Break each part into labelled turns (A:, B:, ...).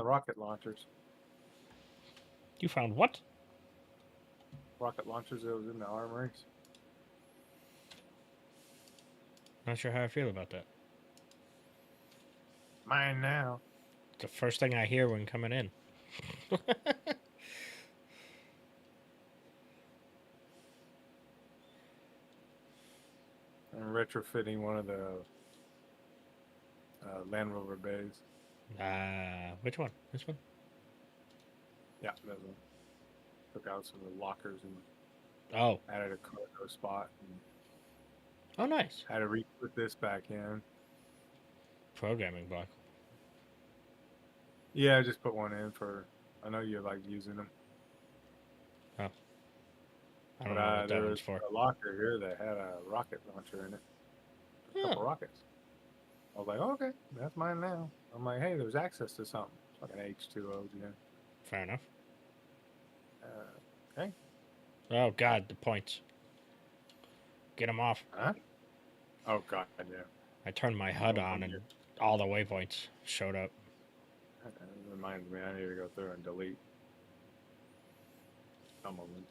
A: rocket launchers.
B: You found what?
A: Rocket launchers that was in the armories.
B: Not sure how I feel about that.
A: Mine now.
B: It's the first thing I hear when coming in.
A: I'm retrofitting one of the Land Rover bays.
B: Which one? This one?
A: Yeah, that one. Took out some of the lockers and
B: Oh.
A: added a cargo spot. And
B: Oh, nice.
A: had to re-put this back in.
B: Programming block.
A: Yeah, I just put one in for. I know you like using them.
B: Oh. I don't
A: But
B: know what that
A: there
B: one's
A: was
B: for.
A: a locker here that had a rocket launcher in it. A
B: Oh.
A: couple rockets. I was like, oh, okay, that's mine now. I'm like, hey, there's access to something. It's like an H2O, yeah.
B: Fair enough.
A: Okay.
B: Oh, God, the points. Get them off.
A: Huh? Oh, God, yeah.
B: I turned my HUD on and all the waypoints showed up.
A: That reminds me, I need to go through and delete some of them.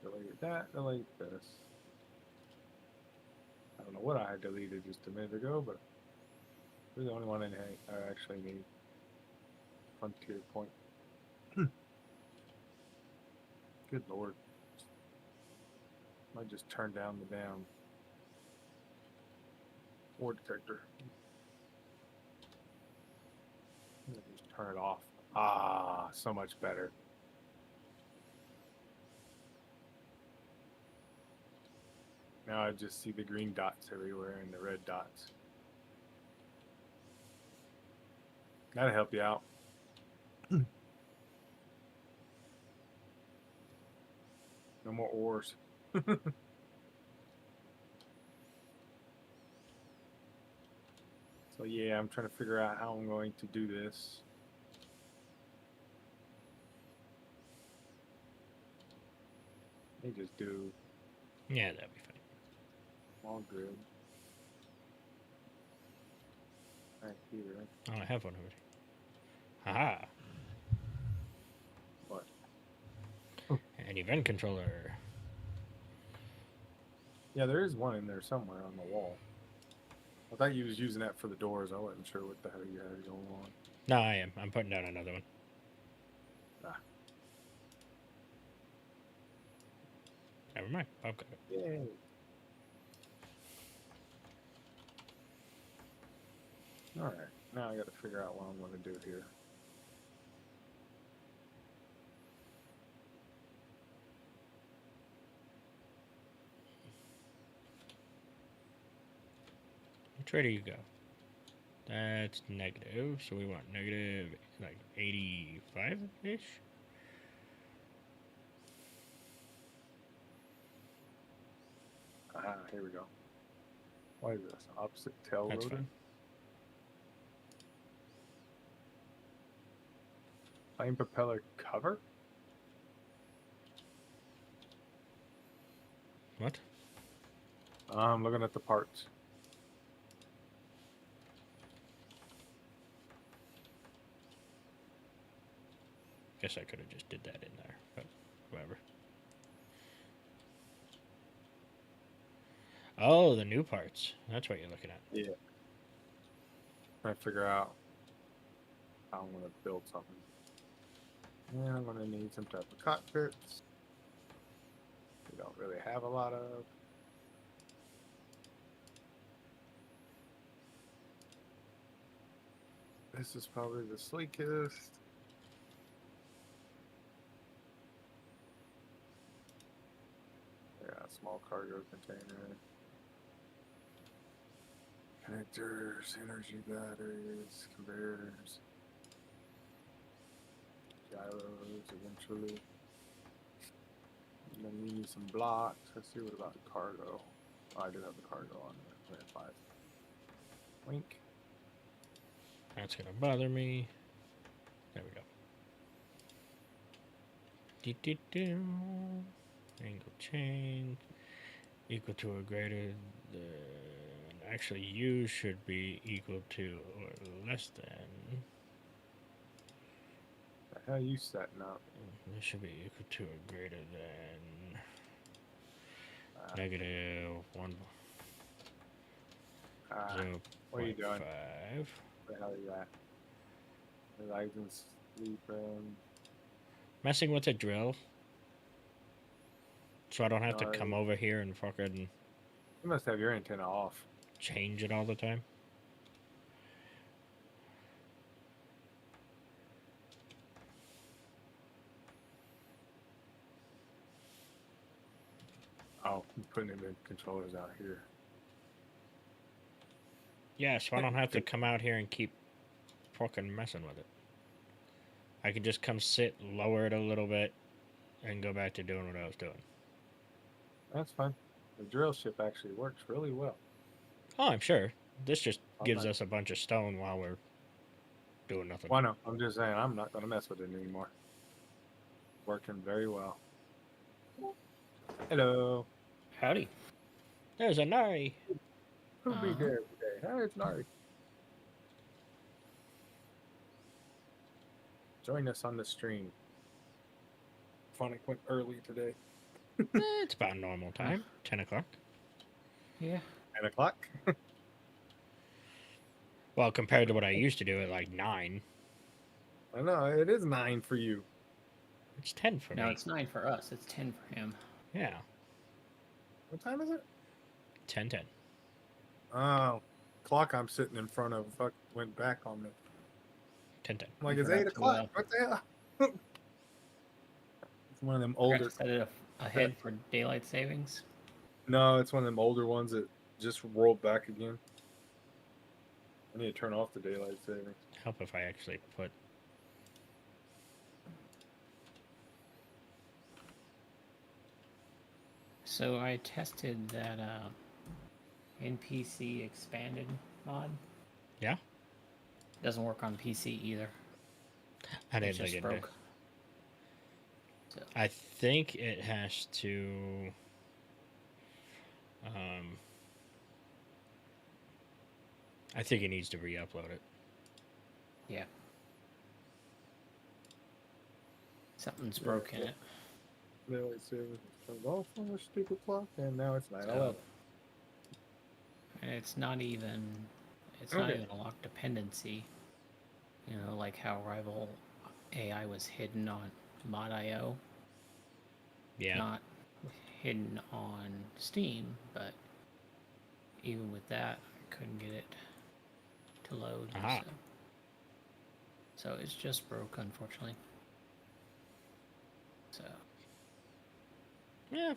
A: Delete that, delete this. I don't know what I had deleted just a minute ago, but we're the only one I actually need. Frontier Point. Good Lord. Might just turn down the damn war detector. Just turn it off. Ah, so much better. Now I just see the green dots everywhere and the red dots. That'll help you out. No more ores. So yeah, I'm trying to figure out how I'm going to do this. Let me just do
B: Yeah, that'd be fine.
A: small grid. Right here.
B: Oh, I have one already. Haha.
A: What?
B: An event controller.
A: Yeah, there is one in there somewhere on the wall. I thought you was using that for the doors. I wasn't sure what the hell you had going on.
B: No, I am. I'm putting down another one.
A: Ah.
B: Never mind. I've got it.
A: Yay. Alright, now I gotta figure out what I'm gonna do here.
B: Which way do you go? That's negative, so we want negative, like 85-ish?
A: Ah, here we go. What is this? Opposite tail
B: That's
A: rotor?
B: fine.
A: Plane propeller cover?
B: What?
A: I'm looking at the parts.
B: Guess I could have just did that in there, but whatever. Oh, the new parts. That's what you're looking at.
A: Yeah. Trying to figure out how I'm gonna build something. Yeah, I'm gonna need some type of cockpits. We don't really have a lot of. This is probably the sleekest. Yeah, small cargo container. Connectors, energy batteries, conveyors, gyros eventually. And then we need some blocks. Let's see what about the cargo. Oh, I do have the cargo on there. 5. Wink.
B: That's going to bother me. There we go. Angle change. Equal to or greater than actually, U should be equal to or less than.
A: The hell you setting up?
B: This should be equal to or greater than -1
A: What are you doing?
B: 0.5.
A: Where the hell are you at? Relaxing, sleeping.
B: Messing with a drill, so I don't have to
A: No,
B: come over here and fucking
A: You must have your antenna off.
B: change it all the time.
A: Oh, I'm putting the controllers out here.
B: Yeah, so I don't have to come out here and keep fucking messing with it. I can just come sit, lower it a little bit, and go back to doing what I was doing.
A: That's fine. The drill ship actually works really well.
B: Oh, I'm sure. This just gives
A: Okay.
B: us a bunch of stone while we're doing nothing.
A: Why no? I'm just saying I'm not going to mess with it anymore. Working very well. Hello.
C: Howdy.
B: There's a Nari.
A: Who'll be here today? Hey, it's Nari. Join us on the stream. Phonic went early today.
B: It's about normal time. 10 o'clock.
C: Yeah.
A: 10 o'clock?
B: Well, compared to what I used to do at like 9.
A: I know, it is 9 for you.
B: It's 10 for
C: No,
B: me.
C: it's 9 for us. It's 10 for him.
B: Yeah.
A: What time is it?
B: 10:10.
A: Oh, clock I'm sitting in front of went back on me.
B: 10:10.
A: I'm like,
C: You
A: it's
C: forgot
A: 8
C: to,
A: o'clock. What the hell? It's one of them
C: Forgot
A: older.
C: to set it ahead for daylight savings.
A: No, it's one of them older ones that just rolled back again. I need to turn off the daylight savings.
B: Help if I actually put.
C: So I tested that NPC expanded mod.
B: Yeah?
C: Doesn't work on PC either.
B: I
C: It
B: didn't
C: just
B: think it
C: broke.
B: did.
C: So,
B: I think it has to. I think it needs to re-upload it.
C: yeah. Something's broke in it.
A: Daylight savings turned off on the stupid clock, and now it's 9:11.
C: So, and it's not even not
A: Okay.
C: even a locked dependency. You know, like how Rival AI was hidden on mod.io.
B: Yeah.
C: Not hidden on Steam, but even with that, I couldn't get it to load.
B: Aha.
C: So it's just broke, unfortunately. So
B: Yeah.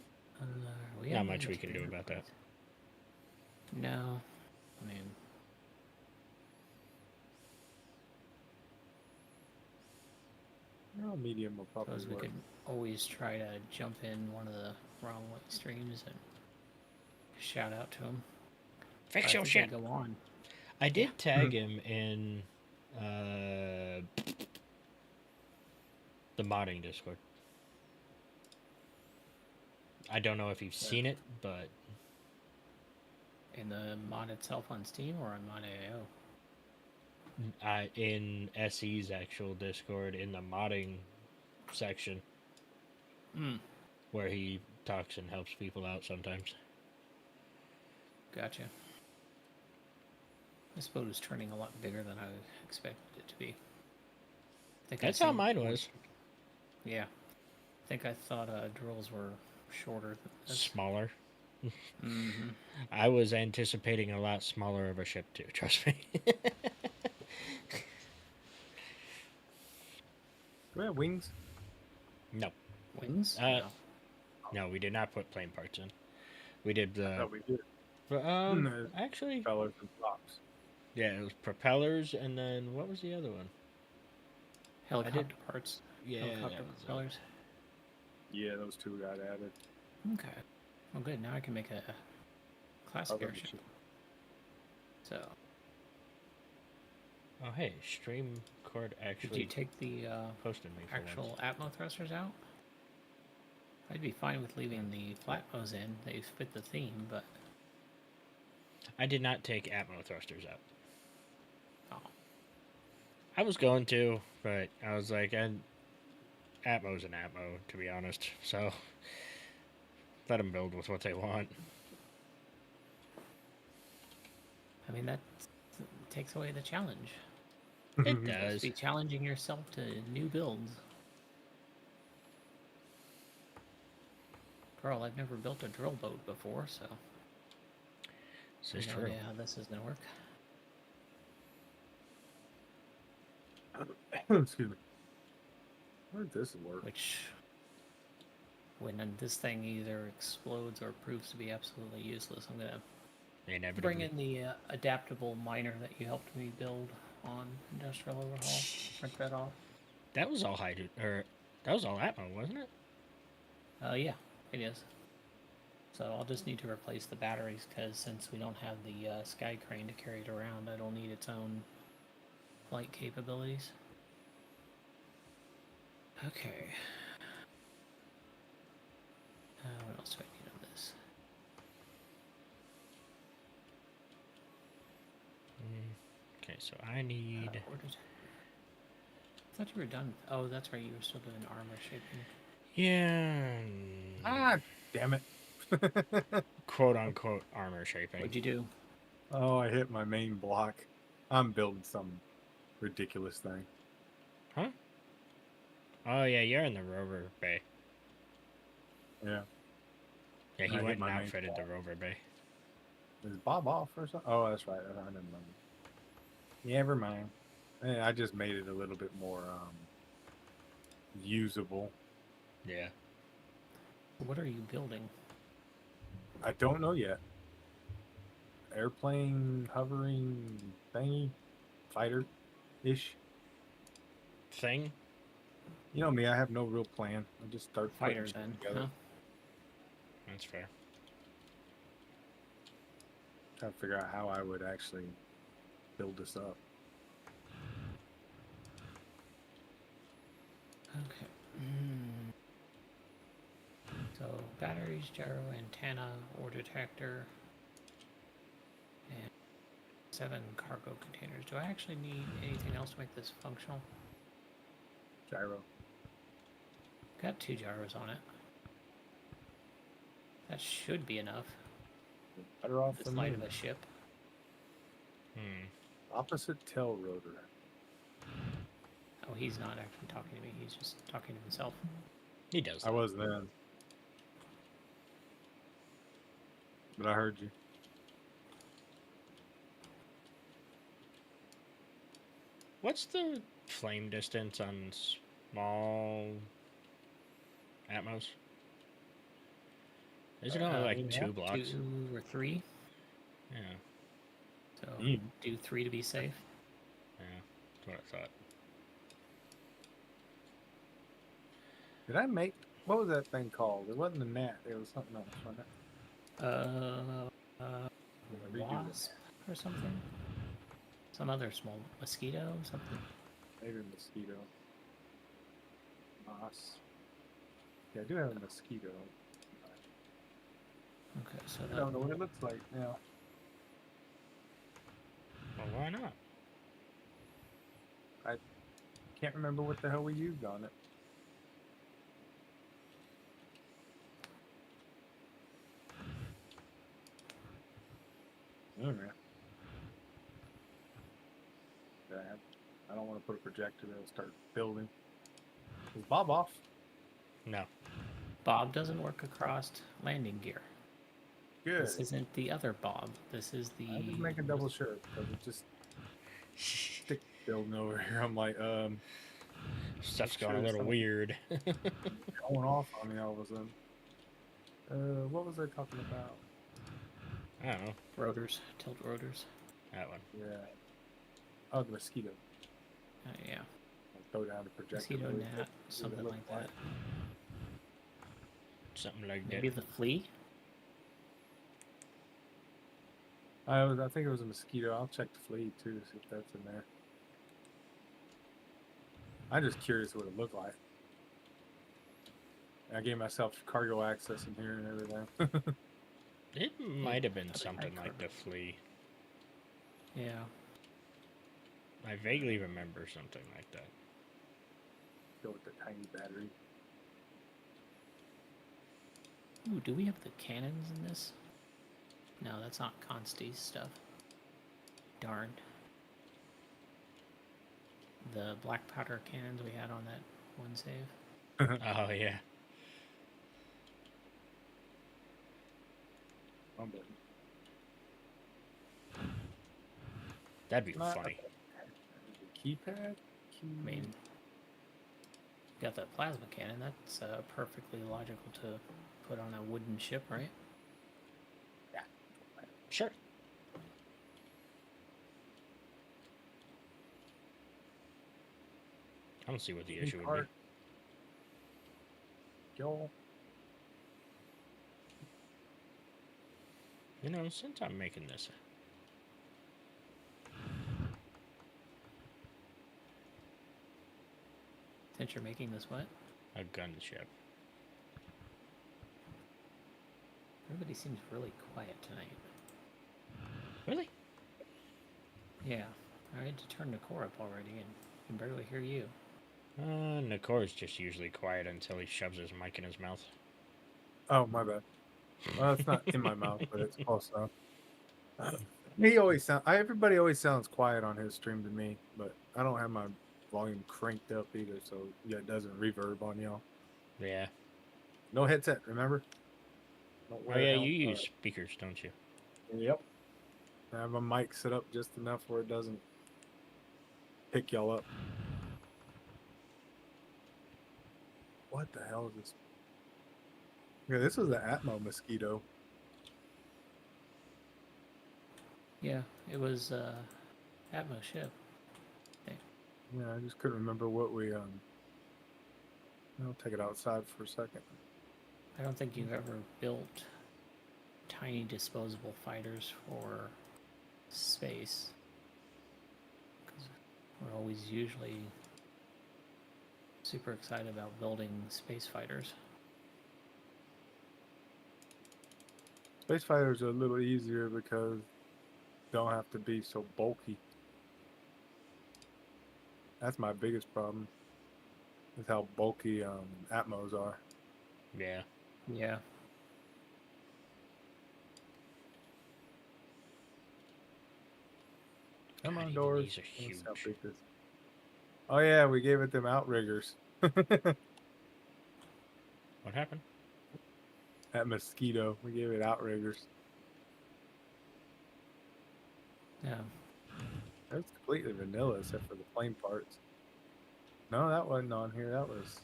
C: we
B: Not
C: have
B: much we
C: to
B: can do about that.
C: No, I mean,
A: Well, medium will probably
C: suppose we
A: work.
C: could always try to jump in one of the wrong way streams and shout out to him.
B: Fix your shit.
C: Go on.
B: I did tag him in the modding Discord. I don't know if you've seen it, but
C: In the mod itself on Steam or on mod.io?
B: in SE's actual Discord, in the modding section, where he talks and helps people out sometimes.
C: Gotcha. This boat is turning a lot bigger than I expected it to be.
B: That's how mine was.
C: Yeah. I think I thought drills were shorter than this.
B: Smaller.
C: Mm-hmm.
B: I was anticipating a lot smaller of a ship too, trust me.
A: Do we have wings?
B: No.
C: Wings?
B: No. No, we did not put plane parts in. We did
A: I
B: the
A: thought we did.
B: actually
A: Propellers and props.
B: yeah, it was propellers and then what was the other one?
C: Helicopter parts.
B: Yeah,
C: Helicopter
B: that was it.
C: propellers.
A: Yeah, those two got added.
C: Okay. Well, good. Now I can make a classic
A: Other
C: airship.
A: ship.
C: So,
B: Oh hey, stream cord
C: did
B: actually
C: you take the
B: posted me for
C: actual
B: once.
C: Atmo thrusters out? I'd be fine with leaving the flat nose in. They fit the theme, but
B: I did not take Atmo thrusters out.
C: Oh,
B: I was going to, but I was like, Atmo's an Atmo, to be honest. So let them build with what they want.
C: I mean, that takes away the challenge.
B: It
C: You're supposed
B: does.
C: to be challenging yourself to new builds. Girl, I've never built a drill boat before, so
B: This
C: I
B: is
C: have no
B: true.
C: idea how this is gonna work.
A: Excuse me. How did this work?
C: Which, when this thing either explodes or proves to be absolutely useless, I'm gonna
B: Inevitably.
C: bring in the adaptable miner that you helped me build on Industrial Overhaul. Print that off.
B: That was all or that was all Atmo, wasn't it?
C: Yeah, it is. So I'll just need to replace the batteries because since we don't have the sky crane to carry it around, it'll need its own flight capabilities. Okay. What else do I need on this?
B: Okay, so I need.
C: I thought you were done. Oh, that's right. You were still doing armor shaping.
B: Yeah.
A: Ah, damn it.
B: Quote unquote armor shaping.
C: What'd you do?
A: Oh, I hit my main block. I'm building some ridiculous thing.
B: Huh? Oh, yeah, you're in the rover bay.
A: Yeah.
B: Yeah, he
A: I hit
B: went and
A: my main
B: outfitted the
A: block.
B: rover bay.
A: Is Bob off or something? Oh, that's right. I didn't remember. Never mind. I just made it a little bit more usable.
B: Yeah.
C: What are you building?
A: I don't know yet. Airplane hovering thingy, fighter-ish.
B: Thing?
A: You know me, I have no real plan. I just start putting
C: Fighter
A: shit
C: then,
A: together.
C: huh?
B: That's fair.
A: Trying to figure out how I would actually build this up.
C: Okay. So batteries, gyro, antenna, ore detector, and 7 cargo containers. Do I actually need anything else to make this functional?
A: Gyro.
C: Got 2 gyros on it. That should be enough.
A: Better off
C: This
A: than
C: light
A: me.
C: of a ship.
A: Opposite tail rotor.
C: Oh, he's not actually talking to me. He's just talking to himself.
B: He does.
A: I was then. But I heard you.
B: What's the flame distance on small Atmos? Is it only like
A: yeah.
B: 2 blocks?
C: 2 or 3.
B: Yeah.
C: So
A: Mm.
C: do 3 to be safe.
B: Yeah. That's what I thought.
A: Did I make... What was that thing called? It wasn't a gnat. It was something else, wasn't it? Redo that.
C: Wasp or something. Some other small mosquito, something.
A: Maybe a mosquito. Moss. Yeah, I do have a mosquito.
C: Okay, so
A: I don't know what it looks like now.
B: Well, why not?
A: Can't remember what the hell we used on it. Anyway. I don't want to put a projector there and start building. Is Bob off?
B: No.
C: Bob doesn't work across landing gear.
A: Good.
C: This isn't the other Bob. This is the.
A: I just making double sure because it just stick building over here. I'm like,
B: Stuff's
A: sure
B: going a little
A: something-
B: weird.
A: going off on me all of a sudden. What was I talking about?
B: I don't know.
C: Rotors, tilt rotors.
B: That one.
A: Yeah. Oh, the mosquito.
C: Yeah,
A: I'll throw down the projector.
C: mosquito
A: really
C: gnat,
A: quick, see what
C: something
A: it
C: like
A: looks
C: that.
B: Something like
C: Maybe
B: that.
C: the flea.
A: I think it was a mosquito. I'll check the flea too to see if that's in there. I'm just curious what it looked like. I gave myself cargo access in here and everything.
B: It might have been
C: Other
B: something
C: icon.
B: like the flea.
C: Yeah.
B: I vaguely remember something like that.
A: Go with the tiny battery.
C: Ooh, do we have the cannons in this? No, that's not Consti's stuff. Darn. The black powder cannons we had on that one save.
B: Oh yeah.
A: I'm good.
B: That'd be
A: Not
B: funny.
A: the keypad?
C: I mean, got that plasma cannon. That's perfectly logical to put on a wooden ship, right?
B: Sure. I don't see what the issue would
A: Joel.
B: be. You know, since I'm making this,
C: Since you're making this what?
B: a gunship.
C: Everybody seems really quiet tonight.
B: Really?
C: Yeah. I had to turn the core up already and I can barely hear you.
B: Nikor's just usually quiet until he shoves his mic in his mouth.
A: Oh, my bad. Well, it's not in my mouth, but it's close enough. He always sound. Everybody always sounds quiet on his stream to me, but I don't have my volume cranked up either, so yeah, it doesn't reverb on y'all.
B: Yeah.
A: No headset, remember? Don't
B: Oh
A: wear
B: yeah,
A: it
B: you
A: out.
B: use speakers, don't you?
A: Yep. I have a mic set up just enough where it doesn't pick y'all up. What the hell is this? Yeah, this was the Atmo mosquito.
C: Yeah, it was Atmo ship.
A: Yeah, I just couldn't remember what we I'll take it outside for a second.
C: I don't think you've ever built tiny disposable fighters for space. 'Cause we're always usually super excited about building space fighters.
A: Space fighters are a little easier because they don't have to be so bulky. That's my biggest problem. Is how bulky Atmos are.
B: Yeah.
C: Yeah.
A: Come
B: God,
A: on,
B: even
A: doors.
B: these are
A: Let's see
B: huge.
A: how big this. Oh yeah, we gave it them outriggers.
B: What happened?
A: That mosquito, we gave it outriggers.
C: Yeah.
A: That's completely vanilla except for the plain parts. No, that wasn't on here. That was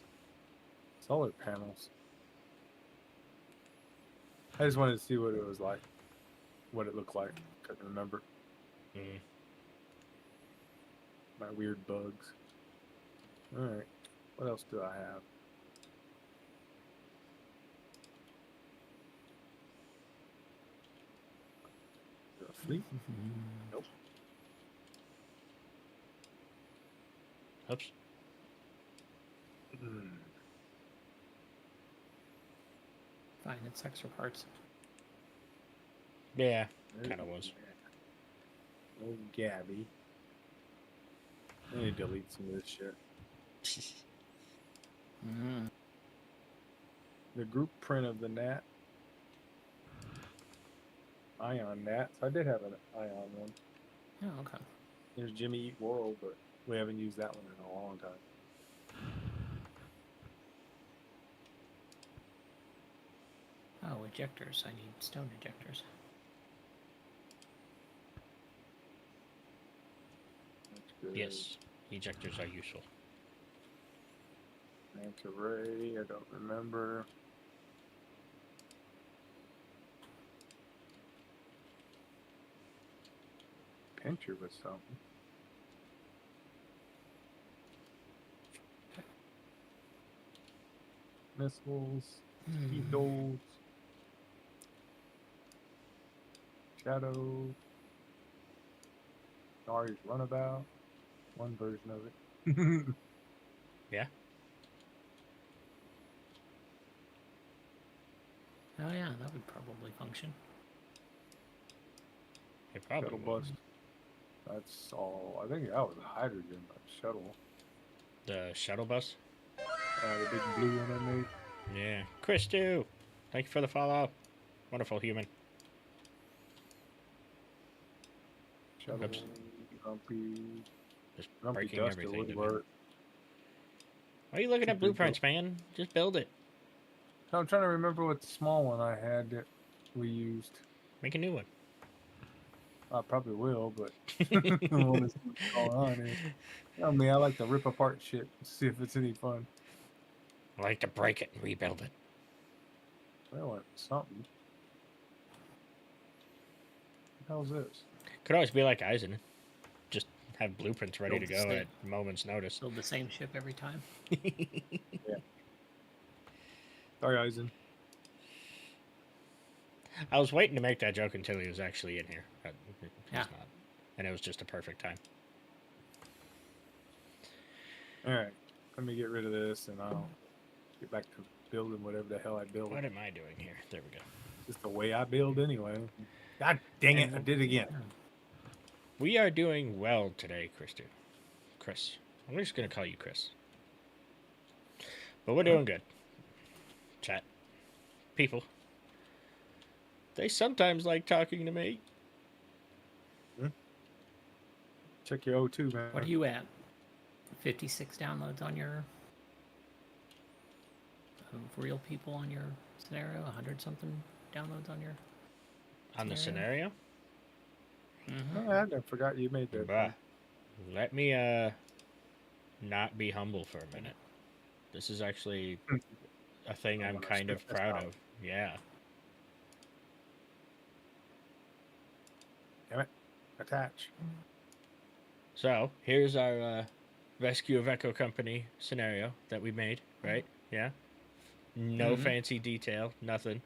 A: solar panels. I just wanted to see what it was like, what it looked like. Couldn't remember.
B: Mm.
A: My weird bugs. All right, what else do I have? A fleet? Nope.
B: Oops.
C: Fine, it's extra parts.
B: Yeah, kind of was.
A: Oh, Gabby. I need to delete some of this shit.
C: Mm-hmm.
A: The group print of the Nat. Ion Nats. I did have an Ion one.
C: Oh, okay.
A: There's Jimmy Eat World, but we haven't used that one in a long time.
C: Oh, ejectors. I need stone ejectors.
A: That's good.
B: Yes, ejectors are useful.
A: Anti-ray, I don't remember. Pincher was something. Missiles, mosquitoes, shadows, Nari's runabout. One version of it.
B: Yeah.
C: Oh yeah, that would probably function.
B: It probably
A: Shuttle
B: will.
A: bus. That's all. I think that was hydrogen, shuttle.
B: The shuttle bus?
A: The big blue one I made.
B: Yeah. Chris, too. Thank you for the follow. Wonderful human.
A: Shuttle,
B: Oops.
A: grumpy,
B: Just
A: grumpy
B: breaking
A: duster
B: everything
A: would
B: to me.
A: work.
B: Why are you looking at
A: Big build.
B: blueprints, man? Just build it.
A: So I'm trying to remember what the small one I had that we used.
B: Make a new one.
A: I probably will, but I want to see what's going on here. I mean, I like to rip apart shit, see if it's any fun.
B: I like to break it and rebuild it.
A: Well, something. What the hell's this?
B: Could always be like Eisen. Just have blueprints ready
C: Build
B: to
C: the
B: go
C: same.
B: at a moment's notice.
C: Build the same ship every time.
A: Sorry, Eisen.
B: I was waiting to make that joke until he was actually in here. But he's
C: Yeah.
B: not. And it was just a perfect time.
A: All right, let me get rid of this, and I'll get back to building whatever the hell I build.
B: What am I doing here? There we go.
A: Just the way I build anyway. God dang it! I did it again.
B: We are doing well today, Chris. I'm just going to call you Chris. But we're doing good. Chat. People. They sometimes like talking to me.
A: Check your O2, man.
C: What are you at? 56 downloads on your real people on your scenario? 100 something downloads on your
B: On the scenario?
C: Mm-hmm.
A: Oh, I forgot you made that.
B: Bruh. Let me not be humble for a minute. This is actually a thing I'm kind of proud of. Yeah.
A: Damn it. Attach.
B: So, here's our Rescue of Echo Company scenario that we made, right? Yeah. No fancy detail, nothing.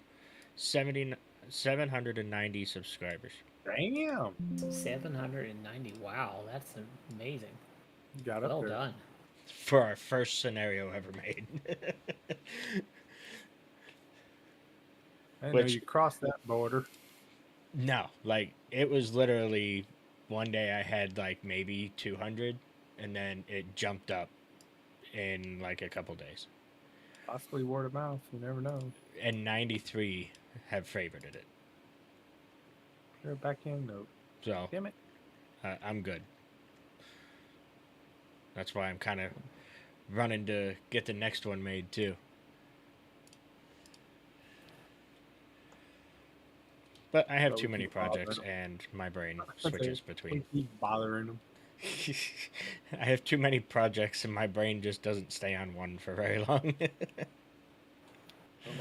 B: 790 subscribers.
A: Damn.
C: 790. Wow, that's amazing.
A: You got up
C: Well
A: there.
C: done.
B: For our first scenario ever made.
A: I know
B: Which-
A: you crossed that border.
B: No, like, it was literally one day I had like maybe 200, and then it jumped up in like a couple days.
A: Possibly word of mouth. You never know.
B: And 93 have favorited it.
A: You're a backhand note.
B: So,
A: Damn it.
B: I'm good. That's why I'm kind of running to get the next one made too. But I have
A: So
B: too
A: we
B: many
A: keep bothering
B: projects
A: them.
B: and my brain
A: Okay.
B: switches between.
A: Keep bothering them.
B: I have too many projects and my brain just doesn't stay on one for very long.
A: What am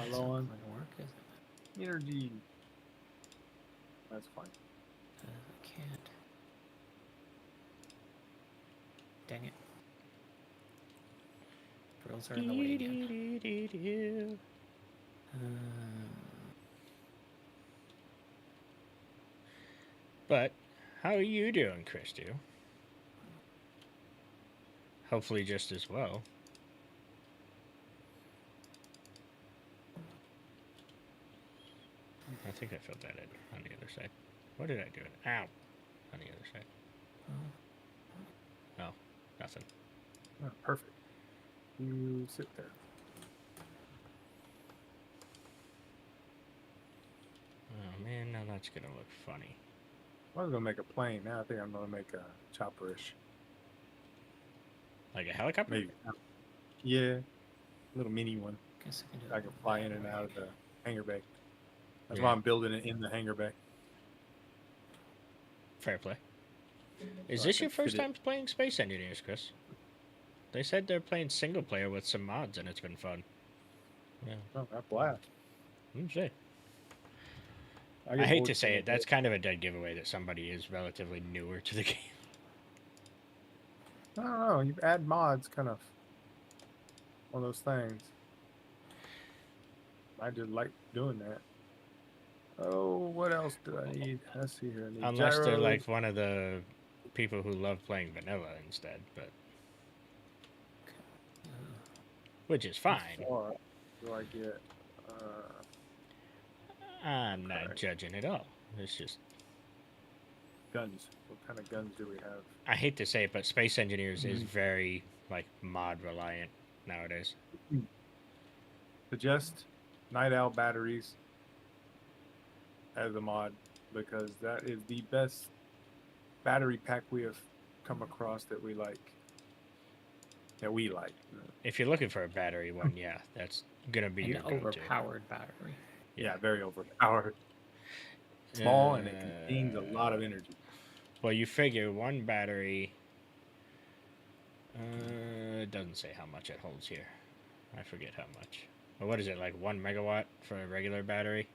A: I
C: That's
A: low
C: not
A: on?
C: going to work, is it?
A: Energy. That's fine.
C: I can't. Dang it. Drills are in the way again.
B: But how are you doing, Christy? Hopefully just as well. I think I filled that in on the other side. What did I do? Ow. On the other side. Oh, nothing.
A: Oh, perfect. You sit there.
B: Oh man, now that's gonna look funny.
A: I was gonna make a plane. Now I think I'm gonna make a chopperish.
B: Like a helicopter?
A: Maybe. Yeah. Little mini one.
C: Guess I can do
A: I
C: it.
A: can fly in and out of the hangar bay. That's
B: Yeah.
A: why I'm building it in the hangar bay.
B: Fair play. Is
A: So I
B: this
A: can
B: your first
A: fit it-
B: time playing Space Engineers, Chris? They said they're playing single player with some mods and it's been fun. Yeah.
A: Oh, that blast.
B: Say. I
A: get
B: hate
A: bored
B: to say
A: so
B: it, that's kind of a dead giveaway that somebody is relatively newer to the game.
A: I don't know. You add mods, kind of one of those things. I just like doing that. Oh, what else do I need? Let's see here. I need
B: Unless they're
A: gyros.
B: like one of the people who love playing vanilla instead, but which is
A: How
B: fine.
A: far do I get?
B: I'm not
A: Okay.
B: judging at all. It's just
A: Guns. What kind of guns do we have?
B: I hate to say it, but Space Engineers is
C: Mhm.
B: very like mod reliant nowadays.
A: Suggest Night Owl batteries as a mod because that is the best battery pack we have come across that we like. That we like.
B: If you're looking for a battery one, yeah, that's gonna be
C: An
B: your go-to.
C: overpowered battery.
A: Yeah, very overpowered. Small and it contains a lot of energy.
B: Well, you figure one battery. It doesn't say how much it holds here. I forget how much. Well, what is it, like 1 megawatt for a regular battery?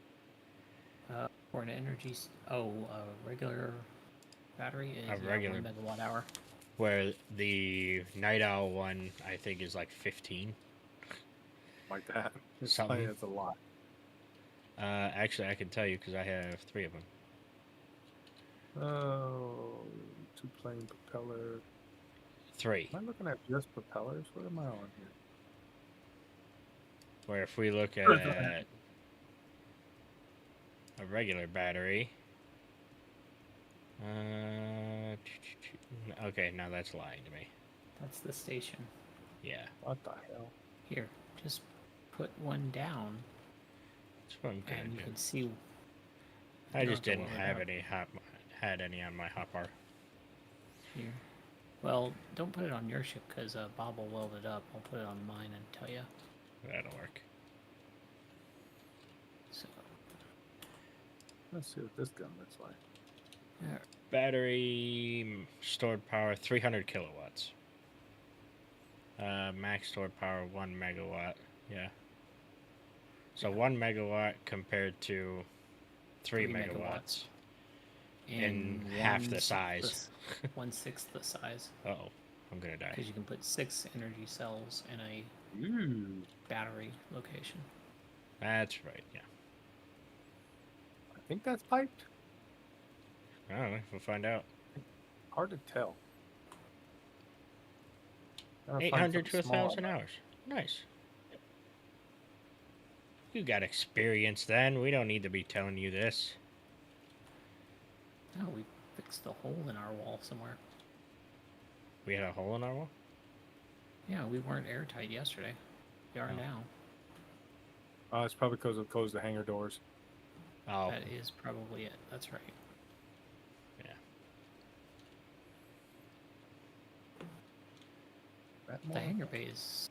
C: For an energy. A regular battery is
B: A regular-
C: 1 megawatt hour.
B: Where the Night Owl one, I think, is like 15.
A: Like that. It's
B: Something.
A: like, it's a lot.
B: Actually, I can tell you because I have 3 of them.
A: Oh, 2 plane propeller.
B: 3.
A: Am I looking at just propellers? What am I on here?
B: Where if we look at
A: Where's that?
B: a regular battery. Okay, now that's lying to me.
C: That's the station.
B: Yeah,
A: What the hell?
C: Here, just put one down,
B: that's what I'm gonna
C: and you
B: do.
C: can see.
B: I
C: you
B: just
C: don't
B: didn't
C: have to
B: have
C: load
B: any on my hopper.
C: Here. Well, don't put it on your ship because Bob will weld it up. I'll put it on mine and tell you.
B: That'll work.
C: So,
A: Let's see what this gun looks like.
C: there.
B: Battery stored power 300 kilowatts. Max stored power 1 megawatt. Yeah. So
C: Yeah.
B: 1 megawatt compared to 3
C: 3
B: megawatts.
C: And
B: In half the size.
C: 1/6 the size.
B: Uh-oh, I'm gonna die.
C: Because you can put 6 energy cells in a
A: Ooh.
C: battery location.
B: That's right, yeah.
A: I think that's piped.
B: I don't know, we'll find out.
A: Hard to tell. Gotta find
B: 800 to
A: something small.
B: 1,000 hours. Nice. You got experience then. We don't need to be telling you this.
C: Oh, we fixed the hole in our wall somewhere.
B: We had a hole in our wall?
C: Yeah, we weren't airtight yesterday. We are
B: Oh.
C: now.
A: It's probably because of closed the hangar doors.
B: Oh,
C: That is probably it. That's right.
B: yeah.
C: The hangar bays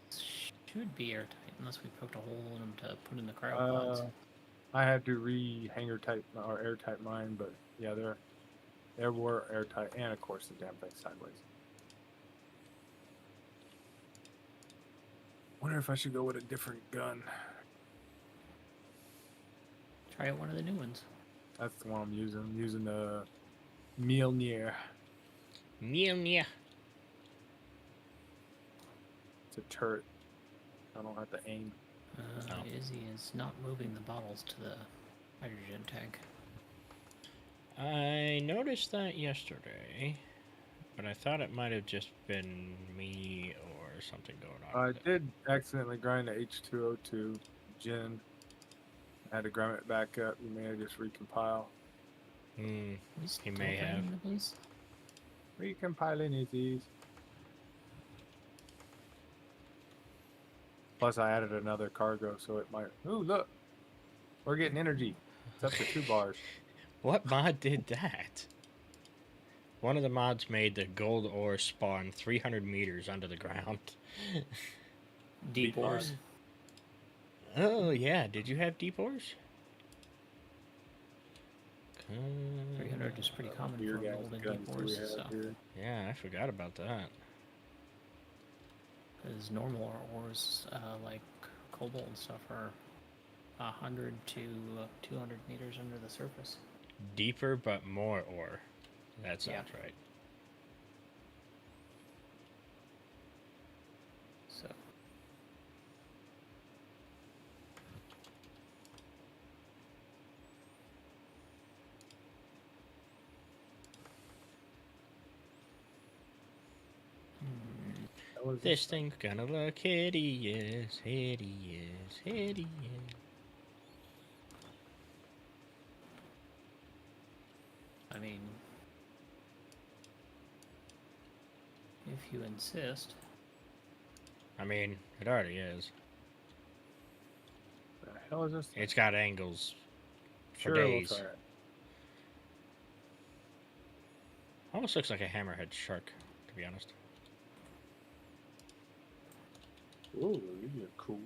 C: should be airtight unless we poked a hole in them to put in the cryopods.
A: I had to hanger type or airtight mine, but yeah, there were airtight, and of course the damn thing sideways. Wonder if I should go with a different gun.
C: Try out one of the new ones.
A: That's the one I'm using. I'm using the Mjolnir.
B: Mjolnir.
A: It's a turret. I don't have to aim.
B: Oh.
C: Izzy is not moving the bottles to the hydrogen tank.
B: I noticed that yesterday, but I thought it might have just been me or something going on.
A: I
B: with it.
A: did accidentally grind the H2O2 gin. I had to grind it back up. You may have just recompile.
B: Hmm.
C: We still
B: may have.
C: running the base?
A: Recompiling is easy. Plus, I added another cargo, so it might. Ooh, look! We're getting energy. It's up to 2 bars.
B: What mod did that? One of the mods made the gold ore spawn 300 meters under the ground.
C: Deep ores.
B: Oh, yeah. Did you have deep ores?
C: 300 is pretty common
A: Beer
C: for
A: gas
C: gold and
A: guns
C: deep
A: we
C: ores.
A: have
C: So,
A: here.
B: Yeah, I forgot about that.
C: because normal ores like cobalt and stuff are 100 to 200 meters under the surface.
B: Deeper, but more ore. That sounds right.
C: So,
A: That was
B: This thing's gonna look hideous, hideous, hideous.
C: I mean, if you insist.
B: I mean, it already is.
A: The hell is this?
B: It's got angles for
A: Sure,
B: days.
A: we'll try it.
B: Almost looks like a hammerhead shark, to be honest.
A: Ooh, these are cool.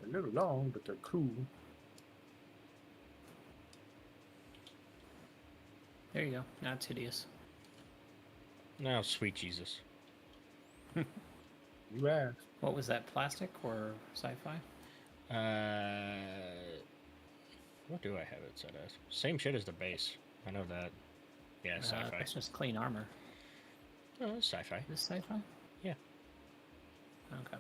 A: They're a little long, but they're cool.
C: There you go. Now it's hideous.
B: Now, sweet Jesus.
A: You asked.
C: What was that, plastic or sci-fi?
B: What do I have it set as? Same shit as the base. I know that. Yeah, sci-fi.
C: That's just clean armor.
B: Oh, it's sci-fi.
C: Is this sci-fi?
B: Yeah.
C: Okay.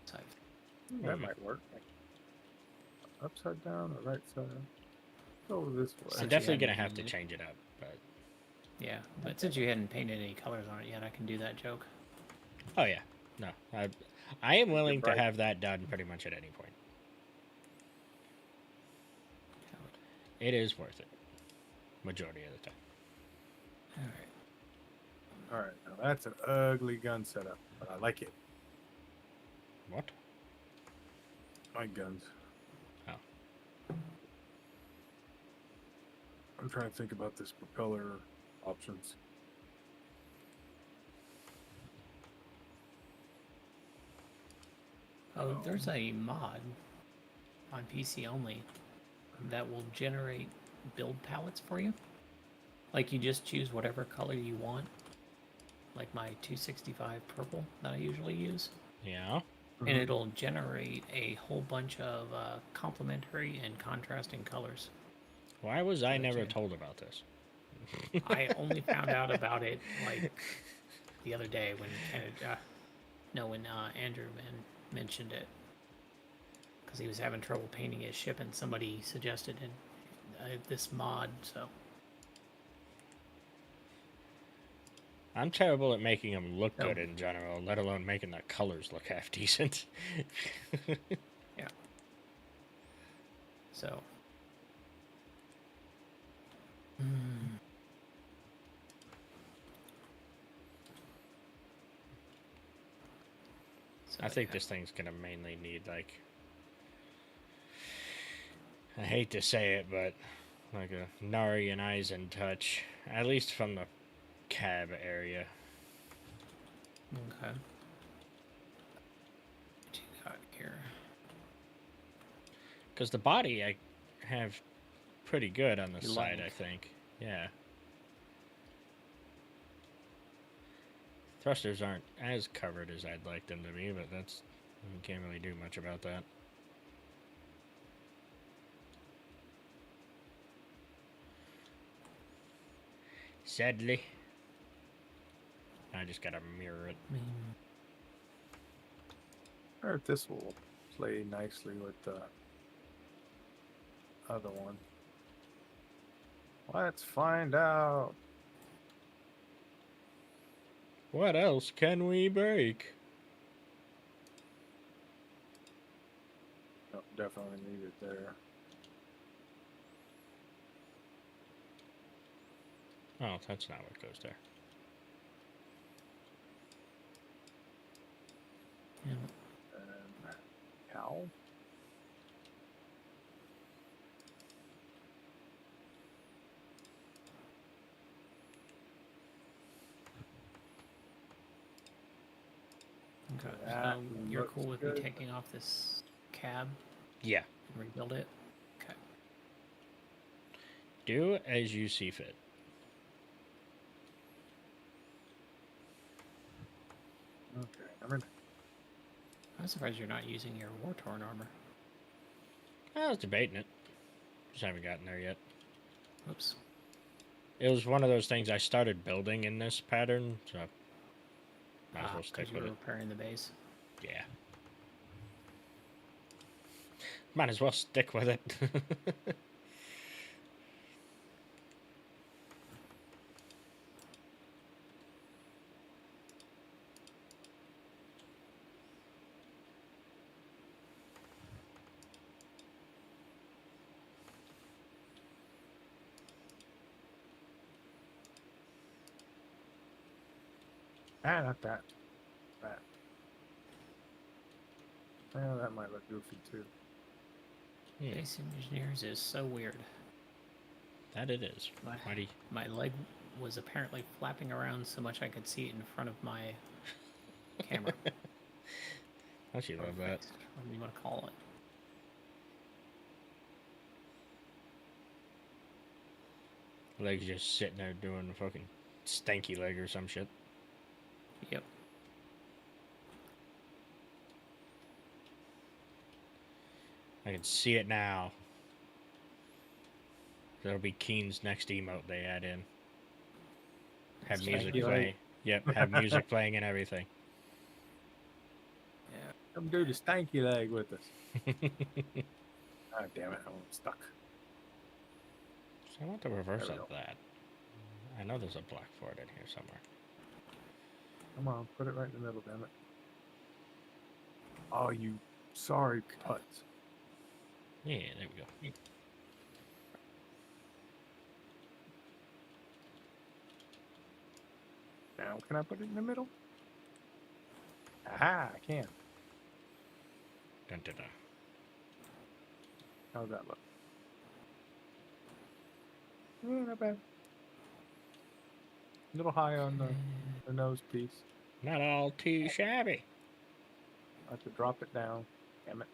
C: Sci-fi.
A: That
B: Okay.
A: might work. Upside down or right side? Go this way.
B: I'm
C: Since you
B: definitely gonna
C: hadn't
B: have to
C: painted it.
B: change it up, but
C: Yeah, but since you hadn't painted any colors on it yet, I can do that joke.
B: oh yeah, no, I am willing to
A: bright.
B: have that done pretty much at any point. It is worth it, majority of the time.
C: All right.
A: Alright, now that's an ugly gun setup, but I like it.
B: What?
A: My guns.
B: Oh.
A: I'm trying to think about this propeller options.
C: Oh, there's a mod on PC only that will generate build palettes for you. Like you just choose whatever color you want. Like my 265 purple that I usually use.
B: Yeah.
C: And it'll generate a whole bunch of complementary and contrasting colors.
B: Why was I
C: Gotcha.
B: never told about this?
C: I only found out about it like the other day when Andrew mentioned it because he was having trouble painting his ship and somebody suggested this mod. So
B: I'm terrible at making them look
C: Oh.
B: good in general, let alone making the colors look half decent.
C: yeah. So. So
B: I think
C: yeah.
B: this thing's gonna mainly need like, I hate to say it, but like a Nari and Eisen touch, at least from the cab area.
C: Okay. What you got here?
B: Because the body I have pretty good on the
C: You
B: side,
C: like.
B: I think. Yeah. Thrusters aren't as covered as I'd like them to be, but that's, you can't really do much about that. Sadly. I just gotta mirror it.
C: I mean,
A: I wonder if this will play nicely with the other one. Let's find out.
B: What else can we break?
A: Oh, definitely need it there.
B: Oh, that's not what goes there.
C: yeah.
A: And cow.
C: Okay.
A: That
C: So you're
A: looks
C: cool with
A: good.
C: me taking off this cab
B: Yeah.
C: and rebuild it? Okay.
B: Do as you see fit.
A: Okay, I'm in.
C: I'm surprised you're not using your war-torn armor.
B: I was debating it. Just haven't gotten there yet.
C: Oops.
B: It was one of those things I started building in this pattern, so might as well stick
C: Because you
B: with
C: were
B: it.
C: repairing the base.
B: Yeah. Might as well stick with it.
A: Ah, not that. That. Well, that might look goofy too.
B: Yeah,
C: Base Engineers is so weird.
B: that it is.
C: My,
B: Why do you...
C: my leg was apparently flapping around so much I could see it in front of my camera.
B: Don't you
C: Or
B: love that?
C: face, whatever you want to call it.
B: Leg's just sitting there doing a fucking stanky leg or some shit.
C: Yep.
B: I can see it now. That'll be Keen's next emote they add in. Have
C: Stanky
B: music
A: leg.
B: playing. Yep, have music playing and everything.
C: Yeah.
A: Come do the stanky leg with us. Ah, damn it, I'm stuck.
B: So I want the reverse
A: There we
B: of that. I know there's a block for it in here somewhere.
A: Come on, put it right in the middle, damn it. Oh, you sorry putz.
B: Yeah, there we go.
A: Now, can I put it in the middle? Aha, I can.
B: Dun, dun, dun.
A: How's that look? Not bad. A little high on the nose piece.
B: Not all too shabby.
A: I have to drop it down. Damn it.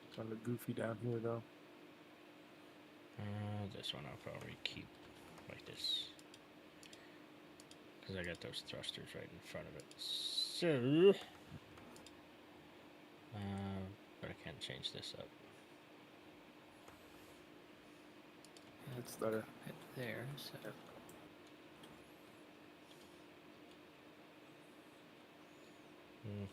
A: It's kind of goofy down here, though.
B: This one I'll probably keep like this. Because I got those thrusters right in front of it. So... but I can't change this up.
C: That's
A: Better.
C: right there. So
B: Hmm.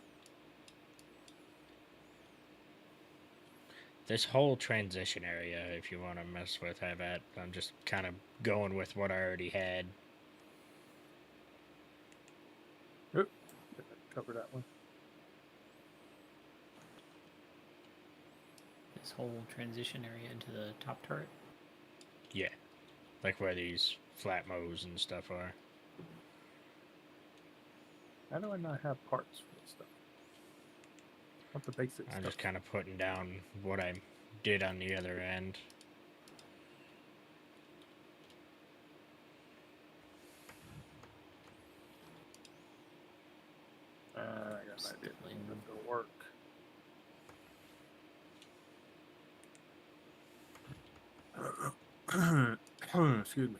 B: This whole transition area, if you want to mess with, have at. I'm just kind of going with what I already had.
A: Oop. Cover that one.
C: this whole transition area into the top turret.
B: Yeah. Like where these flat mows and stuff are.
A: How do I not have parts for this stuff? What the basic
B: I'm
A: stuff?
B: just kind of putting down what I did on the other end.
A: I got an idea. It'll work. Excuse me.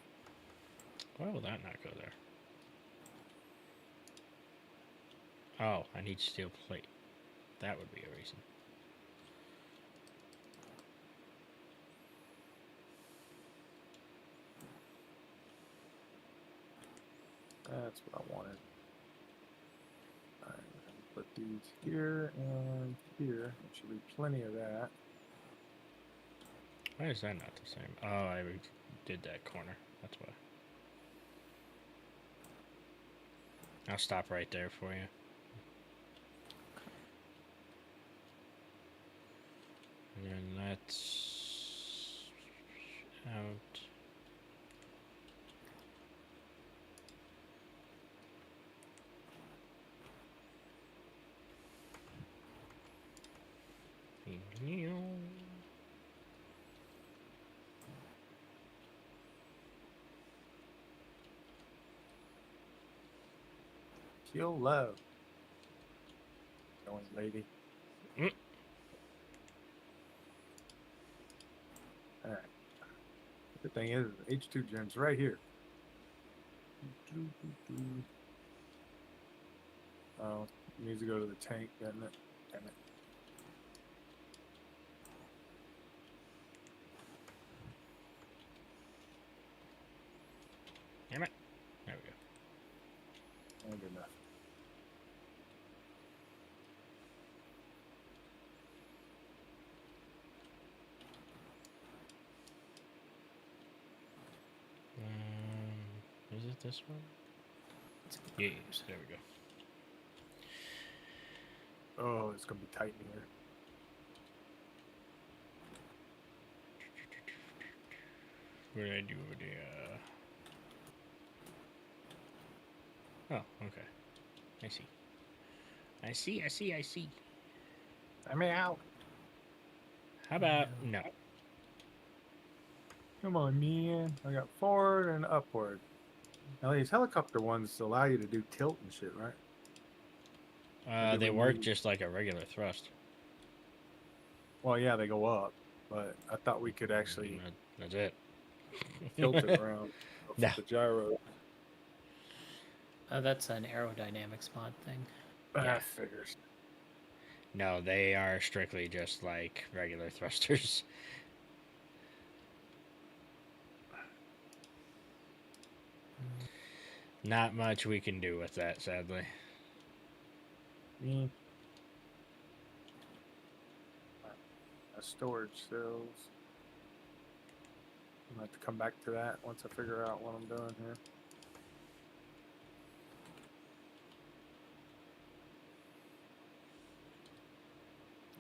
B: Why will that not go there? Oh, I need steel plate. That would be a reason.
A: That's what I wanted. I'm gonna put these here and here. There should be plenty of that.
B: Why is that not the same? Oh, I did that corner. That's why. I'll stop right there for you. And then that's out.
A: Kill love. Going lady.
B: Mm.
A: Alright. The thing is, H2 gen's right here. Oh, it needs to go to the tank, doesn't it? Damn it.
B: Damn it. There we go.
A: Not good enough.
B: Is it this one? Yes, there we go.
A: Oh, it's gonna be tight in here.
B: What did I do over there? Oh, okay. I see. I see, I see, I see.
A: Let me out.
B: How about no?
A: Come on, man. I got forward and upward. Now these helicopter ones allow you to do tilt and shit, right? Or do
B: They
A: we
B: work
A: need-
B: just like a regular thrust.
A: Well, yeah, they go up, but I thought we could actually
B: That's it.
A: tilt it around with
B: No.
A: the gyro.
C: That's an aerodynamics mod thing.
B: Yeah.
A: Ah, figures.
B: No, they are strictly just like regular thrusters. Not much we can do with that, sadly.
A: Me. Storage cells. I'm gonna have to come back to that once I figure out what I'm doing here.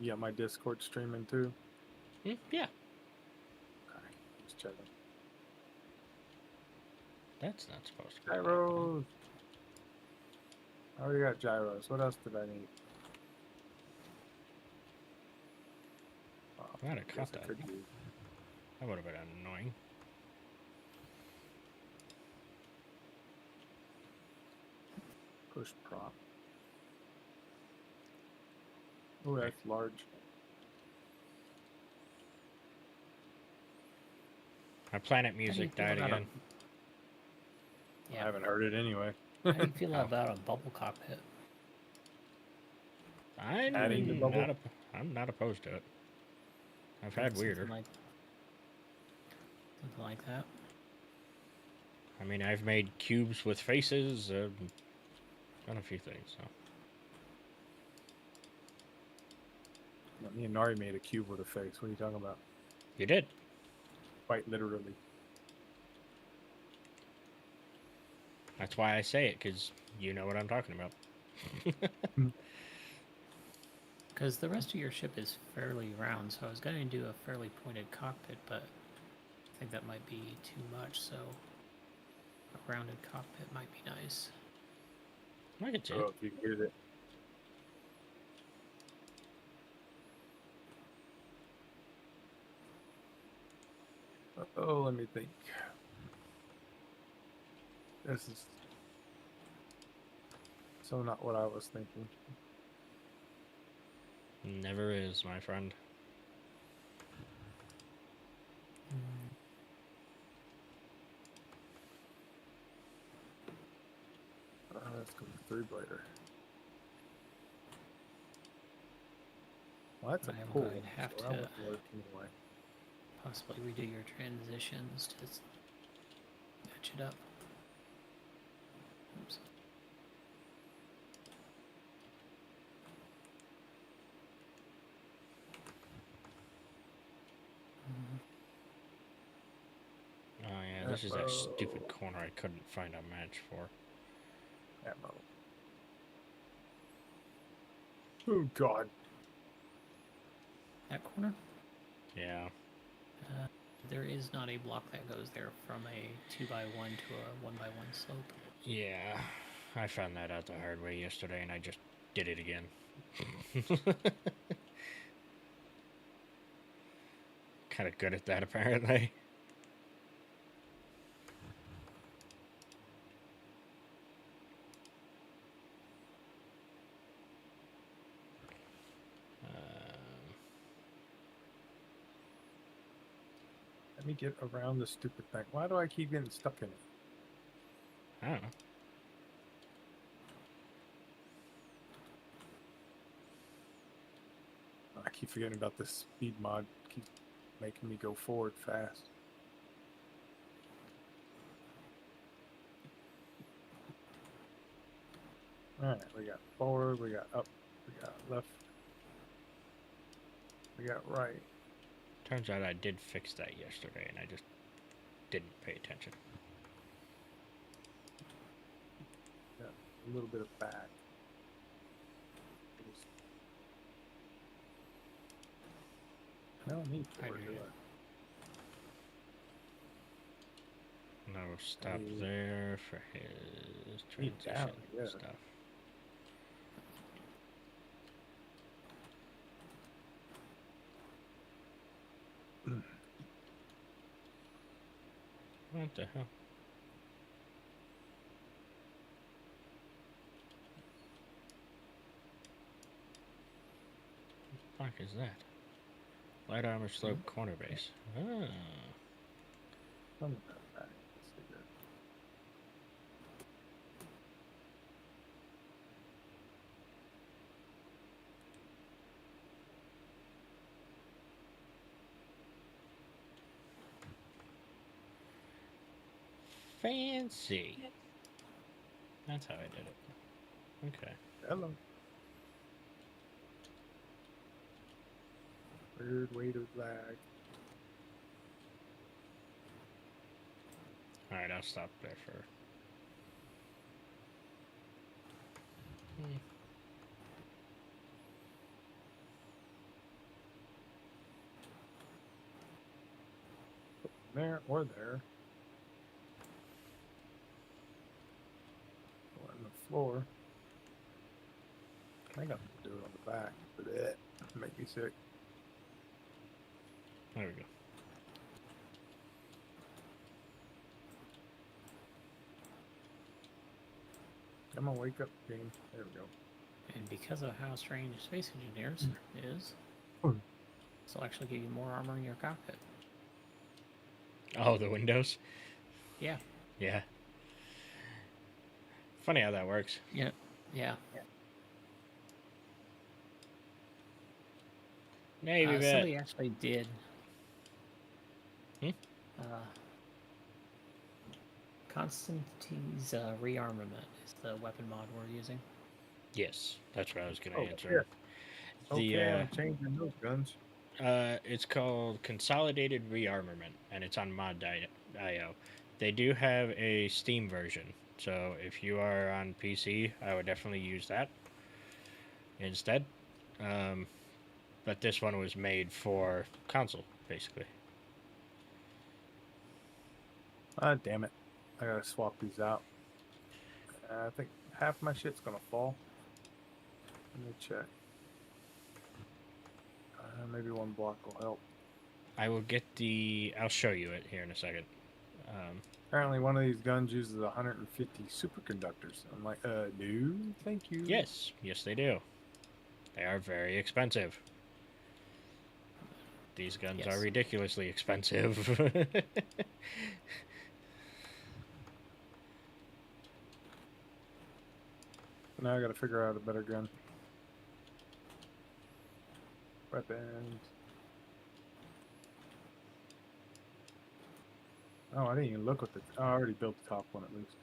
A: You got my Discord streaming too?
B: Yeah,
A: Okay, just checking.
B: that's not supposed to be happening.
A: Gyros! I already got gyros. What else did I need? Oh,
B: Might have
A: guess
B: caught
A: I
B: that.
A: could use
B: That would have been annoying.
A: push prop. Oh, that's large.
B: My planet music
C: feel
B: died
C: about
B: again.
A: I
C: Yeah.
A: haven't heard it anyway.
C: How do you feel
B: Oh.
C: about a bubble cockpit?
A: Adding the bubble?
B: I'm not opposed to it. I've had weirder.
C: Something like that.
B: I mean, I've made cubes with faces, done a few things. So
A: Me and Nari made a cube with a face. What are you talking about?
B: you did.
A: Quite literally.
B: That's why I say it, because you know what I'm talking about.
C: Because the rest of your ship is fairly round, so I was going to do a fairly pointed cockpit, but I think that might be too much, so a rounded cockpit might be nice.
B: I get you.
A: Oh, if you can get it. Oh, let me think. This is so not what I was thinking.
B: Never is, my friend.
A: Let's go with three-blader. Well, that's a
C: I am
A: pull.
C: going to have
A: so
C: to-
A: that would work anyway.
C: Possibly redo your transitions to match it up. Oops.
B: Oh yeah, this is that
A: Atmo.
B: stupid corner I couldn't find a match for.
A: Atmo. Oh God.
C: That corner?
B: Yeah.
C: There is not a block that goes there from a 2x1 to a 1x1 slope.
B: Yeah. I found that out the hard way yesterday, and I just did it again. Kind of good at that, apparently.
A: Let me get around this stupid thing. Why do I keep getting stuck in it?
B: I don't know.
A: I keep forgetting about this speed mod. Keep making me go forward fast. Alright, we got forward, we got up, we got left, we got right.
B: Turns out I did fix that yesterday, and I just didn't pay attention.
A: Got a little bit of back. I don't need forward, do I?
B: And I will stop
A: Hey.
B: there for his
A: Keep
B: transition
A: down, yeah.
B: stuff. What the hell? What the fuck is that? Light armor slope corner base. Ah.
A: Something about that. Let's see here.
B: Fancy. That's how I did it. Okay.
A: Hello. Weird way to lag.
B: Alright, I'll stop there for...
A: There or there. Or on the floor. I think I'm gonna do it on the back, but it make me sick.
B: There we go.
A: Come on, wake up, game. There we go.
C: And because of how strange Space Engineers is,
A: Hmm.
C: this will actually give you more armor in your cockpit.
B: Oh, the windows?
C: Yeah.
B: Yeah. Funny how that works.
C: Yeah. Yeah.
B: Navy vet.
C: Somebody actually did.
B: Hmm?
C: Constantine's rearmament is the weapon mod we're using.
B: Yes, that's what I was going to
A: Oh,
B: answer.
A: Okay, I'm changing those guns.
B: It's called Consolidated Rearmament, and it's on mod.io. They do have a Steam version, so if you are on PC, I would definitely use that instead. But this one was made for console, basically.
A: Ah, damn it. I gotta swap these out. I think half my shit's gonna fall. Let me check. Maybe one block will help.
B: I will get I'll show you it here in a second.
A: Apparently one of these guns uses 150 superconductors. I'm like, no, thank you.
B: Yes, they do. They are very expensive. These guns are ridiculously expensive.
A: Now I gotta figure out a better gun. Weapons. Oh, I didn't even look at the... Oh, I already built the top one at least.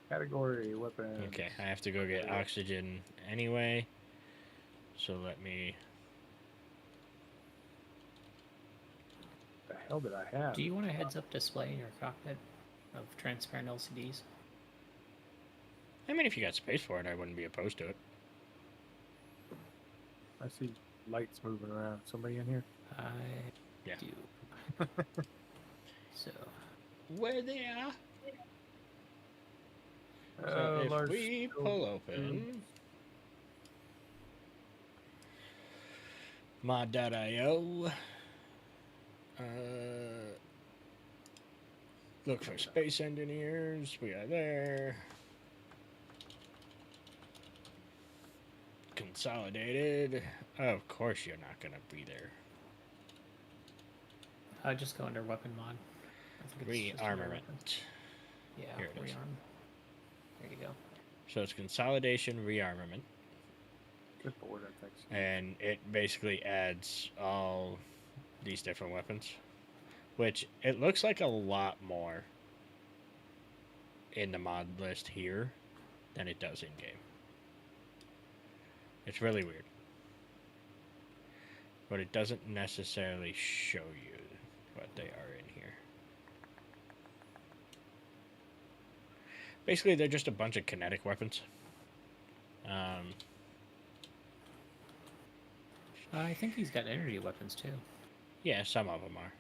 A: Category, weapons.
B: Okay, I have to go get oxygen anyway. So let me...
A: What the hell did I have?
C: Do you want a heads-up display in your cockpit of transparent LCDs?
B: I mean, if you got space for it, I wouldn't be opposed to it.
A: I see lights moving around. Somebody in here?
C: I
B: Yeah.
C: do. So,
B: Where they are?
A: Oh,
B: So if
A: large
B: we pull open mod.io, look for space engineers. We are there. Consolidated. Of course, you're not gonna be there.
C: just go under weapon mod. I think it's just under weapons.
B: Rearmament.
C: Yeah,
B: Here it is.
C: rearm. There you go.
B: So it's consolidation rearmament,
A: Good board, I think.
B: and it basically adds all these different weapons, which it looks like a lot more in the mod list here than it does in game. It's really weird, but it doesn't necessarily show you what they are in here. Basically, they're just a bunch of kinetic weapons.
C: I think he's got energy weapons too.
B: Yeah, some of them are.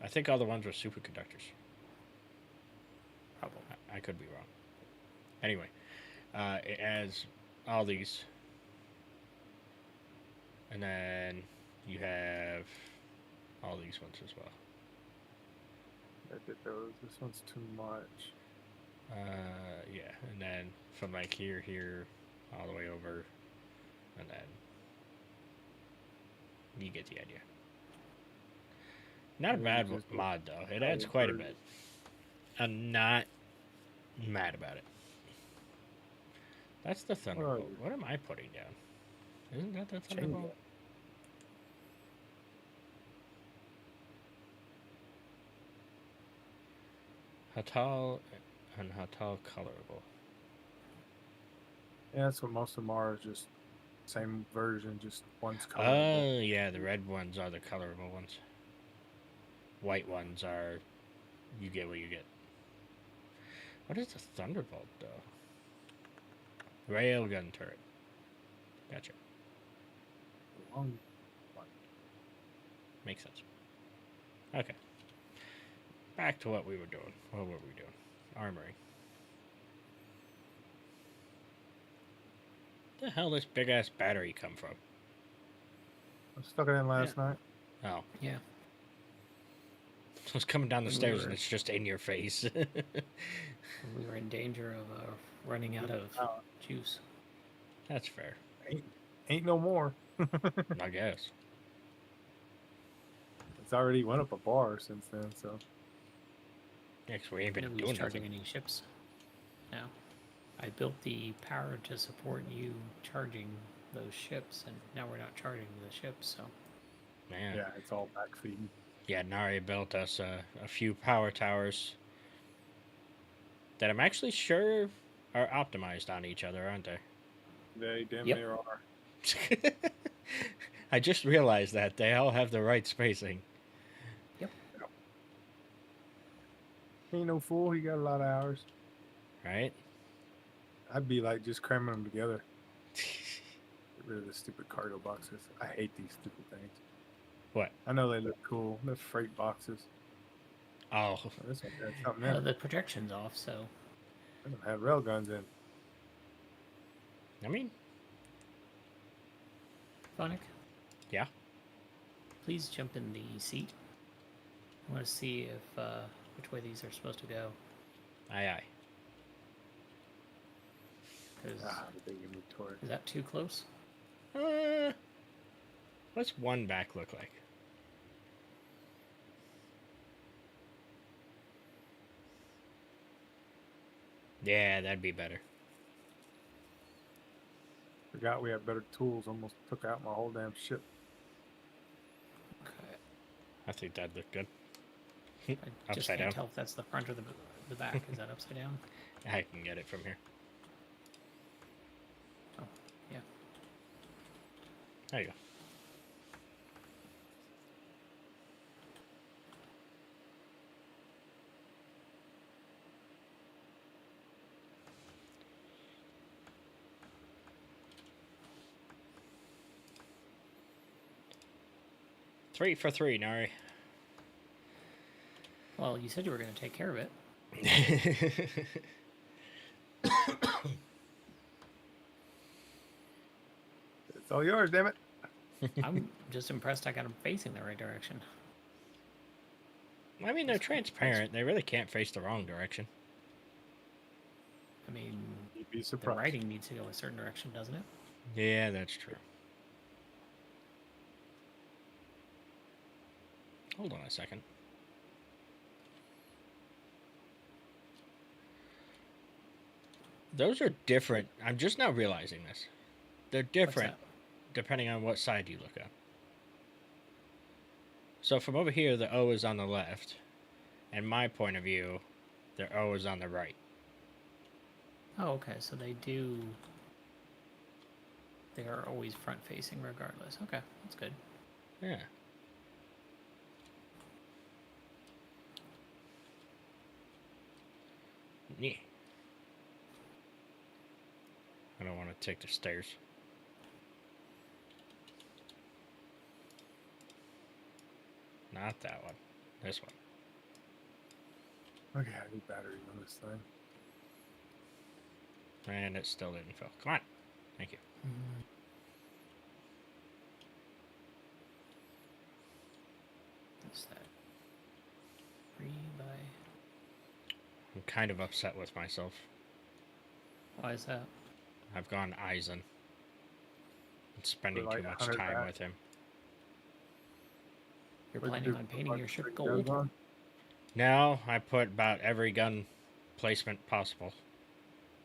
B: I think all the ones were superconductors.
C: Probably.
B: I could be wrong. Anyway, it has all these. And then you have all these ones as well.
A: I did those. This one's too much.
B: Yeah, and then from like here, all the way over, and then you get the idea. Not a bad mod though. It adds quite a bit. I'm not mad about it. That's the Thunderbolt. What am I putting down? Isn't that the Thunderbolt? Hatal and Hatal colorable.
A: Yeah, that's what most of them are. Is just same version, just one's colorable.
B: Oh yeah, the red ones are the colorable ones. White ones are you get what you get. What is the Thunderbolt though? Railgun turret. Gotcha.
A: Long one.
B: Makes sense. Okay. Back to what we were doing. What were we doing? Armory. The hell this big ass battery come from?
A: I stuck it in last night.
B: Oh.
C: Yeah.
B: I was coming down the stairs and it's just in your face.
C: We were in danger of running out of juice.
B: That's fair.
A: Ain't no more.
B: I guess.
A: It's already went up a bar since then, so.
B: Yeah, 'cause we ain't been
C: Nobody's
B: doing
C: charging
B: nothing.
C: any ships now. I built the power to support you charging those ships, and now we're not charging the ships, so.
B: Man.
A: Yeah, it's all backfeeding.
B: Yeah, Nari built us a few power towers that I'm actually sure are optimized on each other, aren't they?
A: They damn near are.
B: I just realized that they all have the right spacing.
C: Yep.
A: Ain't no fool. He got a lot of hours.
B: Right?
A: I'd be like just cramming them together. Get rid of the stupid cargo boxes. I hate these stupid things.
B: What?
A: I know they look cool. They're freight boxes.
B: Oh.
A: This one has something in it.
C: The projection's off, so.
A: They don't have rail guns in.
B: I mean,
C: Phonic?
B: yeah.
C: Please jump in the seat. I want to see if which way these are supposed to go.
B: Aye, aye.
C: 'Cause
A: The big inventory.
C: is that too close?
B: What's one back look like? Yeah, that'd be better.
A: Forgot we had better tools. Almost took out my whole damn ship.
C: Okay.
B: I think that'd look good.
C: I just
B: Upside
C: can't
B: down.
C: tell if that's the front or the back. Is that upside down?
B: I can get it from here.
C: Oh, yeah.
B: There you go. Three for three, Nari.
C: Well, you said you were going to take care of it.
A: It's all yours, damn it.
C: I'm just impressed I got them facing the right direction.
B: I mean, they're transparent. They really can't face the wrong direction.
C: I mean,
A: You'd be
C: the
A: surprised.
C: writing needs to go a certain direction, doesn't it?
B: Yeah, that's true. Hold on a second. Those are different. I'm just now realizing this. They're different depending on what side you look at. So from over here, the O is on the left. And my point of view, the O is on the right.
C: Oh, okay. So they do. They are always front facing regardless. Okay, that's good.
B: Yeah. Yeah. I don't want to take the stairs. not that one. This one.
A: Okay, I need batteries on this thing.
B: And it still didn't fill. Come on. Thank you.
C: Mm. What's that? 3 by.
B: I'm kind of upset with myself.
C: Why is that?
B: I've gone Eisen. And spending
A: For like
B: too much
A: 100
B: time
A: baht.
B: with him.
C: You're
A: What'd you
C: planning
A: do?
C: on
A: Put
C: painting
A: like
C: your ship
A: 3
C: gold?
A: guns on?
B: Now I put about every gun placement possible.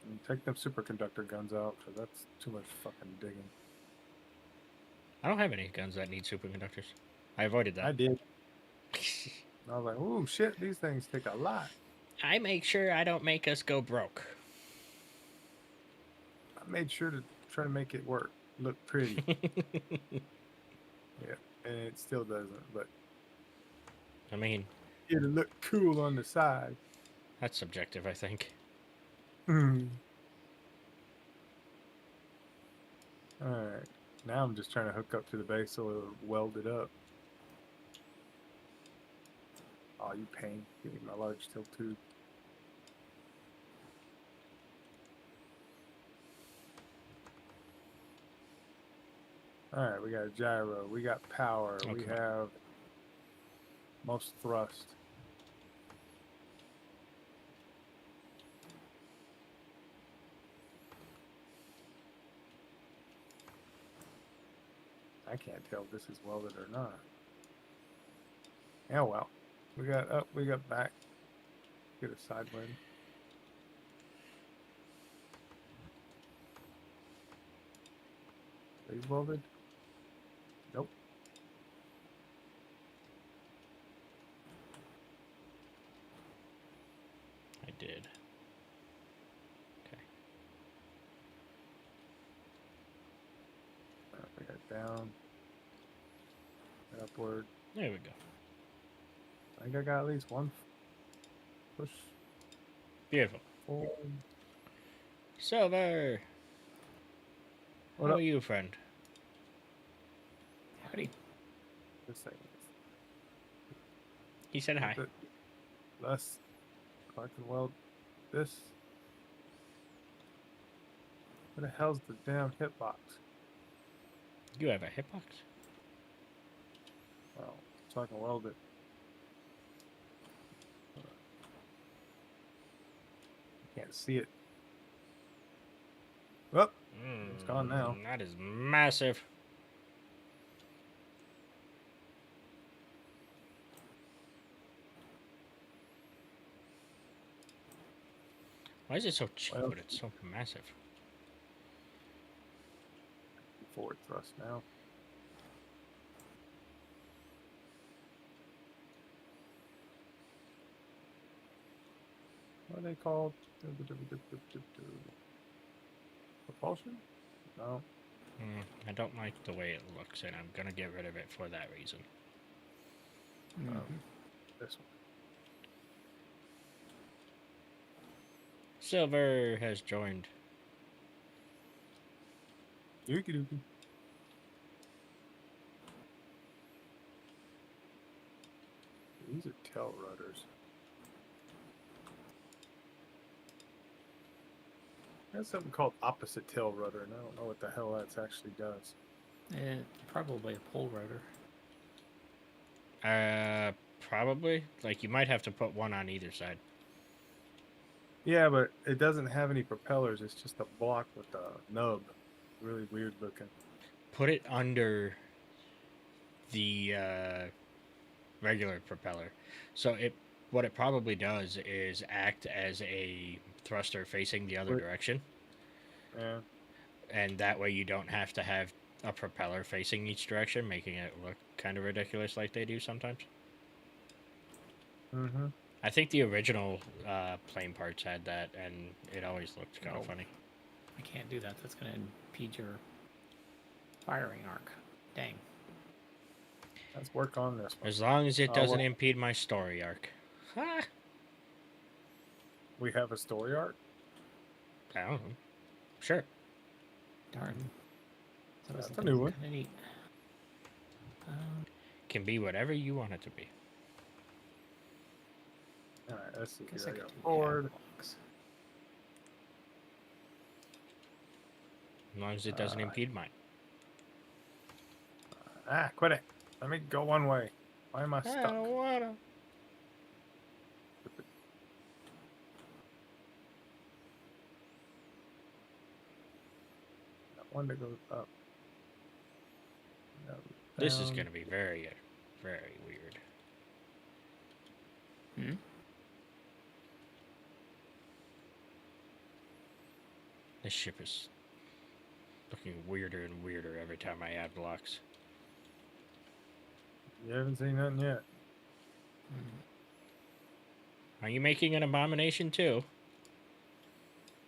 A: And take them superconductor guns out, because that's too much fucking digging.
B: I don't have any guns that need superconductors. I avoided
A: I
B: that.
A: did. I was like, ooh, shit, these things take a lot.
B: I make sure I don't make us go broke.
A: I made sure to try to make it work, look pretty. Yeah, and it still doesn't, but
B: I mean,
A: it'll look cool on the side.
B: that's subjective, I think.
A: Alright, now I'm just trying to hook up to the base so it'll weld it up. Oh, you pain. Give me my large steel tube. Alright, we got a gyro, we got power,
B: Oh,
A: we
B: come on.
A: have most thrust. I can't tell if this is welded or not. Yeah, well, we got up, we got back. Get a side wind. Are you welded? Nope.
B: I did. Okay.
A: We got down, upward.
B: There we go.
A: I think I got at least one push
B: Beautiful.
A: forward.
B: Silver!
A: What
B: How
A: up?
B: are you, friend?
C: Howdy.
A: This thing
B: He said hi.
A: is less. I can weld this. Where the hell's the damn hitbox?
B: You have a hitbox?
A: Well, so I can weld it. Can't see it. Oh, it's gone now.
B: That is massive. Why is it so cheap,
A: Well,
B: but it's so massive?
A: forward thrust now. What are they called? Propulsion? No.
B: I don't like the way it looks, and I'm gonna get rid of it for that reason.
C: Mhm.
A: This one.
B: Silver has joined.
A: Dookie dookie. These are tail rudders. There's something called opposite tail rudder, and I don't know what the hell that actually does.
C: Probably a pull rotor.
B: Probably. Like, you might have to put one on either side.
A: Yeah, but it doesn't have any propellers. It's just a block with a nub. Really weird looking.
B: Put it under the regular propeller. So what it probably does is act as a thruster facing the other
A: Wait.
B: direction,
A: Yeah.
B: and that way you don't have to have a propeller facing each direction, making it look kind of ridiculous like they do sometimes.
A: Mm-hmm.
B: I think the original plane parts had that, and it always looked kind of
A: Oh.
B: funny.
C: I can't do that. That's going to impede your firing arc. Dang.
A: Let's work on this one.
B: As long as it doesn't
A: well-
B: impede my story arc. Ha!
A: We have a story arc.
B: I don't know. Sure.
C: Darn. That was
A: That's a new one.
C: Kind of neat.
B: can be whatever you want it to be.
A: All right, let's see.
C: Guess
A: Here
C: I
A: I
C: could
A: go
C: do
A: forward.
C: blocks.
B: As long as it doesn't
A: Alright.
B: impede mine.
A: Quit it. Let me go one way. Why am I
B: I
A: stuck?
B: don't wanna.
A: That one that goes up. That goes
B: This is
A: down.
B: gonna be very, very weird.
C: Hmm?
B: This ship is looking weirder and weirder every time I add blocks.
A: You haven't seen nothing yet.
B: Are you making an abomination too?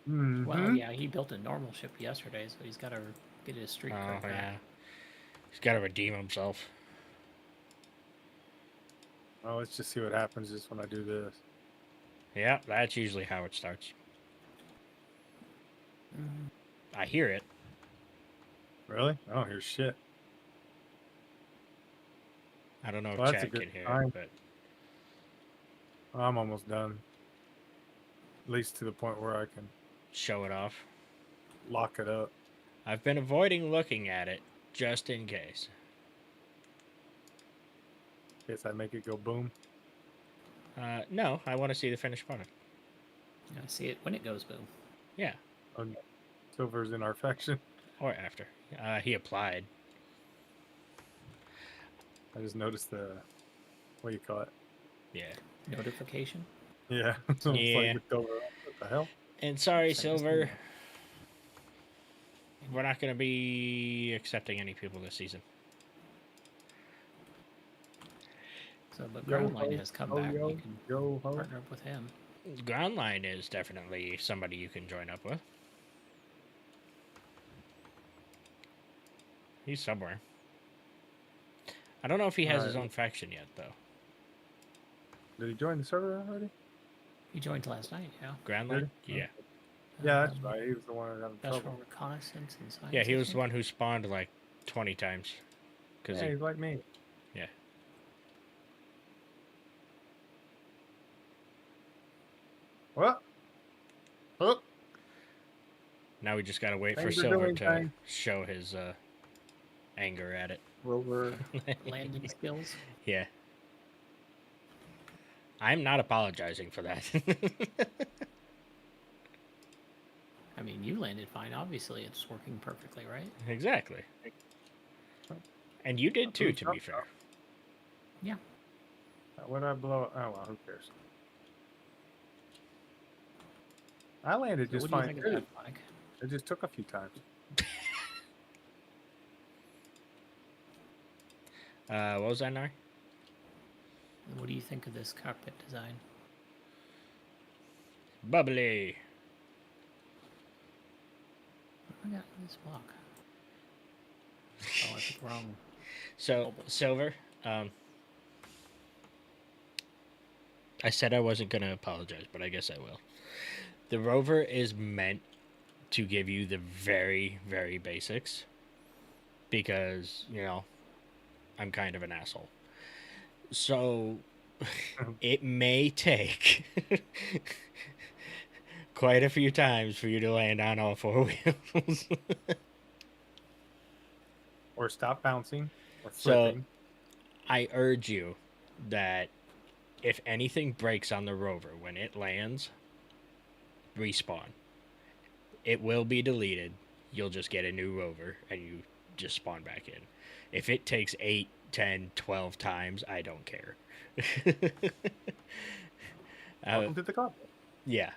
A: Mm-hmm.
C: Well, yeah, he built a normal ship yesterday, so he's got to get his streak
B: Oh
C: cred back.
B: yeah. He's got to redeem himself.
A: Oh, let's just see what happens just when I do this.
B: Yeah, that's usually how it starts.
C: Mhm.
B: I hear it.
A: Really? I don't hear shit.
B: I don't know if
A: Well, that's a
B: chat
A: good
B: can hear
A: sign.
B: it, but
A: I'm almost done. At least to the point where I can
B: show it off.
A: lock it up.
B: I've been avoiding looking at it just in case.
A: Guess I make it go boom.
B: No, I want to see the finished product.
C: I see it when it goes boom.
B: Yeah,
A: Oh, no. Silver's in our faction.
B: or after. He applied.
A: I just noticed the, what do you call it?
B: Yeah.
C: Notification.
A: Yeah. It's almost
B: Yeah.
A: like it's over. What the hell?
B: And sorry,
C: Send us the
B: Silver.
C: mail.
B: We're not going to be accepting any people this season.
C: So, but
A: Yo,
C: Groundline
A: ho,
C: has come
A: ho,
C: back.
A: yo,
C: You can
A: yo, ho.
C: partner up with him.
B: Groundline is definitely somebody you can join up with. He's somewhere. I don't know if he has his
A: Right.
B: own faction yet, though.
A: Did he join the server already?
C: He joined last night, yeah.
B: Groundline?
A: he?
B: Yeah.
A: Yeah, that's
C: Um,
A: right. He was the one that got in
C: Special
A: trouble.
C: reconnaissance and science.
B: Yeah, he
C: I
B: was the
C: think.
B: one who spawned like 20 times. Because
A: Yeah, he's like me.
B: yeah.
A: What? Oh,
B: Now we just gotta wait for
A: Things are
B: Silver
A: doing
B: to
A: fine.
B: show his anger at it.
A: Rover.
C: Landing skills.
B: Yeah. I'm not apologizing for that.
C: I mean, you landed fine. Obviously, it's working perfectly, right?
B: Exactly. And you did too, to be fair.
C: Yeah.
A: What did I blow? Oh, well, who cares? I landed
C: So
A: just
C: what do you
A: fine
C: think of
A: too.
C: that, Mike?
A: It just took a few times.
B: What was that, Nar?
C: And what do you think of this cockpit design?
B: Bubbly.
C: What do I got in this block? Oh, I picked wrong.
B: So, Silver, I said I wasn't going to apologize, but I guess I will. The rover is meant to give you the very, very basics because, you know, I'm kind of an asshole. So, it may take quite a few times for you to land on all four wheels.
A: Or stop bouncing. Or
B: So-
A: flipping.
B: I urge you that if anything breaks on the rover when it lands, respawn. It will be deleted. You'll just get a new rover and you just spawn back in. If it takes 8, 10, 12 times, I don't care.
A: Welcome to the cockpit.
B: Yeah,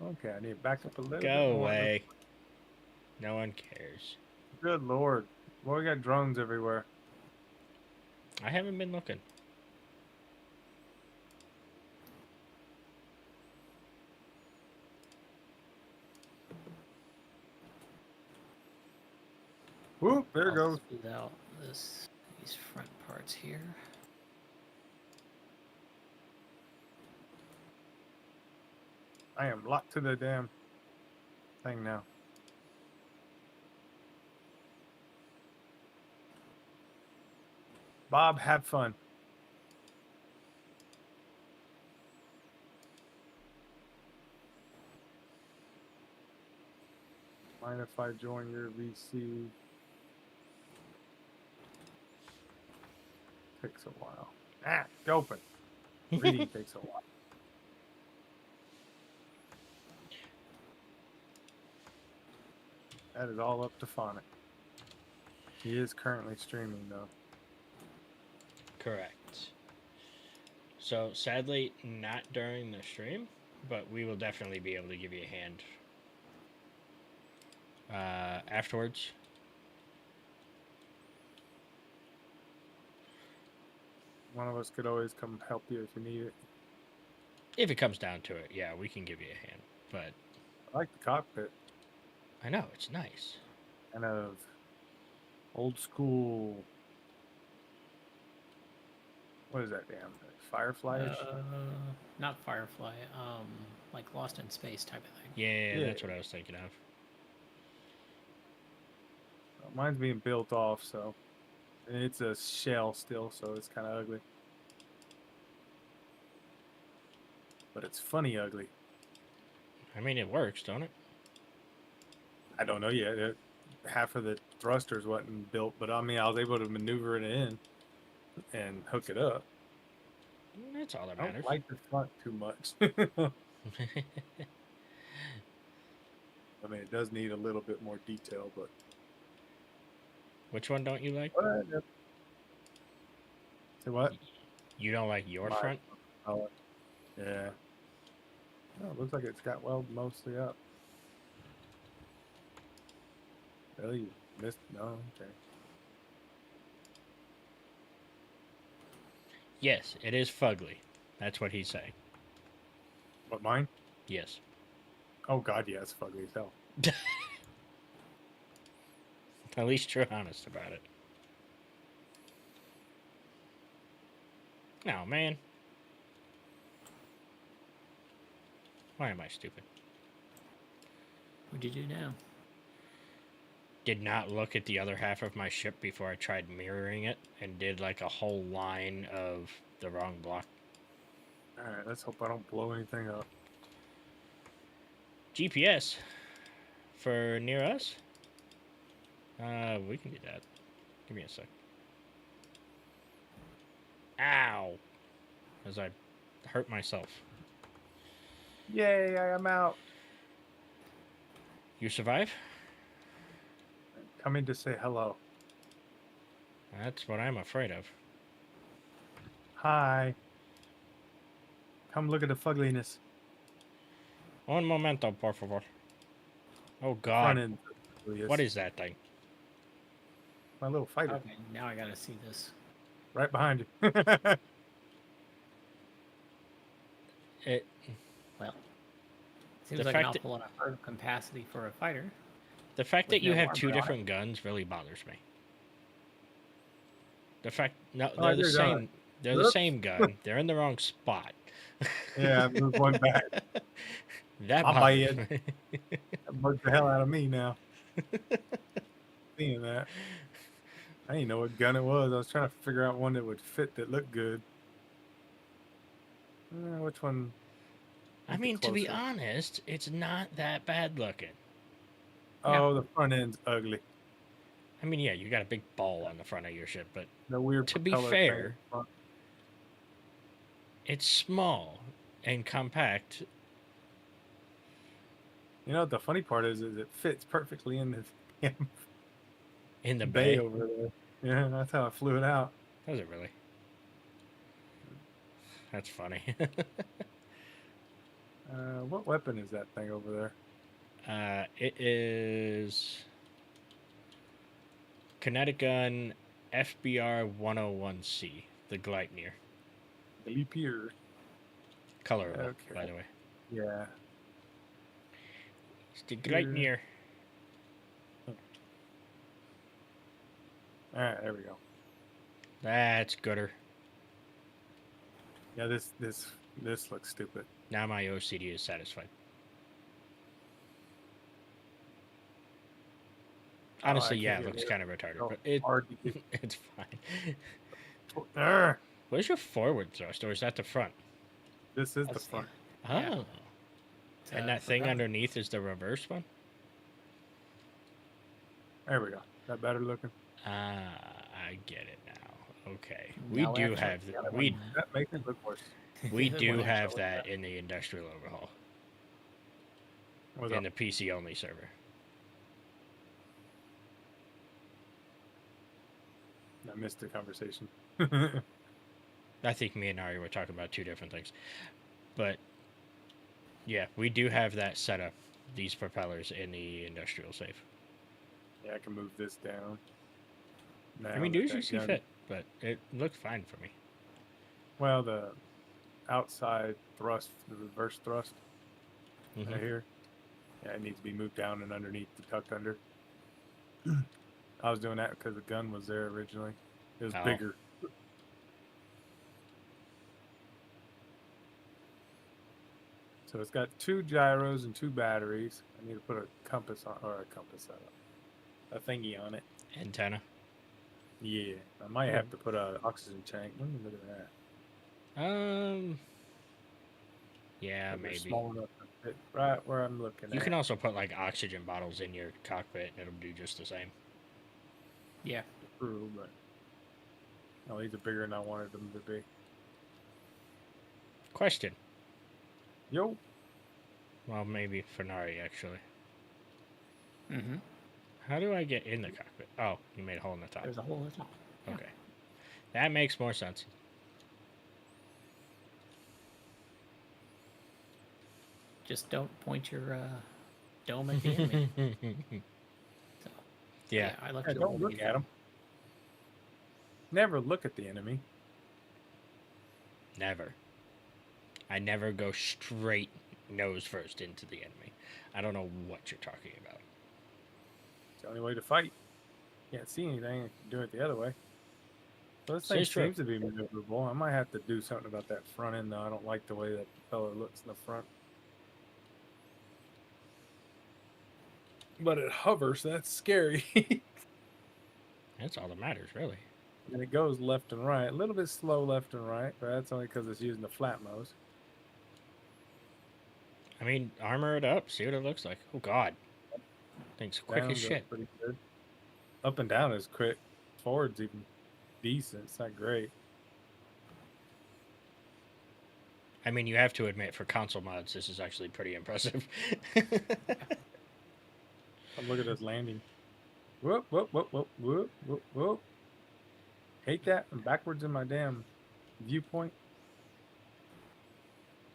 A: Okay, I need to back up a little bit
B: go
A: more.
B: away. No one cares.
A: Good lord. Well, we got drones everywhere.
B: I haven't been looking.
A: Whoop, there it
C: I'll
A: goes.
C: smooth out these front parts here.
A: I am locked to the damn thing now. Bob, have fun. Mind if I join your VC? Takes a while. Open. Reading takes a while. That is all up to Phonic. He is currently streaming, though.
B: Correct. So, sadly, not during the stream, but we will definitely be able to give you a hand afterwards.
A: One of us could always come help you if you need it.
B: If it comes down to it, yeah, we can give you a hand. But
A: I like the cockpit.
B: I know, it's nice.
A: Kind of old school. What is that damn? Firefly-ish?
C: Not Firefly. Like Lost in Space type of thing.
B: Yeah, that's what I was thinking of.
A: Mine's being built off, so. And it's a shell still, so it's kind of ugly. But it's funny ugly.
B: I mean, it works, don't it?
A: I don't know yet. Half of the thrusters wasn't built, but I mean, I was able to maneuver it in and hook it up.
B: That's all that
A: I
B: matters.
A: don't like the front too much. I mean, it does need a little bit more detail, but.
B: Which one don't you like?
A: Say what?
B: You don't like your front?
A: Oh, yeah. Oh, it looks like it's got welded mostly up. Really? You missed? No? Okay.
B: Yes, it is fugly. That's what he's saying.
A: What, mine?
B: Yes.
A: Oh, God, yeah, it's fugly as hell.
B: At least you're honest about it. No, man. Why am I stupid?
C: What'd you do now?
B: Did not look at the other half of my ship before I tried mirroring it and did like a whole line of the wrong block.
A: Alright, let's hope I don't blow anything up.
B: GPS for near us? We can do that. Give me a sec. Ow! As I hurt myself.
A: Yay, I am out.
B: You survive?
A: Coming to say hello.
B: That's what I'm afraid of.
A: Hi. Come look at the fugliness.
B: Un momento, por favor. Oh,
A: Front
B: God.
A: end.
B: What is that thing?
A: My little fighter.
C: Okay, now I gotta see this.
A: Right behind you.
B: It.
C: Well, seems
B: The
C: like an
B: fact that-
C: awful lot of hard capacity for a fighter.
B: The fact
C: With
B: that you
C: no
B: have two
C: armor on it.
B: different guns really bothers me. The fact no,
A: Oh,
B: they're the
A: you're
B: same.
A: gone.
B: They're the
A: Whoops.
B: same gun. They're in the wrong spot.
A: Yeah, I moved one back.
B: That
A: I'll buy
B: bothers
A: you.
B: me.
A: That bugs the hell out of me now. Seeing that. I didn't know what gun it was. I was trying to figure out one that would fit that looked good. Which one?
B: I mean, to be
A: closer.
B: honest, it's not that bad looking.
A: Oh, the front end's ugly.
B: I mean, yeah, you got a big ball on the front of your ship, but
A: The weird
B: To be
A: propeller
B: fair,
A: thing in front.
B: it's small and compact.
A: You know what the funny part is it fits perfectly in the damn
B: In the
A: bay
B: bay.
A: over there. Yeah, that's how I flew it out.
B: Does it really? That's funny.
A: What weapon is that thing over there?
B: It is kinetic gun FBR 101C, the Gleipnir.
A: The Leapier.
B: Colorable,
A: Okay.
B: by the way.
A: Yeah.
B: It's the Gleipnir.
A: All right, there we go.
B: That's gooder.
A: Yeah, this looks stupid.
B: Now my OCD is satisfied. Honestly,
A: I
B: yeah,
A: can't
B: it
A: get
B: looks
A: it.
B: kind of retarded,
A: So
B: but
A: hard to get.
B: it's fine. Where's your forward thrust, or is that the front?
A: This is the
C: That's-
A: front.
B: Oh.
C: Yeah.
B: And that thing
C: propeller.
B: underneath is the reverse one?
A: There we go. That better looking?
B: Ah, I get it now. Okay.
C: Now actually-
A: That makes it look worse.
B: We
C: The other
B: do
C: one
B: have
C: actually-
B: that in the industrial overhaul.
A: What's
B: In
A: up?
B: the PC only server.
A: I missed the conversation.
B: I think me and Ari were talking about two different things. But yeah, we do have that set up, these propellers in the industrial safe.
A: Yeah, I can move this down.
B: I mean,
A: Now
B: do
A: that
B: as you
A: gun-
B: see fit, but it looked fine for me.
A: Well, the outside thrust, the reverse thrust
B: Mhm.
A: right here, yeah, it needs to be moved down and underneath the tucked under. I was doing that because the gun was there originally. It was
B: Oh.
A: bigger. So it's got 2 gyros and 2 batteries. I need to put a compass on, or a compass a thingy on it.
B: Antenna.
A: Yeah, I might have to put an oxygen tank. Look at that.
B: Yeah,
A: But they're
B: maybe.
A: small enough to fit right where I'm looking
B: You
A: at.
B: can also put like oxygen bottles in your cockpit and it'll do just the same.
C: Yeah.
A: True, but no, these are bigger than I wanted them to be.
B: Question.
A: Yo,
B: Well, maybe for Nari, actually.
C: Mm-hmm.
B: How do I get in the cockpit? Oh, you made a hole in the top.
C: There's a hole in the top. Yeah.
B: Okay. That makes more sense.
C: Just don't point your dome at the enemy. So,
B: Yeah.
C: I left
A: yeah,
C: it a
A: don't
C: little
A: look
C: bit
A: at them. Never look at the enemy.
B: Never. I never go straight nose first into the enemy. I don't know what you're talking about.
A: It's the only way to fight. Can't see anything. Do it the other way. So this thing
B: Says true.
A: seems to be maneuverable. I might have to do something about that front end though. I don't like the way that propeller looks in the front. But it hovers, so that's scary.
B: That's all that matters, really.
A: And it goes left and right. A little bit slow left and right, but that's only because it's using the flat nose.
B: I mean, armor it up. See what it looks like. Oh, God. Thing's quick
A: Down
B: as
A: goes
B: shit.
A: pretty good. Up and down is quick. Forward's even decent. It's not great.
B: I mean, you have to admit, for console mods, this is actually pretty impressive.
A: Oh, look at this landing. Whoop, whoop, whoop, whoop, whoop, whoop, whoop. Hate that. I'm backwards in my damn viewpoint.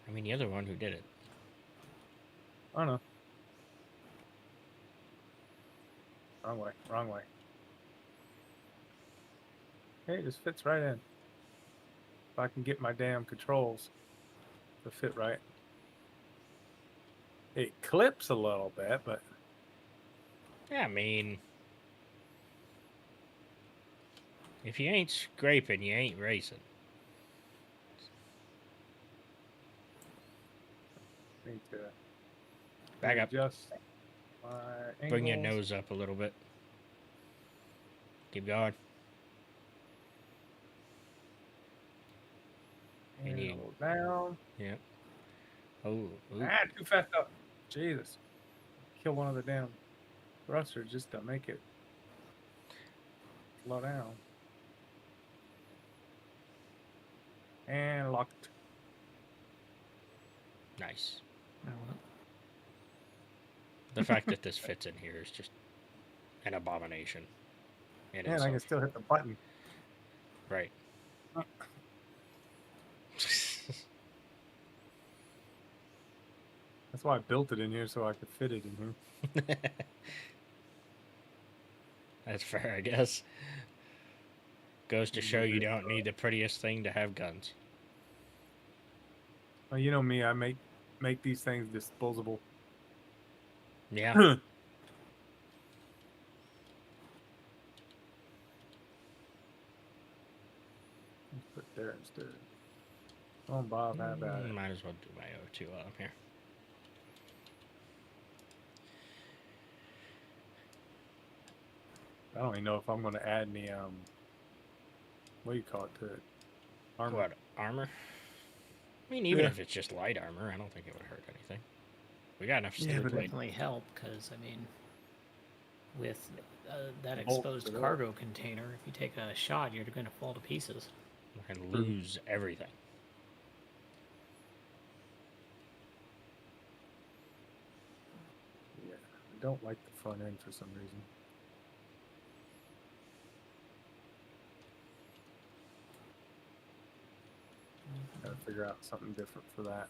B: I mean, you're the one who did it.
A: I don't know. Wrong way. Wrong way. Hey, it just fits right in. If I can get my damn controls to fit right. It clips a little bit, but
B: Yeah, I mean... If you ain't scraping, you ain't racing.
A: I need to
B: Back up.
A: adjust my angles.
B: Bring your nose up a little bit. Keep going. And you-
A: Angle down.
B: Yep. Oh, ooh.
A: Ah, too fast up. Jesus. Kill one of the damn thrusters just to make it slow down. And locked.
B: Nice.
C: Oh, well.
B: The fact that this fits in here is just an abomination. In
A: And I
B: itself.
A: can still hit the button.
B: Right.
A: That's why I built it in here so I could fit it in here.
B: That's fair, I guess. Goes to show you don't need the prettiest thing to have guns.
A: Well, you know me, I make these things disposable.
B: Yeah.
A: Let's put it there instead. Oh, Bob, how about it?
B: Might as well do my O2 while I'm here.
A: I don't even know if I'm going to add any what do you call it to it? Armor.
B: What, armor? I mean, even
A: Yeah.
B: if it's just light armor, I don't think it would hurt anything. We got enough
A: Yeah,
B: steel
A: but
B: plate.
C: Definitely help, because, I mean, with that
A: Bulk
C: exposed
A: it up.
C: cargo container, if you take a shot, you're going to fall to pieces.
B: We're going to lose everything.
A: Yeah, I don't like the front end for some reason. Gotta figure out something different for that.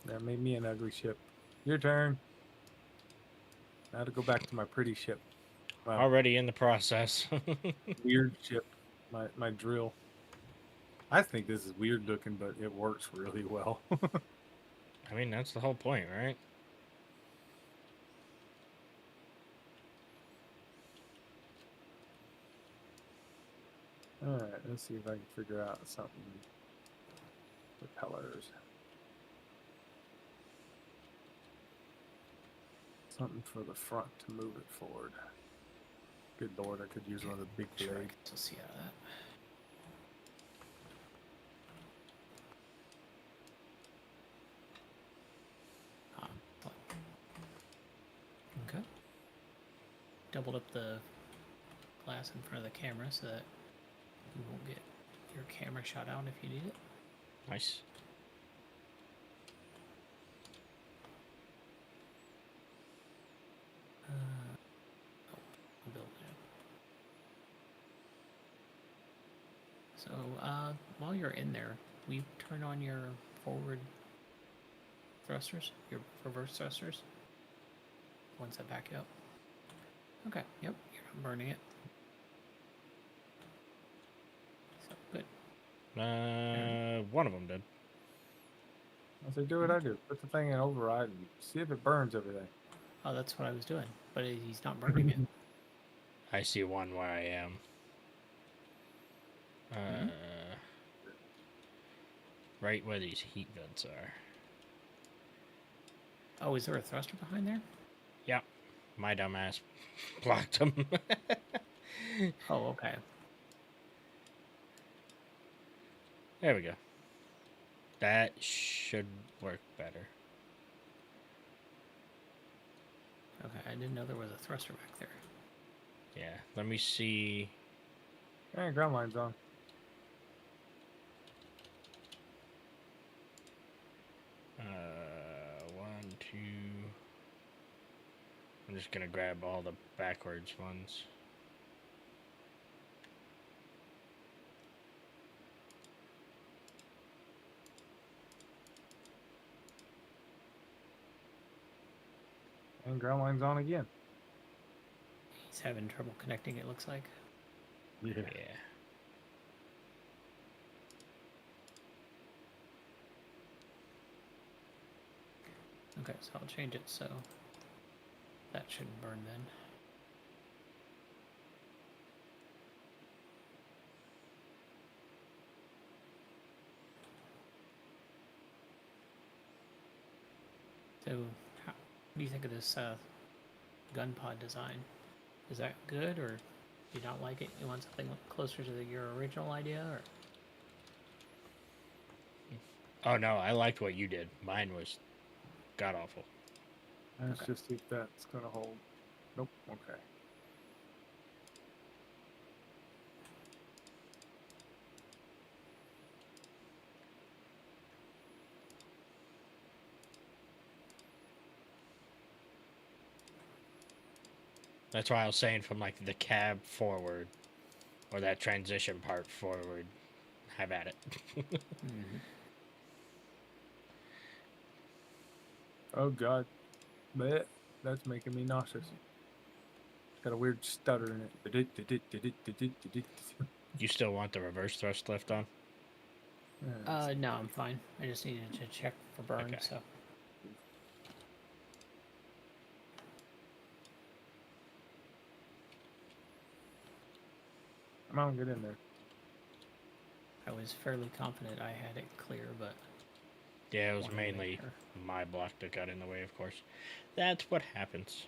A: That made me an ugly ship. Your turn. Now to go back to my pretty ship. Wow,
B: Already in the process.
A: weird ship. My drill. I think this is weird looking, but it works really well.
B: I mean, that's the whole point, right?
A: Alright, let's see if I can figure out something. Propellers. Something for the front to move it forward. Good lord, I could use one of the big
C: Sure, I
A: blades.
C: can still see out of that. Fine. Okay. Doubled up the glass in front of the camera so that you won't get your camera shot out if you need it.
B: Nice.
C: I'll build it. So, while you're in there, will you turn on your forward thrusters, your reverse thrusters? Ones that back you up. Okay, yep, you're not burning it. So, good.
B: One of them did.
A: I said, do what I do. Put the thing in override and see if it burns everything.
C: Oh, that's what I was doing, but he's not burning it.
B: I see one where I am. Right where these heat vents are.
C: Oh, is there a thruster behind there?
B: Yep. My dumbass blocked them.
C: Oh, okay.
B: There we go. That should work better.
C: Okay, I didn't know there was a thruster back there.
B: Yeah, let me see.
A: Hey, ground line's on.
B: One, two. I'm just gonna grab all the backwards ones.
A: And ground line's on again.
C: He's having trouble connecting, it looks like.
A: Yeah.
B: Yeah.
C: Okay, so I'll change it so that shouldn't burn then. So, what do you think of this gun pod design? Is that good, or do you not like it? You want something closer to your original idea, or?
B: Oh no, I liked what you did. Mine was god awful.
A: Let's
C: Okay.
A: just see if that's gonna hold. Nope. Okay.
B: That's why I was saying from like the cab forward, or that transition part forward, have at it.
C: Mm-hmm.
A: Oh god. Blech. That's making me nauseous. Got a weird stutter in it.
B: You still want the reverse thrust left on?
C: No, I'm fine. I just needed to check for burn,
B: Okay.
C: so.
A: Come on, get in there.
C: I was fairly confident I had it clear, but
B: Yeah, it was
C: wanted to make
B: mainly
C: sure.
B: my block that got in the way, of course. That's what happens.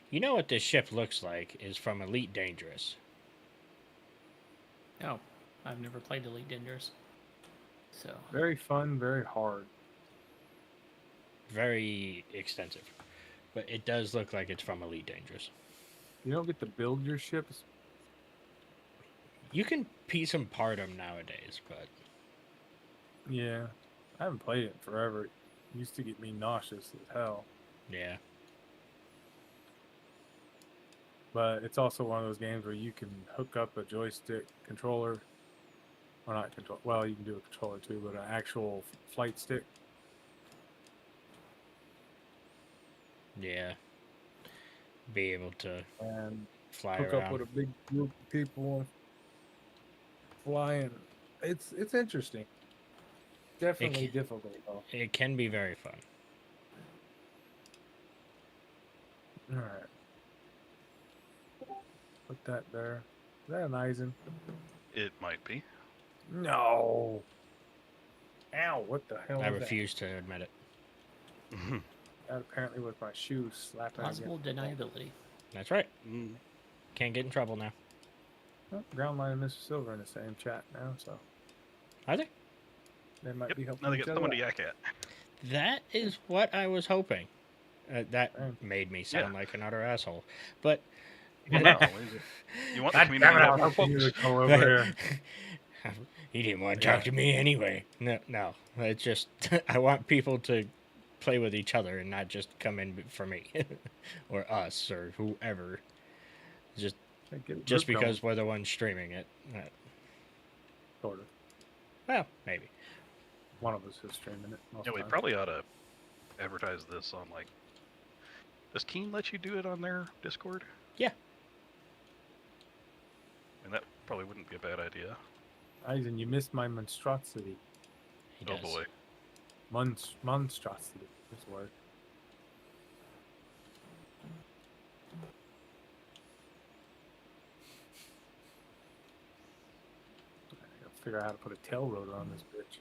B: You know what this ship looks like is from Elite Dangerous.
C: Oh, I've never played Elite Dangerous, so
A: Very fun, very hard.
B: Very extensive. But it does look like it's from Elite Dangerous.
A: You don't get to build your ships.
B: You can piece and part them nowadays, but
A: Yeah, I haven't played it in forever. It used to get me nauseous as hell.
B: yeah.
A: But it's also one of those games where you can hook up a joystick controller, or not control. Well, you can do a controller too, but an actual flight stick.
B: Yeah. Be able to
A: And
B: fly
A: hook
B: around.
A: up with a big group of people and fly. And it's interesting. Definitely difficult though.
B: It can be very fun.
A: All right. Put that there. Is that an Eisen?
D: It might be.
A: No. Ow! What the hell?
B: I
A: was
B: refuse to admit it.
A: That? That apparently was my shoe slapping.
C: plausible deniability.
B: That's right.
D: Mm.
B: Can't get in trouble now.
A: Oh, Groundline and Mr. Silver in the same chat now, so
B: Are they?
A: they might be
D: Yep.
A: helping
D: Now they
A: each
D: get
A: other
D: someone to
A: out.
D: yak at.
B: That is what I was hoping. That
A: Same.
B: made me sound
D: Yeah.
B: like an utter asshole. But
D: Well, no. You want the
A: God
D: community
A: damn it,
D: to
A: I
D: have
A: was
D: more
A: hoping you
D: focus.
A: would come over here.
B: he didn't want to
A: Yeah.
B: talk to me anyway. No. It's just I want people to play with each other and not just come in for me or us or whoever. Just
A: Hey, get a
B: just
A: group
B: because we're the ones streaming it.
A: going, sort of.
B: Well, maybe.
A: One of us is streaming it. Most
D: Yeah, we
A: times.
D: probably ought to advertise this on, like... Does Keen let you do it on their Discord?
B: Yeah.
D: And that probably wouldn't be a bad idea.
A: Eisen, you missed my monstrosity.
B: He
D: Oh
B: does.
D: boy.
A: Monstrosity is the word. I gotta figure out how to put a tail rotor on this bitch.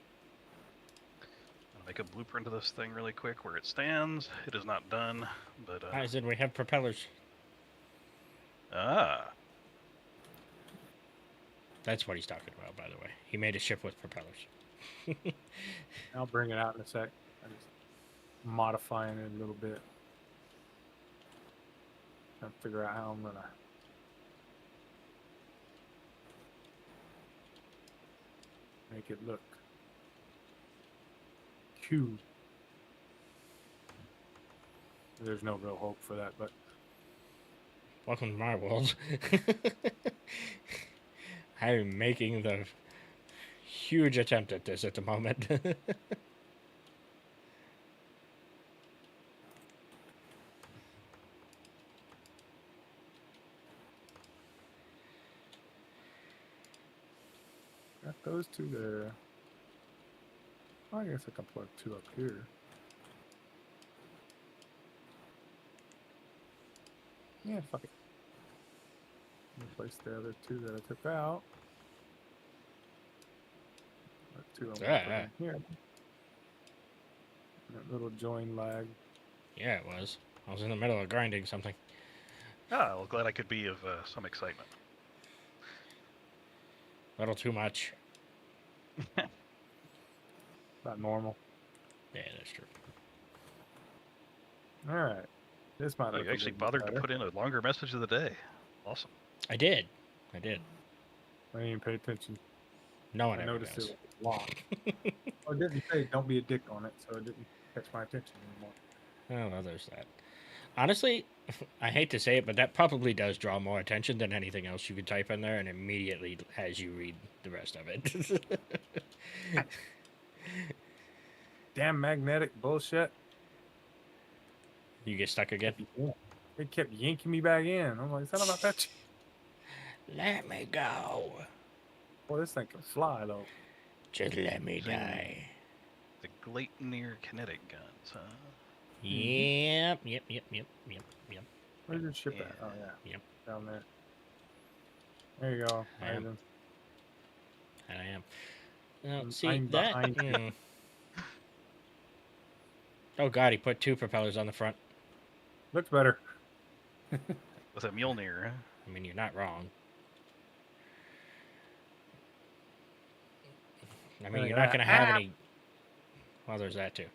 D: I'll make a blueprint of this thing really quick where it stands. It is not done, but...
B: I said we have propellers.
D: Ah.
B: That's what he's talking about, by the way. He made a ship with propellers.
A: I'll bring it out in a sec. I'm just modifying it a little bit. Trying to figure out how I'm gonna make it look cute. There's no real hope for that, but
B: Welcome to my world. I'm making the huge attempt at this at the moment.
A: got those two there. I guess I can plug two up here. Yeah, fuck it. Replace the other two that I took out. Two I'm gonna put in here. That little join lag.
B: Yeah, it was. I was in the middle of grinding something.
D: Ah, well, glad I could be of some excitement.
B: A little too much.
A: About normal.
B: Yeah, that's true.
A: Alright. This might
D: Oh,
A: look
D: you
A: a
D: actually
A: little bit
D: bothered to
A: better.
D: put in a longer message of the day. Awesome.
B: I did.
A: I didn't even pay attention.
B: No one
A: I
B: ever
A: noticed
B: does.
A: it was locked. Oh, it didn't say don't be a dick on it, so it didn't catch my attention anymore.
B: Oh, well, there's that. Honestly, I hate to say it, but that probably does draw more attention than anything else you could type in there and immediately has you read the rest of it.
A: Damn magnetic bullshit.
B: You get stuck again?
A: It kept yanking me back in. I'm like, is that about that?
B: Let me go.
A: Boy, this thing can fly though.
B: Just let me
D: Thing.
B: die.
D: The Gleitner kinetic guns, huh?
B: Yep.
A: Where's your ship at? Oh, yeah.
B: Yep.
A: Down there. There you go.
B: I am.
A: Ivan.
B: And I am. Now,
A: I'm
B: see, that...
A: behind you.
B: Oh, God, he put 2 propellers on the front.
A: Looks better.
D: With a Mjolnir, huh?
B: I mean, you're not wrong. I mean,
A: Look
B: you're
A: at
B: not
A: that.
B: going to have any... Well, there's that, too.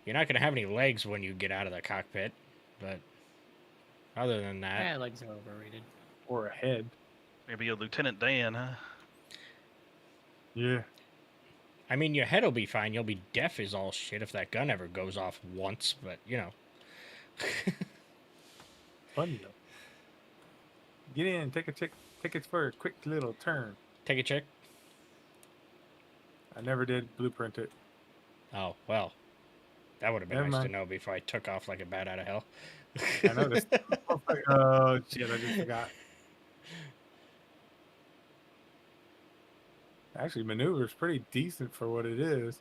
B: You're not going to have any legs when you get out of the cockpit, but other than that...
C: Yeah, legs are overrated.
A: Or a head.
D: Maybe a Lieutenant Dan, huh?
A: Yeah.
B: I mean, your head will be fine. You'll be deaf as all shit if that gun ever goes off once, but, you know.
A: Funny, though. Get in. Take it for a quick little turn.
B: Take a check.
A: I never did blueprint it.
B: Oh, well. That would have been
A: Never
B: nice to
A: mind.
B: know before I took off like a bat out of hell.
A: I noticed. Oh, shit. I just forgot. Actually, maneuver's pretty decent for what it is.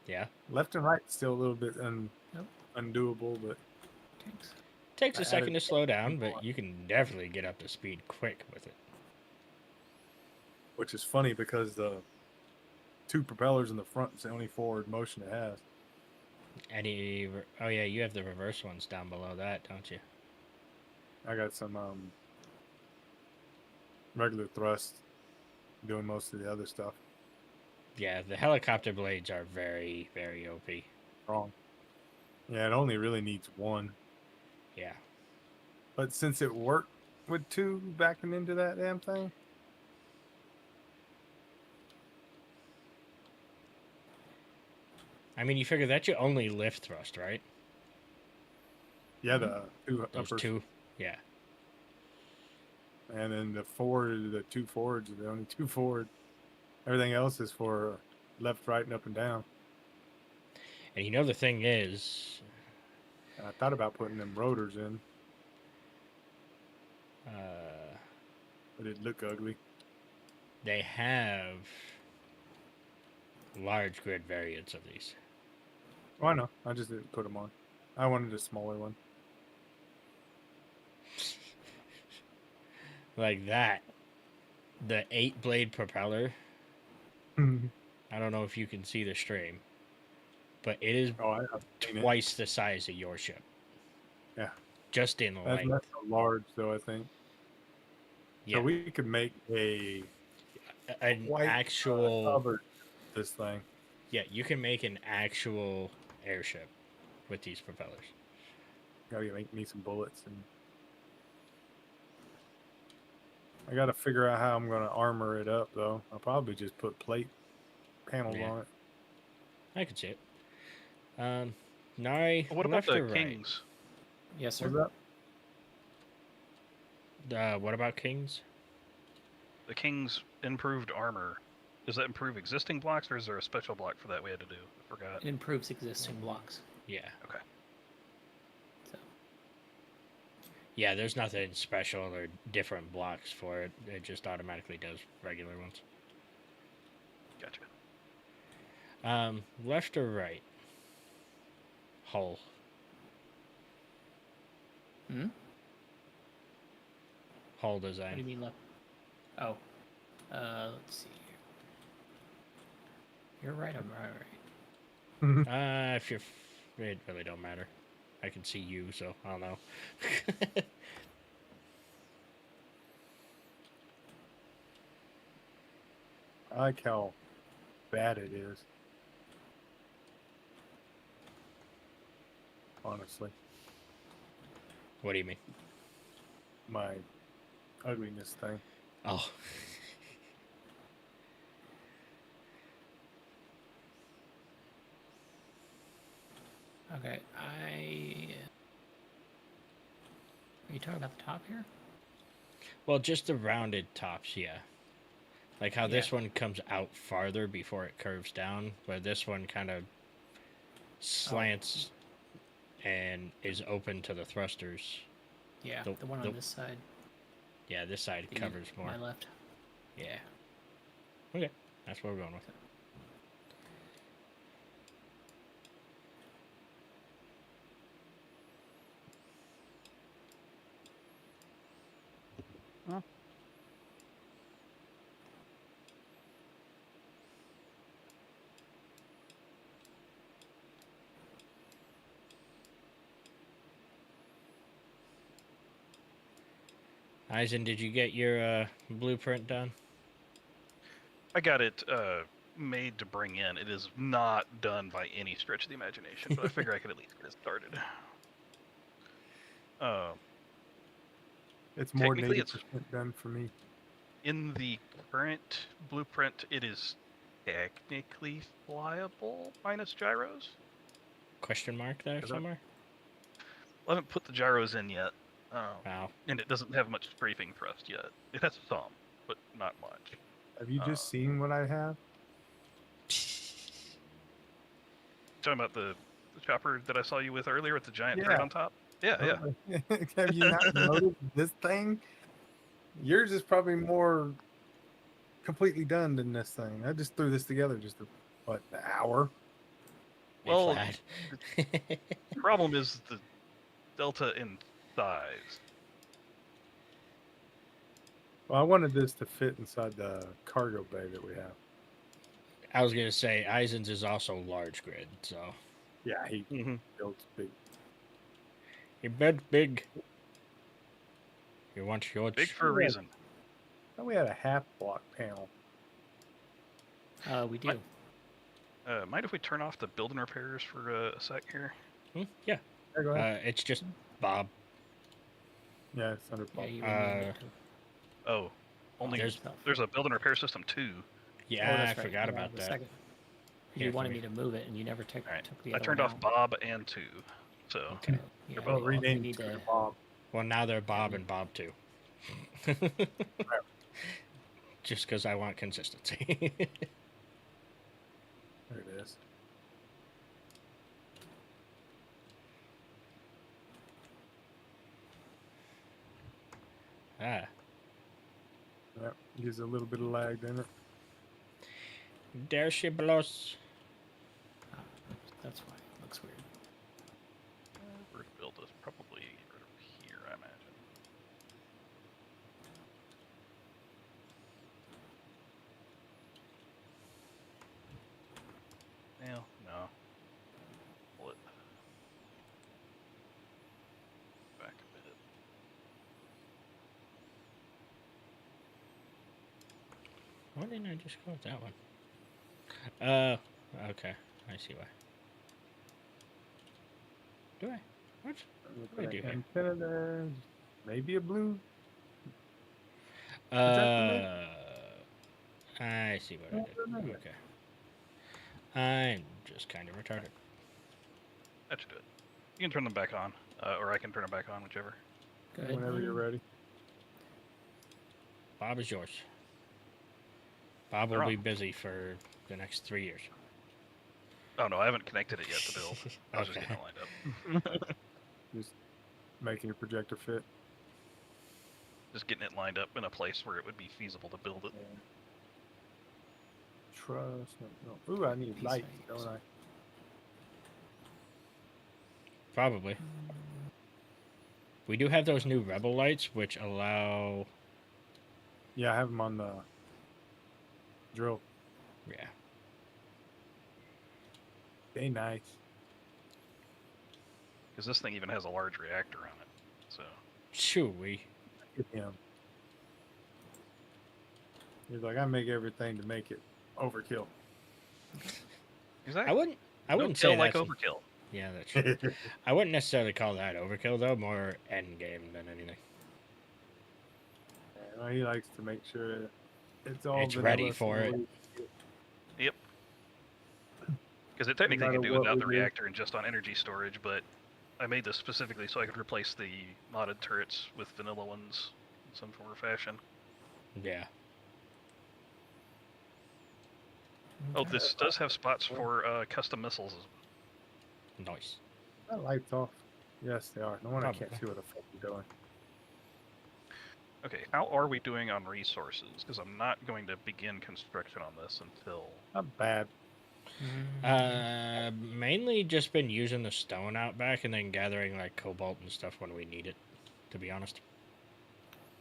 B: Yeah.
A: Left and right still a little bit
C: Nope.
A: undoable, but
C: Tanks.
B: Takes
A: I
B: a second
A: added
B: to slow down,
A: more.
B: but you can definitely get up to speed quick with it.
A: which is funny because the 2 propellers in the front is the only forward motion it has.
B: Oh yeah, you have the reverse ones down below that, don't you?
A: I got some regular thrust doing most of the other stuff.
B: Yeah, the helicopter blades are very, very OP.
A: Wrong. Yeah, it only really needs 1.
B: Yeah.
A: But since it worked with 2 backing into that damn thing,
B: I mean, you figure that's your only lift thrust, right?
A: yeah, the 2
B: Those
A: uppers,
B: 2. Yeah.
A: and then the 2 forwards are the only 2 forward. Everything else is for left, right, and up and down.
B: And you know the thing is,
A: And I thought about putting them rotors in, but it'd look ugly.
B: they have large grid variants of these.
A: Oh, I know. I just didn't put them on. I wanted a smaller one.
B: Like that. The 8-blade propeller. I don't know if you can see the stream, but it is
A: Oh, I've seen it.
B: twice the size of your ship.
A: Yeah.
B: Just in
A: That's
B: length.
A: not so large, though, I think.
B: Yeah.
A: So we could make
B: An
A: white
B: actual...
A: covered this thing.
B: Yeah, you can make an actual airship with these propellers.
A: Gotta make me some bullets, and I gotta figure out how I'm gonna armor it up, though. I'll probably just put plate panels
B: Yeah.
A: on it.
B: I could see it. Nari,
D: What about
B: left
D: the
B: or right?
D: Kings?
C: Yes,
A: What's
C: sir.
A: that?
B: What about Kings?
D: The King's improved armor. Does that improve existing blocks, or is there a special block for that we had to do? I forgot.
C: It improves existing blocks.
B: Yeah.
D: Okay.
C: So
B: Yeah, there's nothing special or different blocks for it. It just automatically does regular ones.
D: Gotcha.
B: Left or right? Hull.
C: Hmm?
B: Hull
C: What do you
B: design.
C: mean left? Oh. Let's see here. You're right, I'm right.
B: If you're... It really don't matter. I can see you, so I don't know.
A: I like how bad it is. Honestly,
B: What do you mean?
A: my ugliness thing.
B: Oh.
C: Okay, Are you talking about the top here?
B: Well, just the rounded tops, yeah. Like how this
C: Yeah.
B: one comes out farther before it curves down, but this one kind of slants and is open to the thrusters.
C: Yeah,
B: The-
C: the one
B: the-
C: on this side.
B: Yeah, this side covers more.
C: My left.
B: Yeah. Okay, that's what we're going with. Eisen, did you get your blueprint done?
D: I got it made to bring in. It is not done by any stretch of the imagination, but I figure I could at least get it started.
A: It's more than
D: Technically,
A: 80% done for me.
D: In the current blueprint, it is technically flyable minus gyros.
B: Question mark there
D: Is that-
B: somewhere?
D: I haven't put the gyros in yet.
B: Wow.
D: And it doesn't have much strafing thrust yet. It has some, but not much.
A: Have you just seen what I have?
D: Talking about the chopper that I saw you with earlier with the giant
A: Yeah.
D: turret on top? Yeah, yeah.
A: Have you not noticed this thing? Yours is probably more completely done than this thing. I just threw this together just an hour.
D: Well,
B: Lad.
D: The problem is the delta in size.
A: Well, I wanted this to fit inside the cargo bay that we have.
B: I was gonna say Eisen's is also large grid, so
A: Yeah, he
D: Mm-hmm.
A: builds big.
B: you bet big. You want huge.
D: Big for a reason.
A: Oh, we had a half block panel.
C: We do.
D: Mind if we turn off the building repairs for a sec here?
B: Yeah.
A: Yeah, go ahead.
B: It's just Bob.
A: Yeah, it's under
C: Yeah,
A: block.
C: you rename it to
D: Oh, only
B: There's-
D: there's a building repair system too.
B: Yeah,
C: Oh,
B: I
C: that's right.
B: forgot
C: Yeah,
B: about
C: the
B: that.
C: second.
B: Here,
C: You
B: can
C: wanted
B: we-
C: me to move it, and you never took,
D: All right.
C: took the
D: I
C: other
D: turned
C: one
D: off
C: out.
D: Bob and 2. So
B: Okay.
C: Yeah,
A: Well,
C: we
A: rename
C: need
A: it to
C: to.
A: Bob.
B: Well, now they're Bob and Bob too. Just because I want consistency.
A: There it is.
B: Ah,
A: Yep, gives a little bit of lag in it.
B: there she blows.
C: That's why it looks weird.
D: where to build this? Probably right over here, I imagine. Well, no. Pull it back a bit.
B: Why didn't I just go with that one? Okay. I see why. Do I? What?
A: With
B: do I
A: that
B: do here?
A: antenna there, maybe a blue.
B: I see what I did.
A: remember.
B: Okay. I'm just kind of retarded.
D: That should do it. You can turn them back on, or I can turn them back on, whichever.
C: Go ahead.
A: Whenever you're ready.
B: Bob is yours. Bob will
D: They're
B: be
D: on.
B: busy for the next 3 years.
D: Oh no, I haven't connected it yet to build. I was just
B: Okay.
D: getting it lined up.
A: Just making your projector fit.
D: Just getting it lined up in a place where it would be feasible to build it.
A: Trust. No. Ooh, I need
C: Piece
A: light,
C: values.
A: don't I?
B: Probably. We do have those new Rebel lights, which allow...
A: Yeah, I have them on the drill.
B: Yeah.
A: They nice.
D: Because this thing even has a large reactor on it. So
B: Chewy.
A: Get him. He's like, I make everything to make it overkill.
D: exactly.
B: I wouldn't
D: feel
B: say
D: like
B: that's...
D: overkill.
B: Yeah, that's true. I wouldn't necessarily call that overkill, though. More end game than anything.
A: Well, he likes to make sure that it's all
B: It's ready
A: vanilla
B: for it.
A: smooth.
D: Yep. Because it technically
A: matter
D: can do
A: what
D: without
A: we
D: the
A: do.
D: reactor and just on energy storage, but I made this specifically so I could replace the modded turrets with vanilla ones in some form or fashion.
B: Yeah.
D: Oh, this does have spots for custom missiles.
B: Nice.
A: That light's off. Yes, they are. No wonder I can't
B: Probably.
A: see what the fuck you're doing.
D: Okay, how are we doing on resources? Because I'm not going to begin construction on this until...
A: Not bad.
B: Mainly just been using the stone out back and then gathering like cobalt and stuff when we need it, to be honest.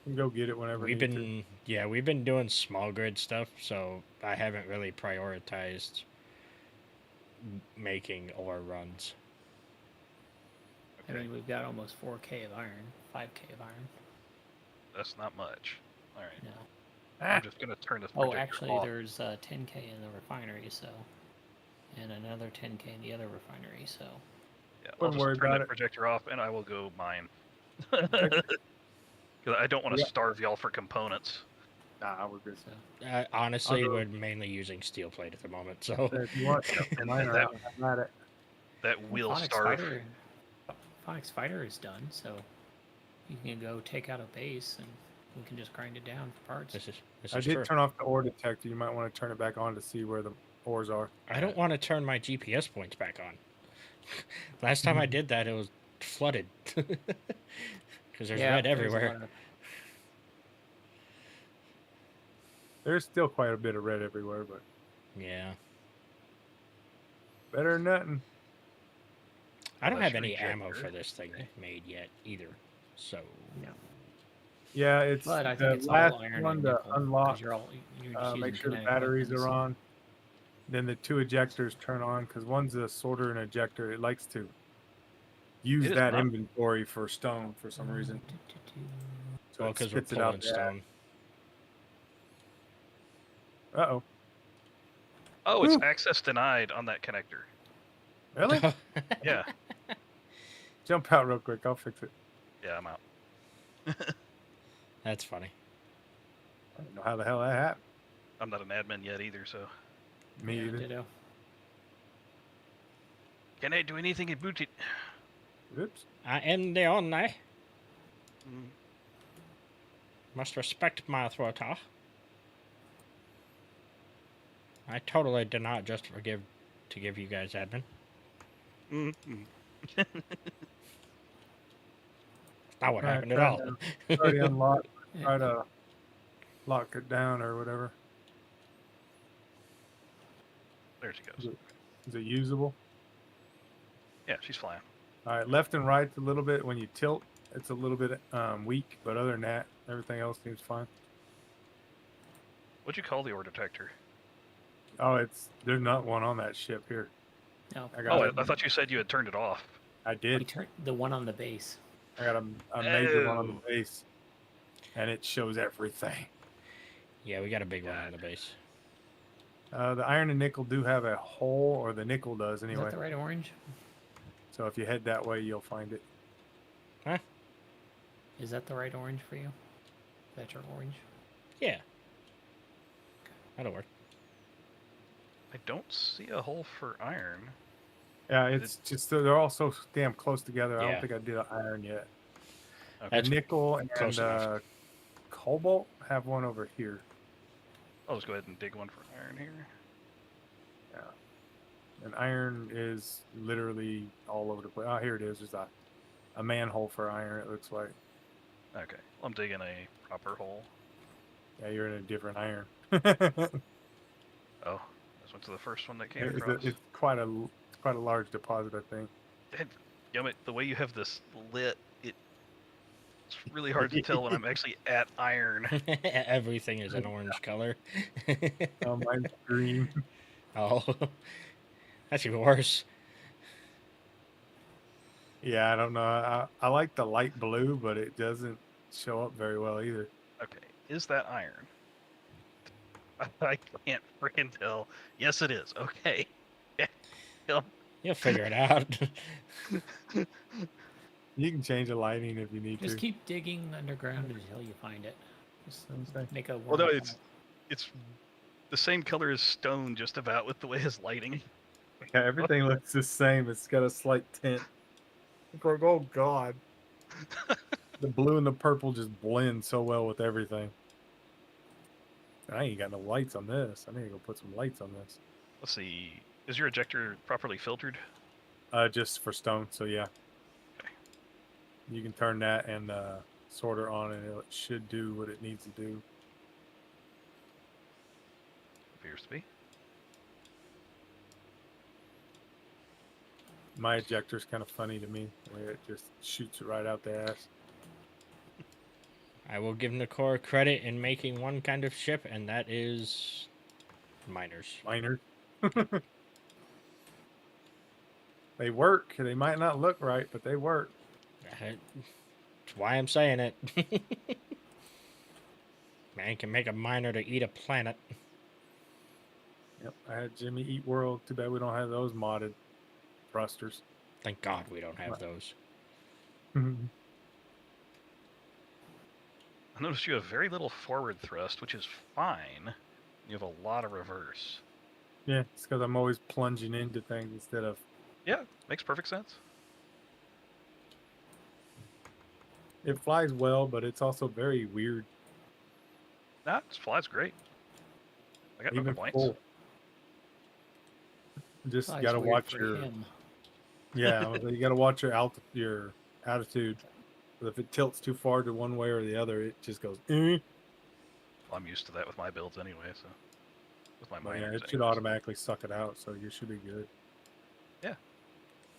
A: You can go get it whenever
B: We've
A: you need
B: been, yeah, we've been doing small grid stuff, so I haven't really prioritized making ore runs.
C: I
D: Okay.
C: mean, we've got almost 4K of iron, 5K of iron.
D: That's not much. All right.
C: No.
A: to.
D: I'm just gonna turn this
C: Oh,
D: projector
C: actually,
D: off.
C: there's 10K in the refinery, so, and another 10K in the other refinery, so.
D: Yeah, I'll
A: Wouldn't
D: just
A: worry
D: turn
A: about
D: that
A: it.
D: projector off, and I will go mine.
A: Okay.
D: Because I don't want to
A: Yeah.
D: starve y'all for components.
A: Nah, we're good.
C: So
B: Honestly,
A: I'll go-
B: we're mainly using steel plate at the moment, so
A: If you want stuff for
D: And
A: mine,
D: that-
A: I'm at it.
D: That will
C: Phonics
D: starve.
C: Phonics Fighter is done, so you can go take out a base and we can just grind it down for parts.
B: this
A: I
B: is
A: did
B: true.
A: turn off the ore detector. You might want to turn it back on to see where the ores are.
B: I don't want to turn my GPS points back on. Last time I did that, it was flooded because there's red
C: there's a
B: everywhere.
C: lot of-
A: There's still quite a bit of red everywhere, but
B: Yeah,
A: better than nothing.
B: I don't
D: Unless
B: have
D: you're
B: any ammo
D: ejector.
B: for this thing made yet either. So
C: No.
A: Yeah, it's
C: But I
A: the
C: think it's
A: last
C: all iron
A: one
C: and
A: to
C: nickel. 'Cause
A: unlock.
C: you're just
A: Make
C: using
A: sure the
C: kinetic
A: batteries
C: weapons.
A: are on. Then the two ejectors turn on because one's a sorter and ejector. It likes to use
D: It is
A: that
D: not-
A: inventory for stone for some reason. So
B: well,
A: it
B: because we're
A: spits it out
B: pulling
A: there.
B: stone.
A: Uh-oh.
D: Oh, it's
A: Whew.
D: access denied on that connector.
A: Really?
D: Yeah,
A: Jump out real quick. I'll fix it.
D: yeah, I'm out.
B: That's funny.
A: I don't know how the hell that happened.
D: I'm not an admin yet either, so
A: Me
C: Yeah,
A: either.
C: ditto.
D: can I do anything about it?
A: Oops.
B: I am the only.
D: Mm,
B: Must respect my authority. I totally did not just forgive to give you guys admin.
D: mm, mm.
B: Not what
A: Alright,
B: happened at
A: try
B: all.
A: to- Already unlocked.
C: Yeah.
A: Try to lock it down or whatever.
D: There she goes.
A: Is it usable?
D: Yeah, she's flying.
A: All right, left and right's a little bit. When you tilt, it's a little bit weak, but other than that, everything else seems fine.
D: What'd you call the ore detector?
A: Oh, there's not one on that ship here.
C: No.
A: I got
D: Oh,
A: it.
D: I thought you said you had turned it off.
A: I
C: We
A: did.
C: turned the one on the base.
A: I got a major one on
D: Oh.
A: the base, and it shows everything.
B: Yeah, we got a big one on the base.
A: The iron and nickel do have a hole, or the nickel does
C: Is
A: anyway.
C: that the right orange?
A: So if you head that way, you'll find it.
B: Huh?
C: Is that the right orange for you? That's your orange?
B: Yeah. That'll work.
D: I don't see a hole for iron.
A: Yeah, it's just they're all so damn close together. I
B: Yeah.
A: don't think I did an iron yet.
D: Okay.
B: That's
A: Nickel and
B: close enough.
A: cobalt have one over here.
D: I'll just go ahead and dig one for iron here.
A: And iron is literally all over the place. Oh, here it is. There's a manhole for iron, it looks like.
D: Okay, well, I'm digging a proper hole.
A: Yeah, you're in a different iron.
D: Oh, this went to the first one that came
A: it's,
D: across.
A: it's quite a large deposit, I think.
D: Yummit, the way you have this lit, it's really hard to tell when I'm actually at iron.
B: Everything is an orange color.
A: Oh, mine's green.
B: Oh, that's even worse.
A: Yeah, I don't know. I like the light blue, but it doesn't show up very well either.
D: Okay, is that iron? I can't freaking tell. Yes, it is. Okay. Yeah.
B: You'll figure it out.
A: You can change the lighting if you need
C: Just
A: to.
C: keep digging underground until you find it. Just
A: Okay.
C: make a
D: Well, no,
C: wormhole.
D: it's the same color as stone, just about, with the way his lighting.
A: Yeah, everything looks the same. It's got a slight tint. Oh God. The blue and the purple just blend so well with everything. I ain't got no lights on this. I need to go put some lights on this.
D: Let's see. Is your ejector properly filtered?
A: Just for stone, so yeah.
D: Okay.
A: You can turn that and sorter on, and it should do what it needs to do.
D: Appears to be.
A: My ejector's kind of funny to me, where it just shoots it right out the ass.
B: I will give Nakor credit in making one kind of ship, and that is miners.
A: Miners. They work. They might not look right, but they work.
B: That's why I'm saying it. Man can make a miner to eat a planet.
A: Yep, I had Jimmy Eat World. Too bad we don't have those modded thrusters.
B: Thank God we don't have those.
D: I noticed you have very little forward thrust, which is fine. You have a lot of reverse.
A: Yeah, it's because I'm always plunging into things instead of.
D: Yeah, makes perfect sense.
A: It flies well, but it's also very weird.
D: Nah, it flies great. I got no
A: Even
D: complaints.
A: full. Just
C: Flies
A: gotta
C: weird
A: watch
C: for
A: your.
C: him.
A: Yeah, you gotta watch your your attitude. If it tilts too far to one way or the other, it just goes.
D: Well, I'm used to that with my builds anyway, so with my
A: But yeah,
D: miners.
A: it should
D: anyways.
A: automatically suck it out, so you should be good.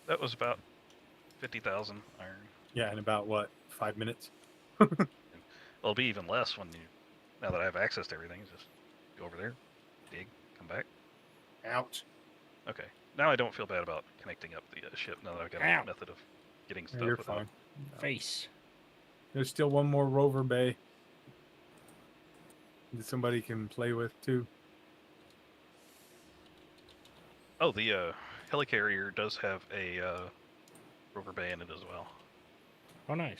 D: That was about 50,000 iron.
A: Yeah, in about what 5 minutes?
D: Well, it'll be even less when now that I have access to everything. Just go over there, dig, come back.
A: Ouch!
D: Okay, now I don't feel bad about connecting up the ship. Now that I've got
B: Ow.
D: a method of getting
A: Yeah,
D: stuff.
A: you're
D: without-
A: fine.
B: Face.
A: There's still one more rover bay that somebody can play with too.
D: Oh, the helicarrier does have a rover bay in it as well.
B: Oh, nice.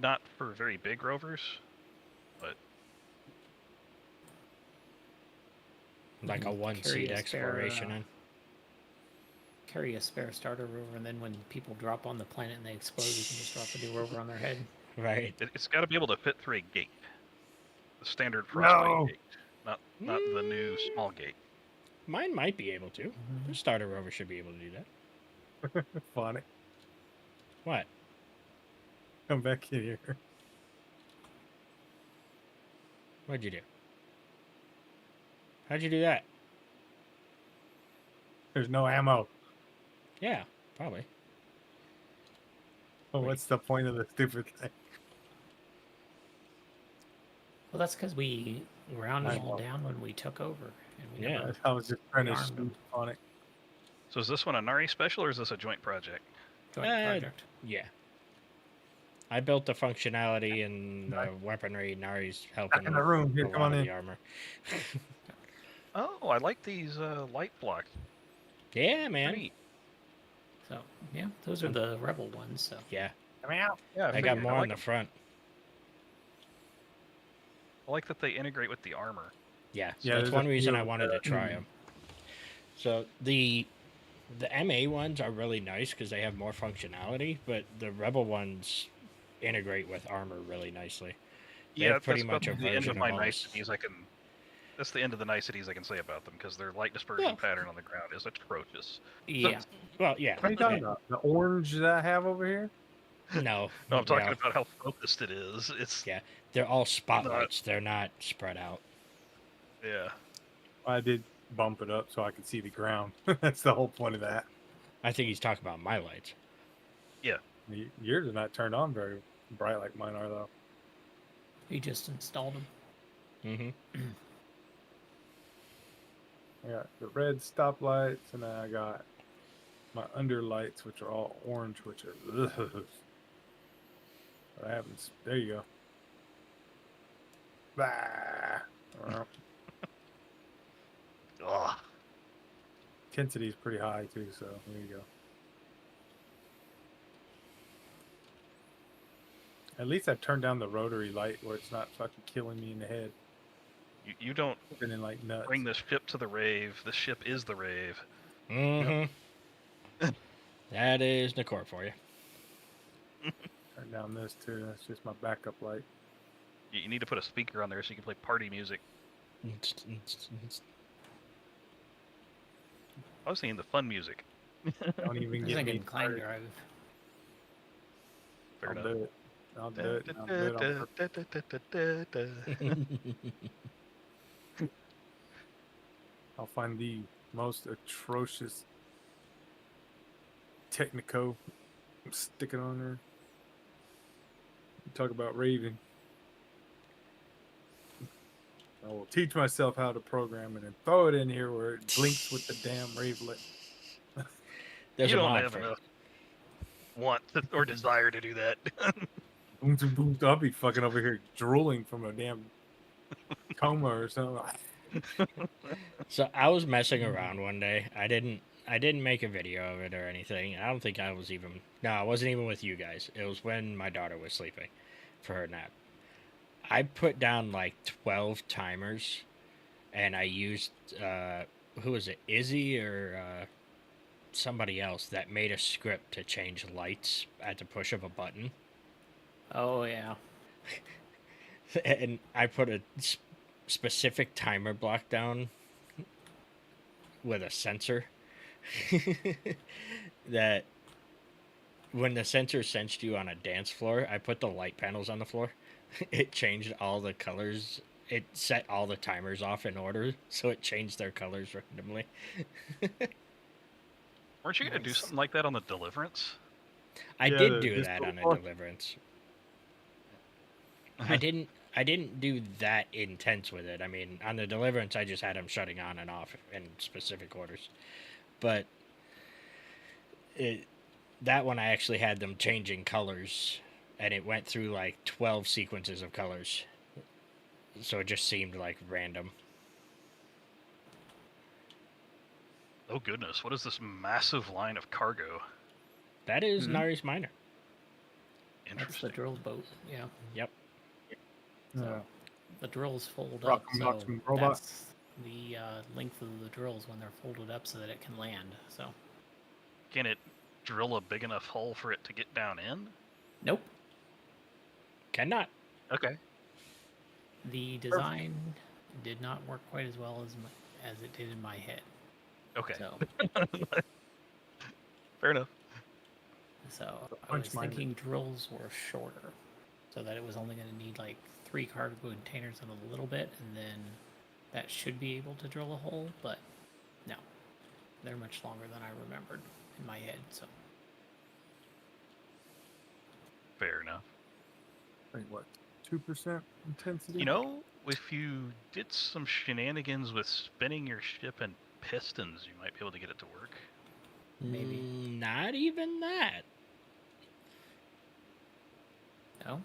D: Not for very big rovers, but
B: Like a
C: can
B: one
C: carry
B: seat
C: a spare,
B: exploration in.
C: Carry a spare starter rover, and then when people drop on the planet and they explode, you can just drop a new rover on their head.
B: Right.
D: it's got to be able to fit through a gate, the standard crossplay
A: No.
D: gate, not the new small gate.
B: Mine might be able to. The starter rover should be able to do that.
A: Funny.
B: What?
A: Come back in here.
B: What'd you do? How'd you do that?
A: There's no ammo.
B: Yeah, probably.
A: Oh, what's the point of the stupid thing?
C: Well, that's because we ground them all
A: Eyeball.
C: down when we took over. And we
B: Yeah.
C: never
A: I was just trying to
C: Armed
A: shoot
C: them.
A: on it.
D: So is this one a Nari special or is this a joint project?
C: joint
B: Uh,
C: project.
B: Yeah. I built the functionality and the weaponry. Nari's helping
A: Back in the room. Here,
B: a
A: come
B: lot
A: on
B: of
A: in.
B: the armor.
D: Oh, I like these light blocks.
B: Yeah, man.
D: Pretty neat.
C: So yeah, those are the rebel ones. So
B: Yeah.
A: Come out.
D: Yeah,
B: I got
D: figured.
B: more
D: I
B: on
D: like
B: the
D: 'em.
B: front.
D: I like that they integrate with the armor.
B: Yeah, so
A: Yeah,
B: that's
A: there's
B: one
A: a
B: reason
A: few
B: I
A: of
B: wanted to
A: the-
B: try them. So the MA ones are really nice because they have more functionality, but the Rebel ones integrate with armor really nicely. They
D: Yeah,
B: have pretty
D: that's
B: much
D: about
B: a
D: the end
B: version
D: of my
B: of almost-
D: niceties I can. That's the end of the niceties I can say about them because their light dispersion
B: Yeah.
D: pattern on the ground is atrocious.
C: yeah,
B: Well, yeah.
A: What are you talking about? The orange that I have over here?
B: No,
D: No, I'm talking
B: yeah,
D: about how focused it is. It's
B: Yeah. They're all spotlights. They're not spread out.
D: yeah.
A: I did bump it up so I could see the ground. That's the whole point of that.
B: I think he's talking about my lights.
A: Yours are not turned on very bright like mine are, though.
C: we just installed them.
B: Mm-hmm.
A: I got the red stoplights, and then I got my underlights, which are all orange, which are. Ugh. What happens? There you go. Bah.
D: Ugh.
A: Intensity is pretty high too, so there you go. At least I've turned down the rotary light where it's not fucking killing me in the head.
D: You don't
A: Spinning like nuts.
D: bring this ship to the rave. The ship is the rave.
B: Mm-hmm. That is Nakor for you.
A: Turn down this too. That's just my backup light.
D: You need to put a speaker on there so you can play party music. I was thinking the fun music.
A: Don't even
C: I
A: get
C: think
A: me
C: in Klein
A: started.
C: Drive.
D: Fair
A: I'll
D: enough.
A: do it. I'll do it. I'll do it on purpose. I'll find the most atrocious Technico. Stick it on there. talk about raving. I will teach myself how to program it and throw it in here where it blinks with the damn ravelet.
B: There's
D: You
B: a
D: don't
B: mod
D: have
B: for it.
D: enough want or desire to do that.
A: Boom, boom, boom. I'll be fucking over here drooling from a damn coma or something.
B: So I was messing around one day. I didn't make a video of it or anything. I don't think I was even. No, I wasn't even with you guys. It was when my daughter was sleeping for her nap. I put down like 12 timers, and I used who was it, Izzy or somebody else that made a script to change lights at the push of a button.
C: Oh yeah.
B: And I put a specific timer block down with a sensor that when the sensor sensed you on a dance floor, I put the light panels on the floor. It changed all the colors. It set all the timers off in order, so it changed their colors randomly.
D: Weren't you gonna do
C: Nice.
D: something like that on the Deliverance?
B: I
A: Yeah,
B: did
A: the
B: do
A: disco
B: that on a
A: floor.
B: Deliverance. I didn't do that intense with it. I mean, on the Deliverance, I just had them shutting on and off in specific orders. But that one, I actually had them changing colors, and it went through like 12 sequences of colors. So it just seemed like random.
D: Oh goodness, what is this massive line of cargo?
B: That is
C: Mhm.
B: Nari's Minor.
C: That's the
D: Interesting.
C: drill boat. Yeah.
B: Yep.
A: Yeah.
C: The drills fold
A: Rock
C: up,
A: and
C: so
A: rock and robot.
C: that's the length of the drills when they're folded up, so that it can land. So
D: Can it drill a big enough hole for it to get down in?
C: nope.
B: Cannot.
D: Okay.
C: The design did not work quite as well as it did in my head.
D: Okay.
C: So
D: Fair enough.
C: So I
A: punch
C: was
A: miner.
C: thinking drills were shorter, so that it was only going to need like 3 cargo containers and a little bit, and then that should be able to drill a hole. But no, they're much longer than I remembered in my head. So
D: Fair enough.
A: Like what? 2% intensity?
D: You know, if you did some shenanigans with spinning your ship and pistons, you might be able to get it to work.
C: Maybe.
B: Not even that.
C: no,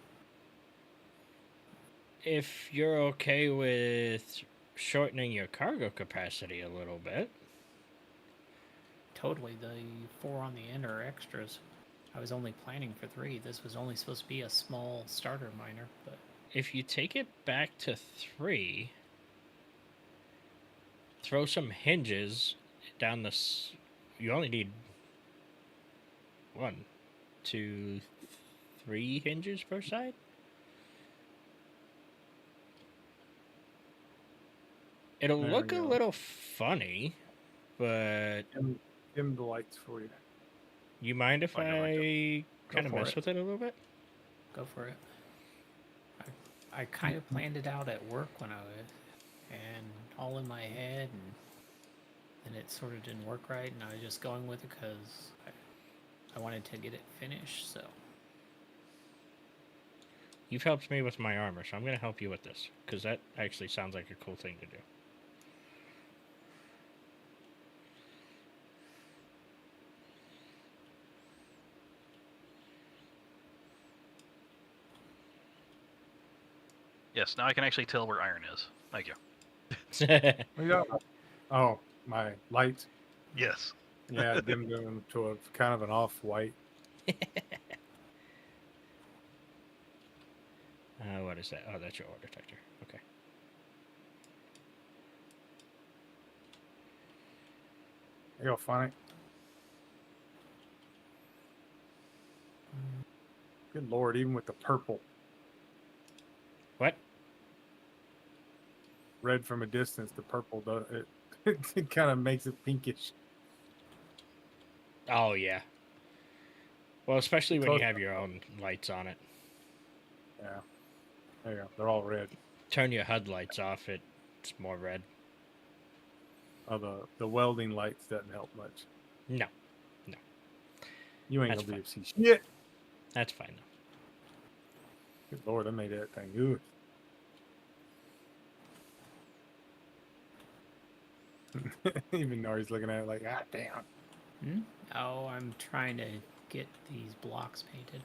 B: If you're okay with shortening your cargo capacity a little bit.
C: totally. The 4 on the end are extras. I was only planning for 3. This was only supposed to be a small starter miner, but
B: If you take it back to 3, throw some hinges down the. You only need 1, 2, 3 hinges per side. It'll
A: There
B: look
A: we
B: a
A: go.
B: little funny, but
A: Dim the lights for you.
B: you mind if
D: I know, I
B: I kind of
C: for
B: mess
C: it.
B: with it a little bit?
C: go for it. I kind of planned it out at work when I was, and all in my head, and it sort of didn't work right, and I was just going with it because I wanted to get it finished. So
B: You've helped me with my armor, so I'm going to help you with this, because that actually sounds like a cool thing to do.
D: Yes, now I can actually tell where iron is. Thank you.
A: Oh, yeah. Oh, my lights.
D: Yes.
A: Yeah, dimmed them to a kind of an off-white.
B: What is that? Oh, that's your ore detector. Okay.
A: You'll find it. Good lord, even with the purple.
B: What?
A: Red from a distance, the purple does it. It kind of makes it pinkish.
B: Oh, yeah. Well, especially when you
A: Close
B: have your own lights on it.
A: Yeah. There you go. They're all red.
B: Turn your HUD lights off, it's more red.
A: Oh, the welding lights doesn't help much.
B: No,
A: You ain't
B: That's
A: gonna be able to see shit.
B: that's fine, though.
A: Good Lord, I made that thing. Ooh. Even Nori's looking at it like, ah, damn.
C: Hmm? Oh, I'm trying to get these blocks painted.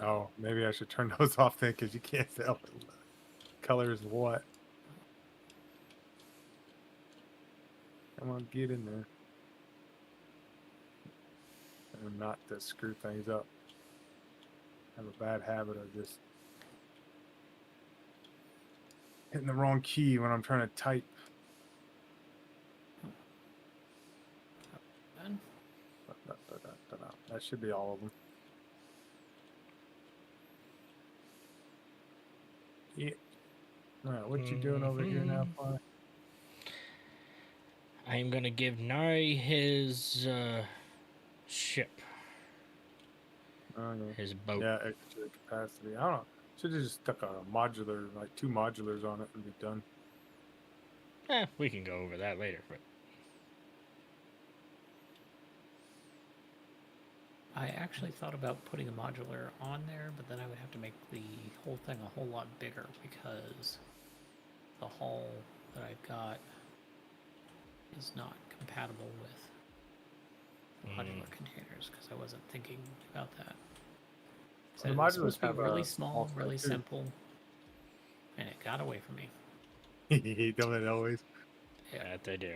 A: Oh, maybe I should turn those off then because you can't tell what color is what. Come on, get in there. And not to screw things up. I have a bad habit of just hitting the wrong key when I'm trying to type.
C: Done.
A: That should be all of them. Yeah. All right, what you doing over here now, Fly?
B: I'm gonna give Nari his ship,
A: Okay.
B: his boat.
A: Yeah, extra capacity. I don't know. Should have just stuck a modular, like 2 modulars on it and be done.
B: We can go over that later. But
C: I actually thought about putting a modular on there, but then I would have to make the whole thing a whole lot bigger because the hull that I've got is not compatible with modular containers because I wasn't thinking about that. So
A: The
C: it was
A: modulars
C: supposed to
A: have
C: be really
A: a
C: small,
A: small
C: really
A: side, too.
C: simple, and it got away from me.
A: Don't it always?
C: Yeah.
B: that they do.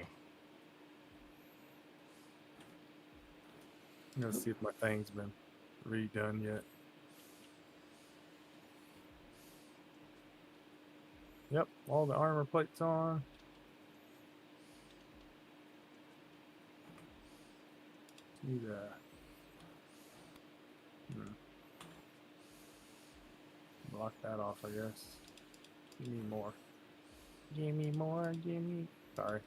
A: I'm gonna see if my thing's been redone yet. Yep, all the armor plates on. See that. Block that off, I guess. Give me more. Give me more, give me... Sorry.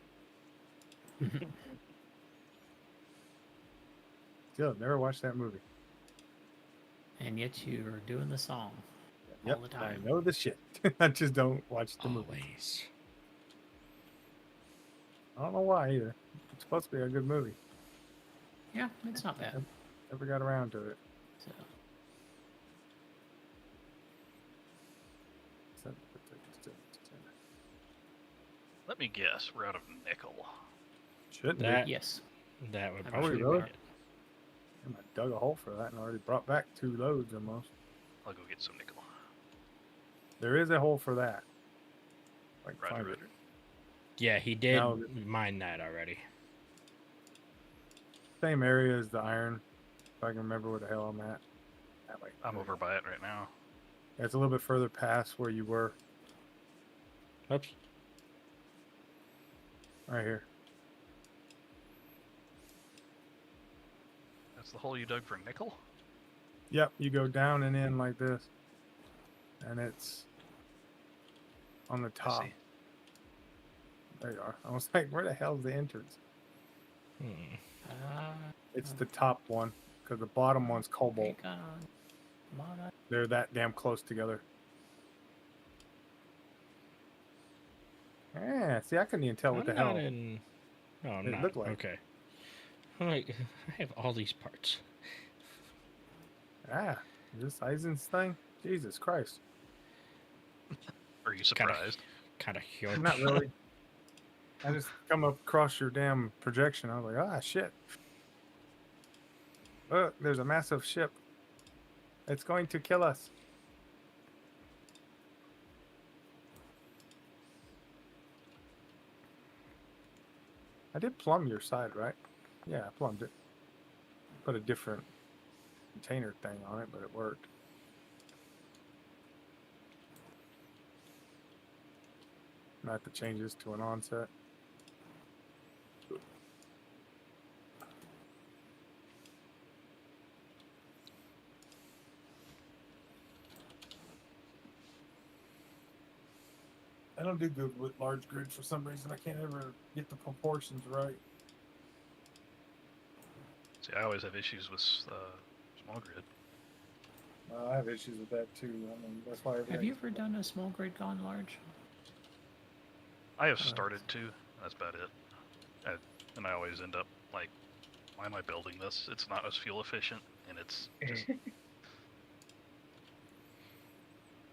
A: Still, never watched that movie.
C: And yet you're doing the song
A: Yep,
C: all the time.
A: I know the shit. I just don't watch the movie.
B: Always.
A: I don't know why either. It's supposed to be a good movie.
C: Yeah, it's not bad.
A: Never got around to it.
C: So,
D: Let me guess, we're out of nickel.
A: Shouldn't
B: That-
A: be.
C: yes.
B: That would
C: Are we
B: probably
A: really?
B: be it.
A: I dug a hole for that and already brought back 2 loads almost.
D: I'll go get some nickel.
A: There is a hole for that. I can
D: Roger,
A: find it.
D: roger.
B: Yeah, he did
A: Now-
B: mine that already.
A: Same area as the iron. If I can remember where the hell I'm at. Way.
D: I'm over by it right now.
A: Yeah, it's a little bit further past where you were.
B: Oops.
A: Right here.
D: That's the hole you dug for nickel?
A: Yep, you go down and in like this. And it's on the
D: I
A: top.
D: see.
A: There you are. I was like, where the hell is the entrance? It's the top one, because the bottom one's cobalt.
C: Take on. Come on.
A: They're that damn close together. Yeah, see, I couldn't even tell what the
B: I'm
A: hell.
B: not in... No, I'm
A: It
B: not.
A: looked like.
B: Okay. I'm like, I have all these parts.
A: Ah, is this Eisen's thing? Jesus Christ.
D: Are you surprised?
B: Kind of huge.
A: Not really. I just come up across your damn projection. I was like, ah, shit. Look, there's a massive ship. It's going to kill us. I did plumb your side, right? Yeah, I plumbed it. Put a different container thing on it, but it worked. I have to change this to an onset. I don't do good with large grid for some reason. I can't ever get the proportions right.
D: See, I always have issues with small grid.
A: I have issues with that too. I mean, that's why.
C: Have you ever done a small grid gone large?
D: I have started to. That's about it. And I always end up like, why am I building this? It's not as fuel efficient, and it's just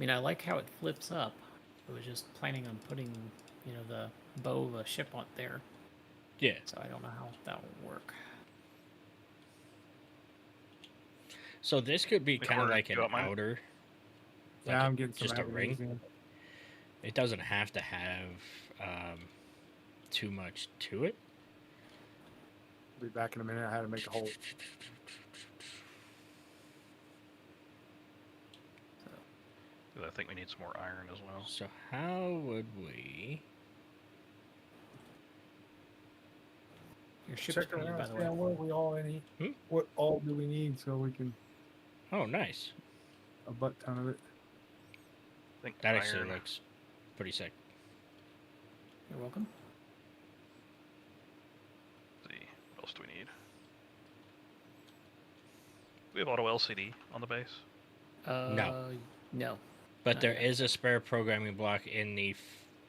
C: mean, I like how it flips up. I was just planning on putting, the bow of a ship on there.
B: Yeah.
C: So I don't know how that will work.
B: So this could be
D: The
B: kind of
D: corner,
B: like an
D: you want mine?
B: outer.
A: Yeah,
B: like
A: I'm getting some
B: just a ring.
A: magnesium.
B: It doesn't have to have too much to it.
A: I'll be back in a minute. I had to make a hole.
D: I think we need some more iron as well.
B: So how would we?
C: Your ship's
A: Check
C: painted,
A: around,
C: by the
A: see how
C: way.
A: what we all need.
B: Hmm?
A: What all do we need so we can
B: Oh, nice.
A: a butt ton of it?
D: I think
B: That actually
D: iron.
B: looks pretty sick.
C: You're welcome.
D: Let's see, what else do we need? We have auto LCD on the base.
C: No.
B: But
C: Not
B: there
C: yet.
B: is a spare programming block in the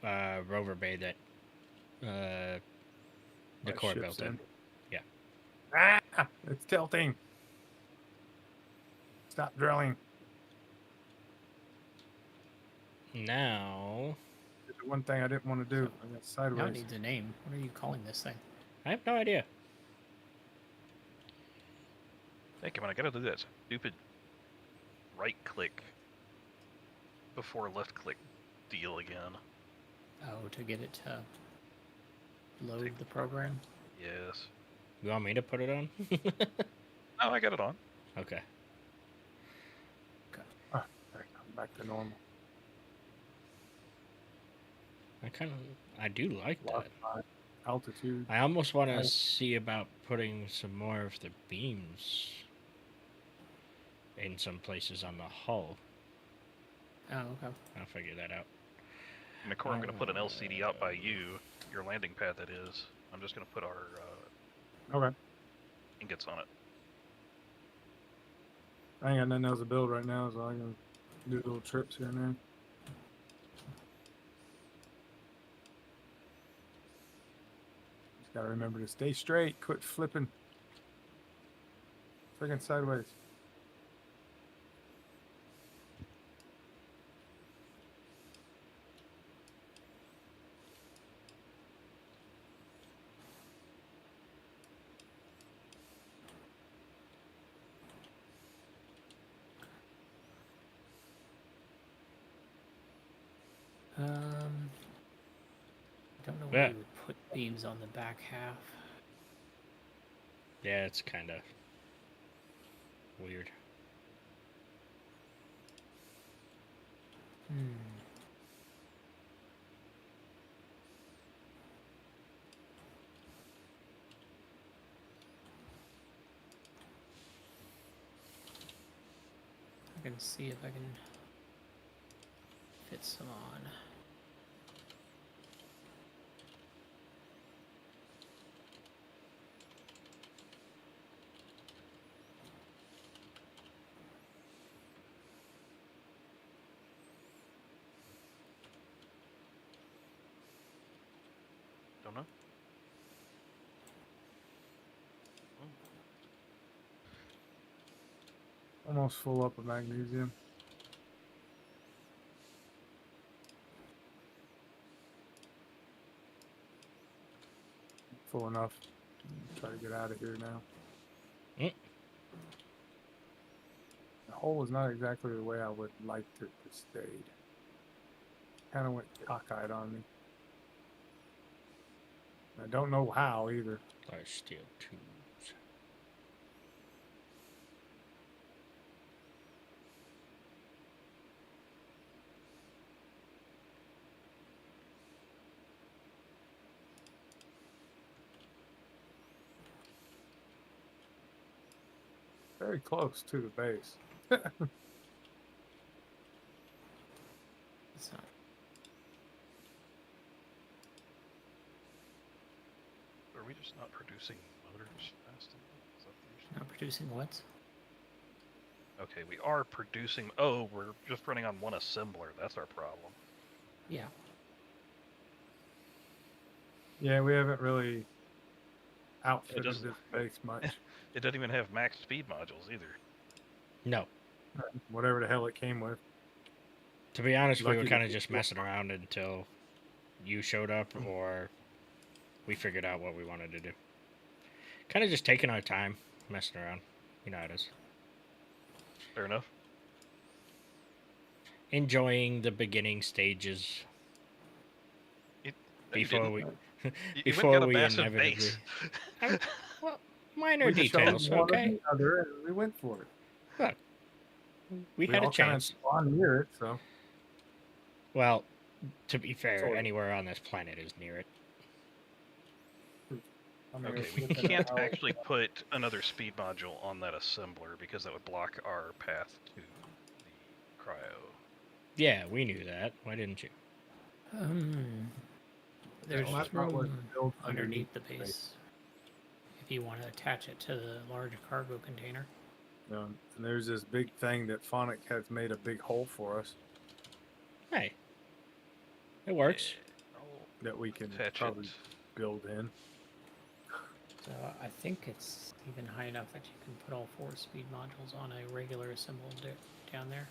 B: rover bay that the
A: That
B: core
A: ship's
B: built in. Yeah.
A: Ah! It's tilting. Stop drilling.
B: Now,
A: It's the one thing I didn't want to do. I got
C: Now it
A: sideways.
C: needs a name. What are you calling this thing?
B: I have no idea.
D: Hey, come on, I gotta do that stupid right click before left click deal again.
C: Oh, to get it to load
D: Take
C: the program?
D: Yes.
B: You want me to put it on?
D: Oh, I got it on.
B: Okay.
A: Ah, there, I'm back to normal.
B: I do like
A: Lost
B: that.
A: my altitude.
B: I almost want to
A: Nice.
B: see about putting some more of the beams in some places on the hull.
C: Oh, okay.
B: I'll figure that out.
D: And of course, I'm gonna put an LCD out by you, your landing pad that is. I'm just gonna put our
A: Okay.
D: ingots on it.
A: I ain't got nothing else to build right now, so I can do little trips here and there. Just gotta remember to stay straight, quit flipping. Friggin' sideways.
C: I don't know
B: Yeah.
C: where you would put beams on the back half.
B: Yeah, it's kind of weird.
C: Hmm. I can see if I can fit some on.
D: Don't know.
A: Almost full up of magnesium. Full enough. Try to get out of here now.
B: Mm.
A: The hole is not exactly the way I would like it to stay. Kind of went cockeyed on me. I don't know how either.
B: Large steel tubes.
A: Very close to the base.
C: It's not.
D: Are we just not producing motors fast enough? Is that the issue?
C: Not producing what?
D: Okay, we are producing. Oh, we're just running on one assembler. That's our problem.
C: Yeah.
A: Yeah, we haven't really outfitted
D: doesn't-
A: this base much.
D: It doesn't even have max speed modules either.
B: No.
A: Whatever the hell it came with.
B: To be honest, we
A: Lucky
B: were
A: to
B: kind of
A: be
B: just
A: here.
B: messing around until you showed up, or we figured out what we wanted to do. Kind of just taking our time, messing around. You know how it is.
D: Fair enough.
B: Enjoying the beginning stages
D: No, you
B: before
D: didn't.
B: we
D: You went and
B: before
D: got a
B: we
D: massive
B: inevitably.
D: base.
B: Well, minor
A: We just showed
B: details,
A: one or
B: okay.
A: the other, and we went for it.
B: Look, we
A: We
B: had a
A: all kind of
B: chance.
A: spawned near it, so
B: Well, to be fair,
A: Sort of.
B: anywhere on this planet is near it.
A: I mean,
D: Okay,
A: it's
D: we
A: looking at
D: can't
A: how-
D: actually put another speed module on that assembler because that would block our path to the cryo.
B: Yeah, we knew that. Why didn't you?
C: There's
A: Well, that's not what
C: room
A: built
C: underneath the base if you want to attach it to the large cargo container.
A: And there's this big thing that Phonic has made a big hole for us
B: Hey, it works.
D: I'll
A: that we can
D: attach
A: probably
D: it.
A: build in.
C: So I think it's even high enough that you can put all 4 speed modules on a regular assembler down there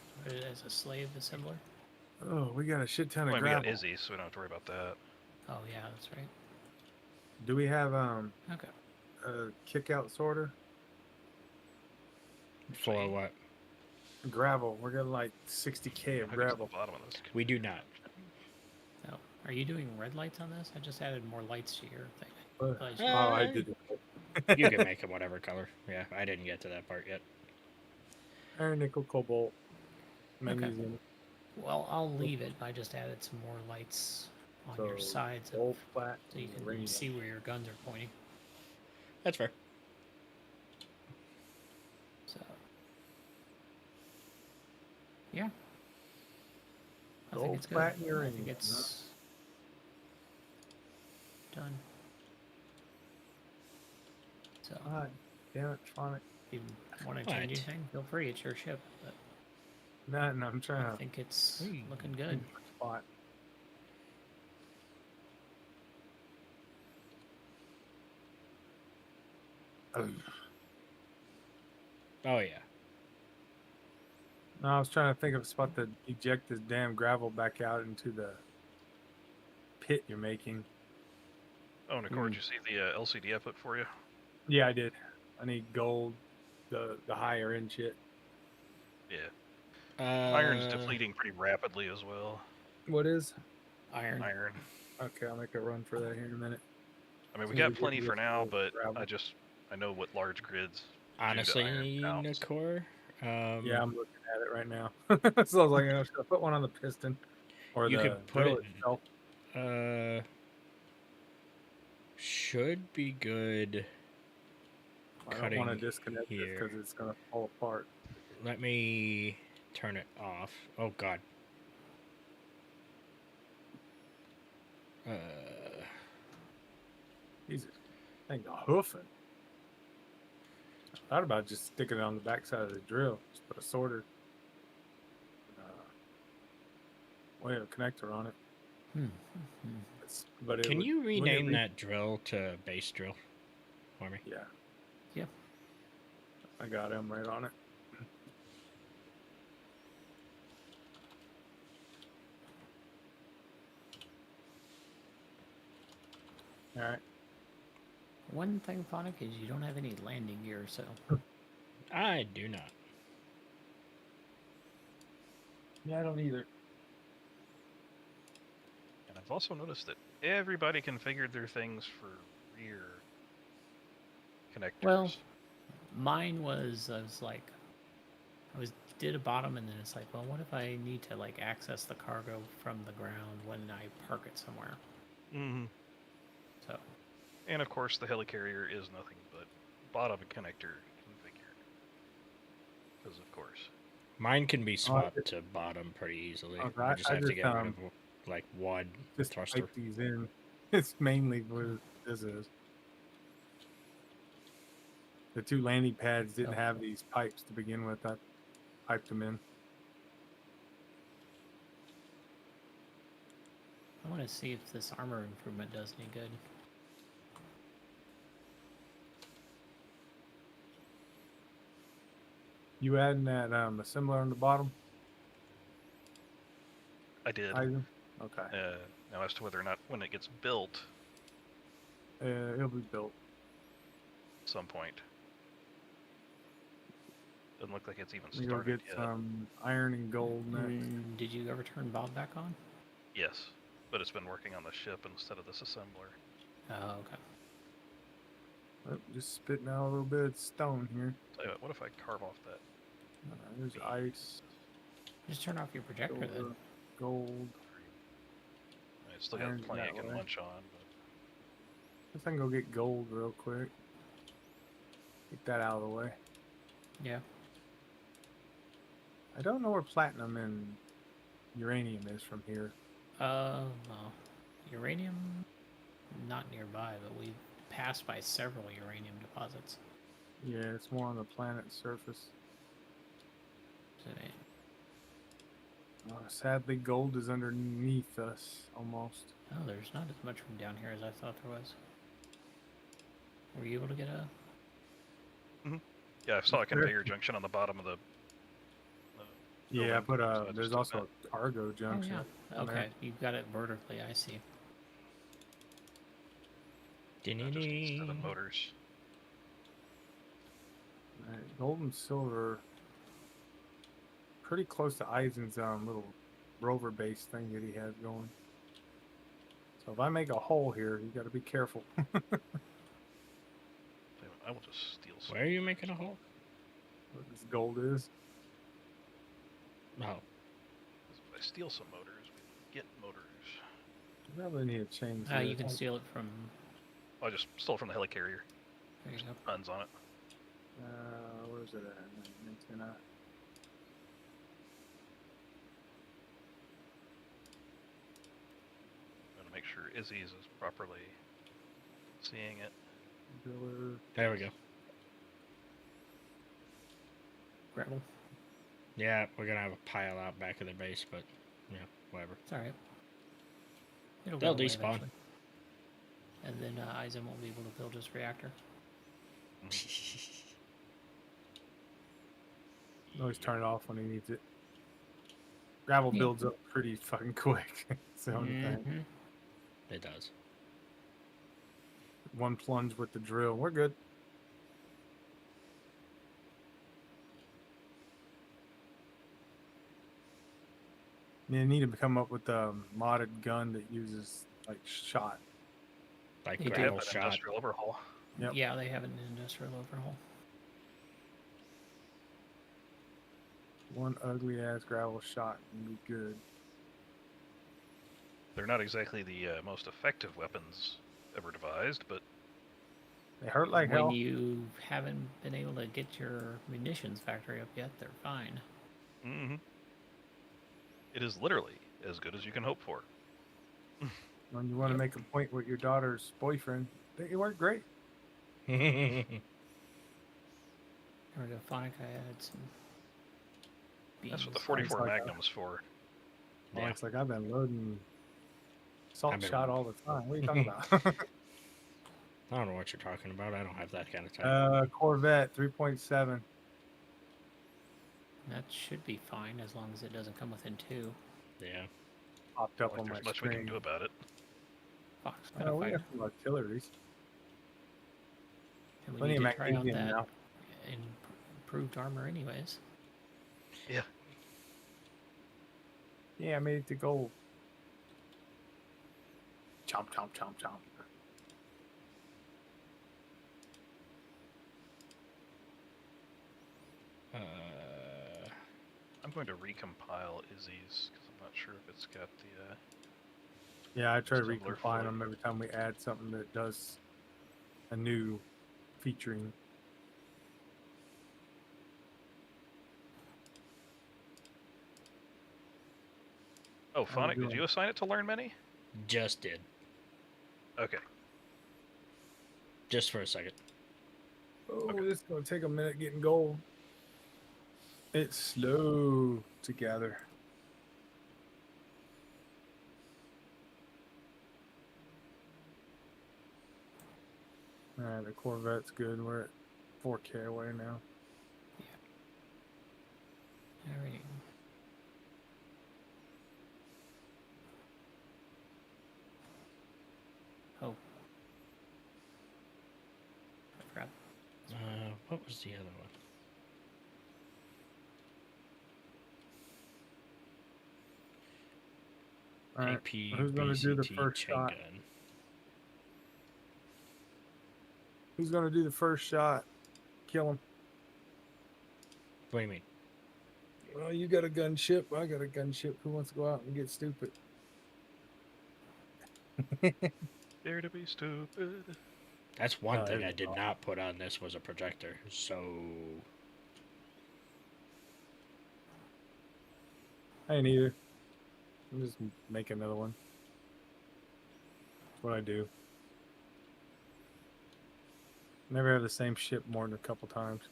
C: as a slave assembler.
A: Oh, we got a shit ton of
D: Well, we got
A: gravel.
D: Izzy, so we don't have to worry about that.
C: Oh yeah, that's right.
A: Do we have
C: Okay.
A: a kick out sorter?
B: For what?
A: Gravel. We're getting like 60K of
D: Hook it to the
A: gravel.
D: bottom of this.
B: We do not.
C: Oh, are you doing red lights on this? I just added more lights to your thing.
A: Oh,
C: Realize
A: I
C: you-
A: did it.
B: You can make it whatever color. Yeah, I didn't get to that part yet.
A: Iron, nickel, cobalt, magnesium,
C: Well, I'll leave it. I just added some more lights on your
A: So,
C: sides
A: gold, plat,
C: so you can
A: uranium.
C: see where your guns are pointing.
B: That's fair.
C: So, yeah. I think
A: Gold,
C: it's good.
A: plat, and
C: I
A: uranium,
C: think
A: huh?
C: it's done. So,
A: Ah, damn it, Phonic.
C: if you want to
B: What?
C: change anything, feel free. It's your ship. But
A: No, I'm trying
C: I
A: to
C: think it's
B: Hey.
C: looking good.
A: spot. Ugh.
B: Oh yeah.
A: No, I was trying to think of a spot to eject this damn gravel back out into the pit you're making.
D: Oh, and of course, you see the LCD I put for you?
A: Yeah, I did. I need gold, the higher end shit.
D: Yeah. Iron's depleting pretty rapidly as well.
A: What is?
C: Iron.
D: Iron.
A: Okay, I'll make a run for that here in a minute.
D: I mean, we
A: Soon as
D: got
A: we get
D: plenty
A: to
D: for
A: this
D: now,
A: gold
D: but
A: gravel.
D: I know what large grids.
B: Honestly,
D: iron counts.
B: Nakor.
A: Yeah, I'm looking at it right now. So I was like, should I put one on the piston or
B: You
A: the
B: could put
A: drill
B: it-
A: itself?
B: Should be good.
A: I don't want to
B: cutting
A: disconnect this
B: here.
A: because it's gonna fall apart.
B: Let me turn it off. Oh God.
A: Jesus, thing hoofing. I thought about just sticking it on the backside of the drill. Just put a sorter. We have a connector on it. But it
B: Can
A: would-
B: you
A: wouldn't it
B: rename
A: re-
B: that drill to base drill for me?
A: Yeah.
C: Yep.
A: I got him right on it. All right.
C: One thing, Phonic, is you don't have any landing gear, so
B: I do not.
A: Yeah, I don't either.
D: And I've also noticed that everybody configured their things for rear connectors.
C: Well, mine was I did a bottom, and then it's like, well, what if I need to like access the cargo from the ground when I park it somewhere?
D: hmm
C: So
D: And of course, the helicarrier is nothing but bottom connector configured. Because of course.
B: Mine can be swapped to bottom pretty easily.
A: Okay,
B: I just
A: I
B: have to
A: just,
B: get rid of like one
A: Just
B: thruster.
A: pipe these in. It's mainly what this is. The two landing pads didn't
C: Oh.
A: have these pipes to begin with. I piped them in.
C: I want to see if this armor improvement does any good.
A: You adding that assembler on the bottom?
D: I did.
A: Okay.
D: Now, as to whether or not when it gets built
A: It'll be built.
D: at some point. Doesn't look like it's even
A: We go
D: started
A: get
D: yet.
A: some iron and gold next.
C: Did you ever turn Bob back on?
D: Yes, but it's been working on the ship instead of this assembler.
C: Oh, okay.
A: Oh, just spitting out a little bit of stone here.
D: Tell you what if I carve off that?
A: There's ice,
C: Just turn off your projector then.
A: silver, gold.
D: I still got
A: Iron's
D: plenty I
A: that
D: can
A: way.
D: munch on, but
A: Guess I can go get gold real quick. Get that out of the way.
C: Yeah.
A: I don't know where platinum and uranium is from here.
C: Well, uranium, not nearby, but we passed by several uranium deposits.
A: Yeah, it's more on the planet's surface.
C: So,
A: Sadly, gold is underneath us almost.
C: oh, there's not as much from down here as I thought there was. Were you able to get a?
D: yeah, I saw a
A: Sure.
D: conveyor junction on the bottom of the.
A: Yeah,
D: building,
A: but
D: so I just
A: there's
D: took
A: also a cargo
C: Oh
A: junction.
C: yeah.
A: on there.
C: Okay, you've got it vertically. I see.
D: that. Just needs 7 motors.
A: Alright, gold and silver. Pretty close to Eisen's little rover base thing that he has going. So if I make a hole here, you got to be careful.
D: I will just steal some.
B: Where are you making a hole?
A: What this gold is.
B: Oh,
D: If I steal some motors, we get motors.
A: You probably need to change.
C: You
A: this.
C: can steal it from.
D: Oh, I just stole it from the helicarrier.
C: There you go.
D: Tons on it.
A: Where's it at? Antenna.
D: I'm gonna make sure Izzy's is properly seeing it.
A: Driller.
B: there we go.
C: Gravel.
B: Yeah, we're gonna have a pile out back of the base, but yeah, whatever.
C: It's all right. It'll
B: They'll
C: go away
B: despawn.
C: eventually. And then Eisen won't be able to build his reactor.
A: Always turn it off when he needs it. Gravel
C: Yeah.
A: builds up pretty fucking quick. It's the only thing.
C: Mhm.
B: It does.
A: One plunge with the drill. We're good. You need to come up with a modded gun that uses like shot.
B: Like
C: You do.
B: gravel
D: An
B: shot.
D: industrial overhaul.
A: Yep.
C: Yeah, they have an industrial overhaul.
A: One ugly ass gravel shot and be good.
D: They're not exactly the most effective weapons ever devised, but
A: They hurt like
C: when
A: hell.
C: you haven't been able to get your munitions factory up yet, they're fine.
D: it is literally as good as you can hope for.
A: When you want to make a point with your daughter's boyfriend, they work great.
C: There we go, Phonic. I added some.
D: That's what the
C: beams.
D: 44
A: like
D: Magnum is for.
A: Oh,
B: Yeah.
A: it's like I've been loading salt
B: I've been-
A: shot all the time. What are you talking about?
B: I don't know what you're talking about. I don't have that kind of time.
A: Corvette 3.7.
C: That should be fine as long as it doesn't come within 2.
B: Yeah.
A: Popped
D: Not
A: up
D: like
A: on my
D: there's much we
A: screen.
D: can do about it.
C: Fox,
A: Oh, we have some artilleries.
C: and we
A: Plenty
C: need
A: of
C: to try out
A: magnesium
C: that
A: now.
C: improved armor, anyways.
D: Yeah.
A: Yeah, I made it to gold. Chomp, chomp, chomp, chomp.
D: I'm going to recompile Izzy's because I'm not sure if it's got the.
A: Yeah, I try to
D: Assembler
A: recompile
D: for it.
A: them every time we add something that does a new featuring.
D: Oh,
A: How you
D: Phonic, did
A: doing?
D: you assign it to learn many?
B: Just did.
D: Okay.
B: Just for a second.
A: Oh,
D: Okay.
A: it's gonna take a minute getting gold. It's slow to gather. Alright, the Corvette's good. We're at 4K away now.
C: Alright.
B: What was the other one?
A: All right.
B: AP,
A: Who's gonna do the
B: BCT,
A: first
B: chain
A: shot?
B: gun.
A: Who's gonna do the first shot? Kill him.
B: What do you mean?
A: Well, you got a gunship. I got a gunship. Who wants to go out and get stupid?
D: Dare to be stupid.
B: That's one
A: Oh,
B: thing
A: there
B: I
A: we
B: did
A: go.
B: not put on this was a projector. So
A: I ain't either. I'm just make another one. That's what I do. Never have the same ship more than a couple times.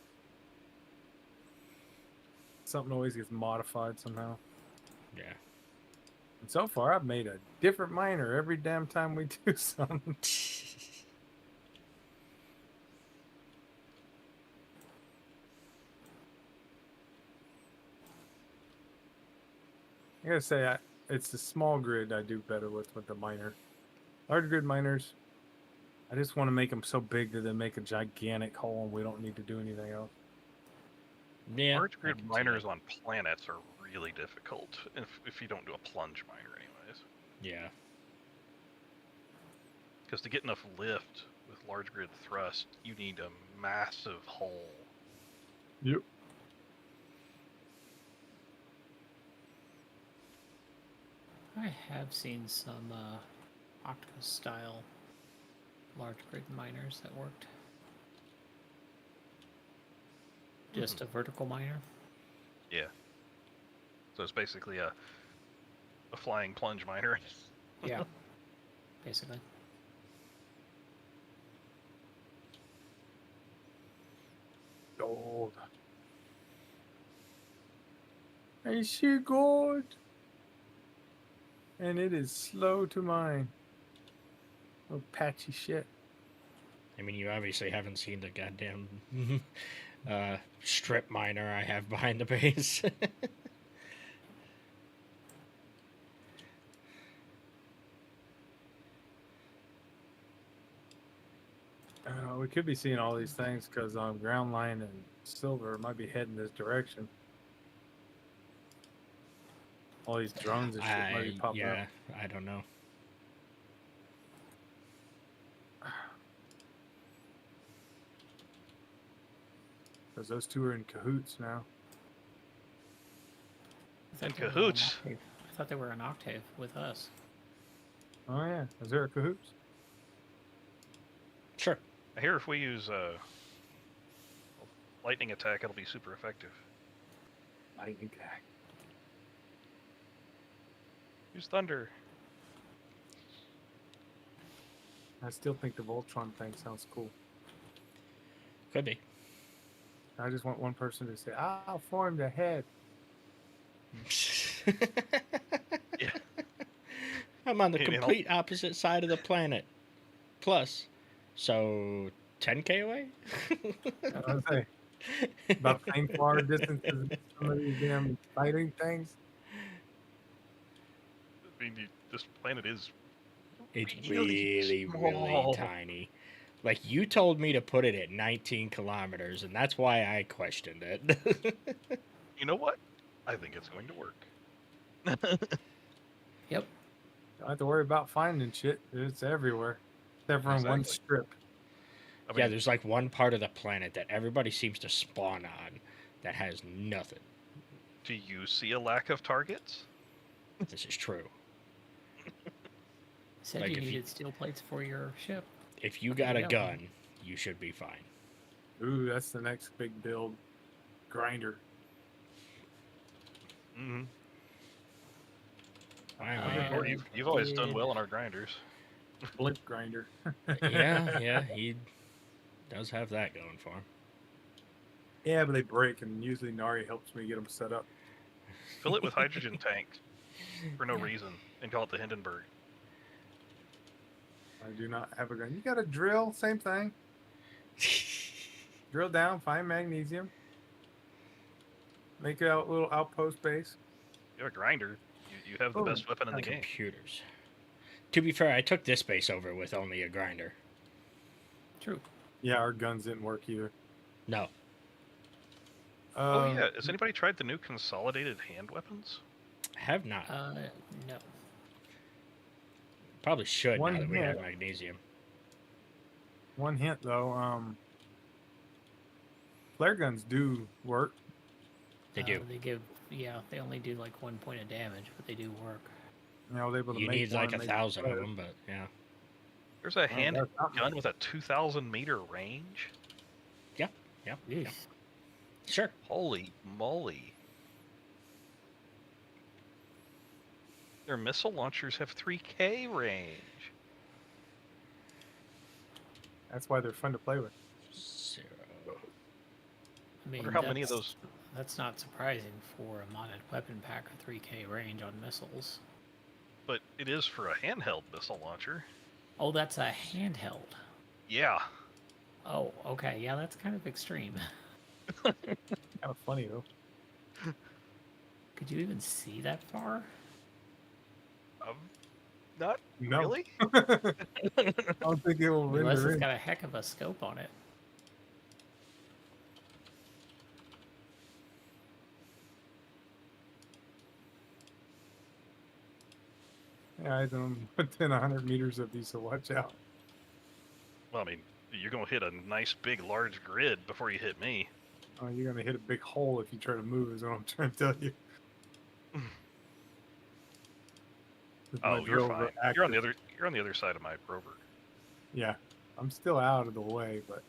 A: Something always gets modified somehow.
B: yeah.
A: And so far, I've made a different miner every damn time we do something. I gotta say, it's the small grid I do better with the miner. Large grid miners, I just want to make them so big that they make a gigantic hole and we don't need to do anything else.
B: Yeah.
D: Large
B: I
D: grid
B: can see
D: miners
B: that.
D: on planets are really difficult if you don't do a plunge miner, anyways.
B: Yeah.
D: Because to get enough lift with large grid thrust, you need a massive hole.
A: Yep.
C: I have seen some Octopus style large grid miners that worked. Just a vertical miner.
D: Yeah. So it's basically a flying plunge miner.
C: Yeah. Basically.
A: Gold. I see gold. And it is slow to mine. Oh, patchy shit.
B: I mean, you obviously haven't seen the goddamn strip miner I have behind the base.
A: We could be seeing all these things because ground line and silver might be heading this direction. All these drones and shit might be popping up.
B: Yeah, I don't know.
A: Because those two are in cahoots now.
C: I
D: In
C: thought they were
D: cahoots.
C: Octave. I thought they were an octave with us.
A: Oh yeah, is there a cahoots?
B: Sure.
D: I hear if we use lightning attack, it'll be super effective.
A: Lightning attack.
D: Use thunder.
A: I still think the Voltron thing sounds cool.
B: Could be.
A: I just want one person to say, "I'll form the head."
D: Yeah.
B: I'm on the
D: You know.
B: complete opposite side of the planet. Plus, so 10K away?
A: I was say about the same far distances as some of these damn fighting things.
D: I mean, this planet is
B: It's
D: really
B: really,
D: small.
B: tiny. Like, you told me to put it at 19 kilometers, and that's why I questioned it.
D: You know what? I think it's going to work.
C: Yep.
A: Don't have to worry about finding shit. It's everywhere, except for in one
D: Exactly.
A: strip.
D: I
B: Yeah,
D: mean,
B: there's like one part of the planet that everybody seems to spawn on that has nothing.
D: do you see a lack of targets?
B: This is true.
C: Said
B: Like
C: you
B: if you-
C: needed steel plates for your ship.
B: If you got a
C: Yeah.
B: gun, you should be fine.
A: Ooh, that's the next big build. Grinder.
D: Mm-hmm.
B: I mean,
D: You've always done well on our grinders.
A: Blimp grinder.
B: yeah, he does have that going for him.
A: Yeah, but they break, and usually Nari helps me get them set up.
D: Fill it with hydrogen tanks for no reason and call it the Hindenburg.
A: I do not have a gun. You got a drill, same thing. Drill down, find magnesium. Make a little outpost base.
D: You have a grinder. You have the
A: Oh,
D: best weapon in the game.
B: Computers. To be fair, I took this base over with only a grinder.
C: True.
A: Yeah, our guns didn't work either.
B: No.
D: Oh yeah, has anybody tried the new consolidated hand weapons?
B: Have not.
C: No.
B: Probably should
A: One
B: now that we have
A: hit.
B: magnesium.
A: One hint though, flare guns do work.
B: They do.
C: They give, yeah, they only do like 1 point of damage, but they do work.
A: I was able to
B: You
A: make
B: need like
A: one,
B: 1,000 of
A: flare.
B: them, but yeah.
D: There's a hand
A: that's not
D: gun with a 2,000 meter range.
B: Yep. Yep.
C: Yeesh.
B: Yep. Sure.
D: Holy moly! Their missile launchers have 3K range.
A: That's why they're fun to play with.
B: 0.
C: I mean,
D: Wonder how many of
C: that's-
D: those.
C: That's not surprising for a modded weapon pack with 3K range on missiles.
D: But it is for a handheld missile launcher.
C: Oh, that's a handheld.
D: Yeah.
C: Oh, okay. Yeah, that's kind of extreme.
A: Kind of funny though.
C: Could you even see that far?
D: Not
A: No.
D: really.
A: I don't think it will
C: Unless
A: render
C: it's
A: in.
C: got a heck of a scope on it.
A: Yeah, I don't within 100 meters of these, so watch out.
D: Well, I mean, you're gonna hit a nice big large grid before you hit me.
A: Oh, you're gonna hit a big hole if you try to move. Is what I'm trying to tell you. 'Cause my
D: Oh, you're
A: drills
D: fine.
A: are
D: You're on
A: active.
D: the other. You're on the other side of my rover.
A: Yeah, I'm still out of the way, but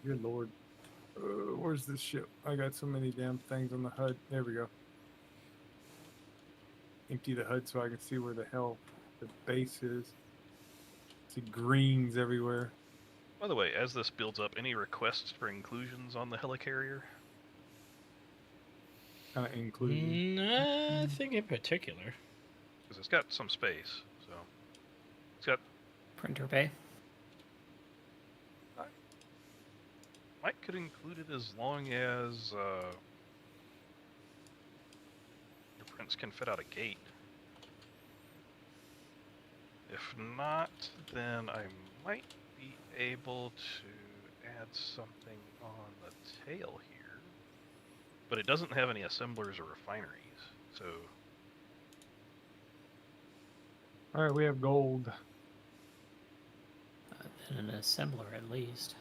A: good lord, where's this ship? I got so many damn things on the HUD. There we go. Empty the HUD so I can see where the hell the base is. See greens everywhere.
D: By the way, as this builds up, any requests for inclusions on the helicarrier?
A: Kind of including.
B: Nothing in particular.
D: Because it's got some space, so it's got.
C: Printer bay.
D: Mike could include it as long as your prints can fit out a gate. If not, then I might be able to add something on the tail here. But it doesn't have any assemblers or refineries, so
A: All right, we have gold.
C: And an assembler at least.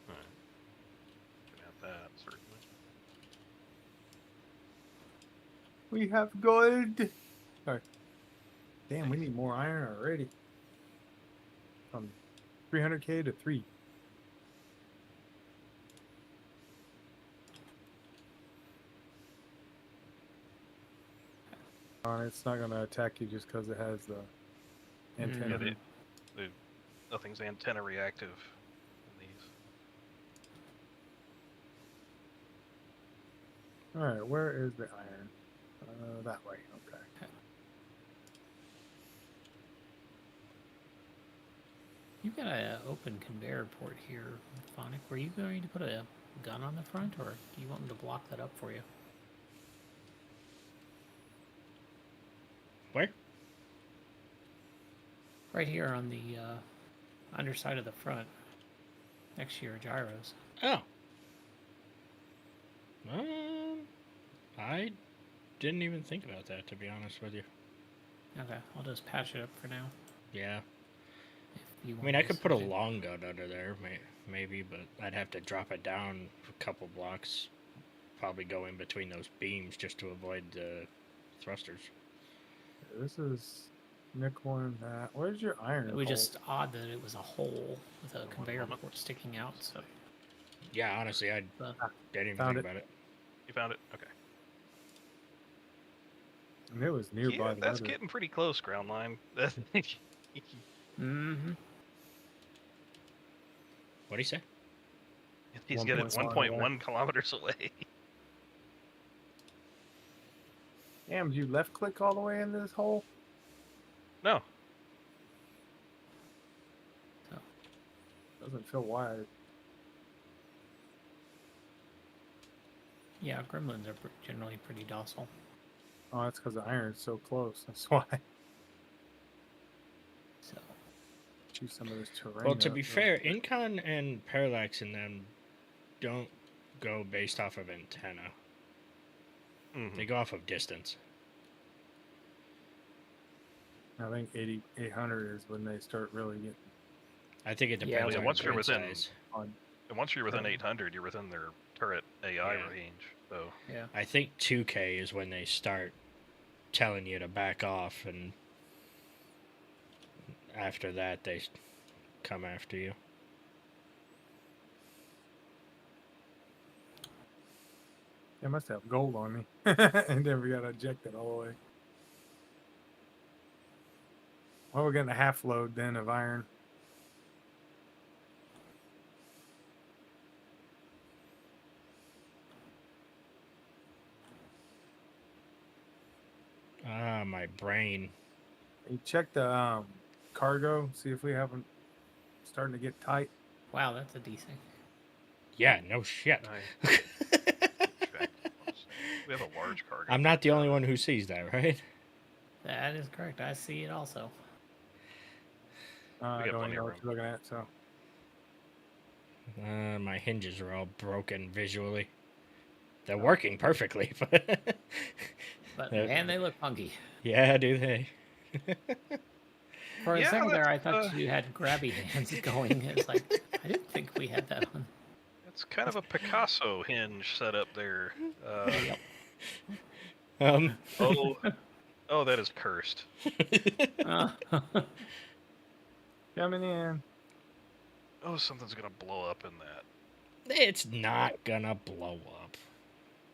D: can add that certainly.
A: We have gold. Sorry. Damn, we need more iron already. From 300k to 3. It's not gonna attack you just because it has the antenna.
D: Yeah, nothing's antenna reactive in these.
A: All right, where is the iron? That way. Okay.
C: You've got an open conveyor port here, Phonic. Were you going to put a gun on the front, or do you want me to block that up for you?
B: Where?
C: Right here on the underside of the front, next to your gyros.
B: Oh. I didn't even think about that, to be honest with you.
C: Okay, I'll just patch it up for now.
B: Yeah.
C: If you
B: I
C: want
B: mean, I
C: to
B: could put a
C: switch it.
B: long gun under there, maybe, but I'd have to drop it down a couple blocks. Probably go in between those beams just to avoid the thrusters.
A: This is nickel and that. Where's your iron?
C: It was
A: hole?
C: just odd that it was a hole with a
D: One
C: conveyor
D: moment.
C: port sticking out. So
B: Yeah, honestly, I
C: uh,
B: didn't even
A: Found
B: think
A: it.
B: about it.
D: You found it? Okay.
A: And it was nearby.
D: Yeah,
A: the
D: that's
A: other.
D: getting pretty close, ground line.
C: mm-hmm.
B: What'd he say?
D: He's getting
A: 1.1
D: 1.1 kilometers away.
A: Damn, did you left click all the way into this hole?
D: No.
A: Doesn't feel wide.
C: Yeah, gremlins are generally pretty docile.
A: Oh, that's because the iron's so close. That's why.
C: So
A: chew some of this terrain.
B: Well, to
A: up
B: be
A: real
B: fair,
A: quick.
B: Incon and Parallax and them don't go based off of antenna.
D: Mhm.
B: They go off of distance.
A: I think 800 is when they start really getting
B: I think it
C: Yeah,
B: depends
D: yeah,
B: on
D: once you're
B: grid
D: within-
B: size.
A: on.
D: And once you're within
A: Turret.
D: 800, you're within their turret AI
B: Yeah.
D: range. So
C: Yeah.
B: I think 2K is when they start telling you to back off, and after that, they come after you.
A: They must have gold on me. And then we got ejected all the way. Well, we're getting a half load then of iron.
B: Ah, my brain.
A: You check the cargo, see if we haven't starting to get tight.
C: Wow, that's a decent.
B: Yeah, no shit.
D: check. We have a large cargo.
B: I'm not the only one who sees that, right?
C: That is correct. I see it also.
A: I
D: got
A: don't
D: plenty
A: even know
D: of
A: what you're looking at. So
B: My hinges are all broken visually. They're working perfectly, but
C: But
B: Yeah.
C: man, they look funky.
B: yeah, do they?
C: For a
D: Yeah,
C: second there, I
D: that's,
C: thought you had grabby hands going. It's like I didn't think we had that on.
D: It's kind of a Picasso hinge set up there.
C: Yep.
D: Oh, that is cursed.
A: coming in.
D: Oh, something's gonna blow up in that.
B: It's not gonna blow up.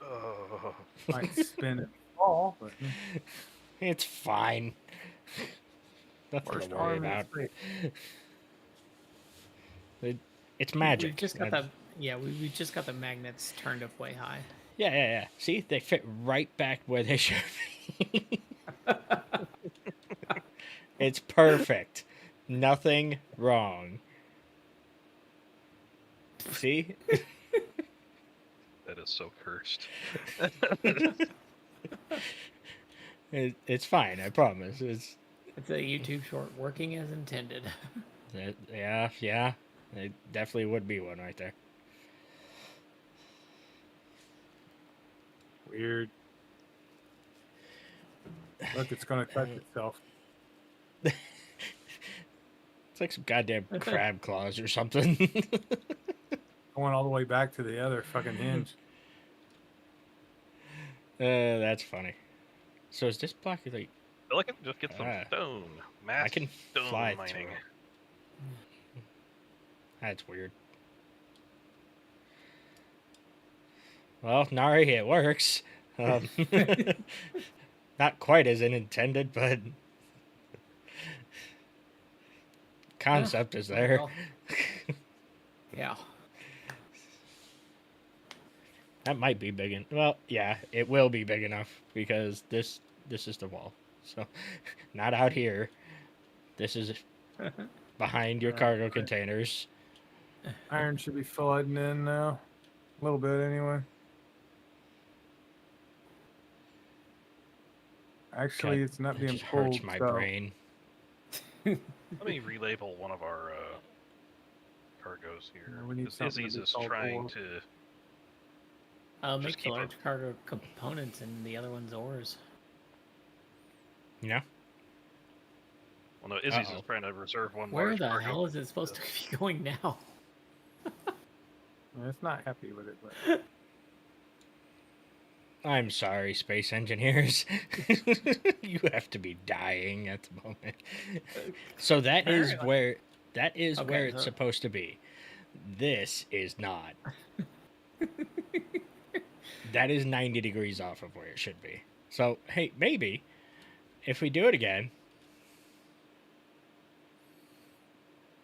D: Oh,
A: Might spin and fall, but
B: It's fine. Nothing
A: worst
B: to worry
A: arm in
B: about.
A: space.
B: It's magic.
C: We've just got we just got the magnets turned up way high.
B: Yeah. See, they fit right back where they should be. It's perfect. Nothing wrong. See?
D: that is so cursed.
B: It's fine, I promise.
C: It's a YouTube short working as intended.
B: Yeah. It definitely would be one right there.
A: Weird. Look, it's gonna touch itself.
B: It's like some goddamn crab claws or something.
A: Going all the way back to the other fucking hinge.
B: That's funny. So is this block like
D: I can just get some
B: Ah.
D: stone. Mass
B: I can
D: stone
B: fly
D: mining.
B: through it. That's weird. Well, Nari, it works. Not quite as intended, but concept is there.
C: Well, yeah.
B: That might be big. Well, yeah, it will be big enough because this is the wall. So, not out here. This is behind your cargo
A: Right.
B: containers.
A: Iron should be flooding in now. A little bit anyway. Actually,
B: God,
A: it's not
B: it
A: being
B: just
A: pulled.
B: hurts my
A: so
B: brain.
D: Let me relabel one of our cargoes here.
A: Yeah, we need
D: 'cause
A: something to
D: Izzy's
A: be
D: is
A: called
D: trying
A: for.
D: to.
C: Make
D: keep
C: the
D: it-
C: large cargo components and the other one's ores.
B: Yeah.
D: Well, no, Izzy's
B: Uh-oh.
D: is trying to reserve one
C: Where
D: large
C: the
D: cargo.
C: hell is it supposed to be going now?
A: It's not happy with it, but
B: I'm sorry, space engineers. You have to be dying at the moment. So that is
C: Alright.
B: where
C: Okay,
B: it's
C: so-
B: supposed to be. This is not. That is 90 degrees off of where it should be. So, hey, maybe if we do it again,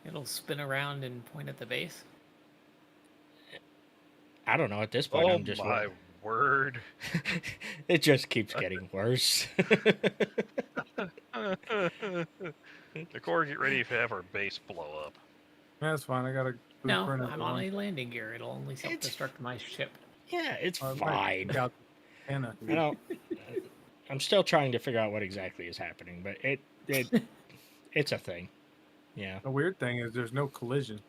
C: It'll spin around and point at the base.
B: I don't know, at this point
D: Oh
B: I'm just
D: my word!
B: it just keeps getting worse.
D: Nicole, get ready to have our base blow up.
A: that's fine. I got a
C: No,
A: blueprint of
C: I'm
A: the
C: on
A: one.
C: a landing gear. It'll only self-destruct my ship.
B: Yeah, it's
A: I might
B: fine.
A: take out the antenna.
B: I don't. I'm still trying to figure out what exactly is happening, but it's a thing. Yeah.
A: The weird thing is there's no collision.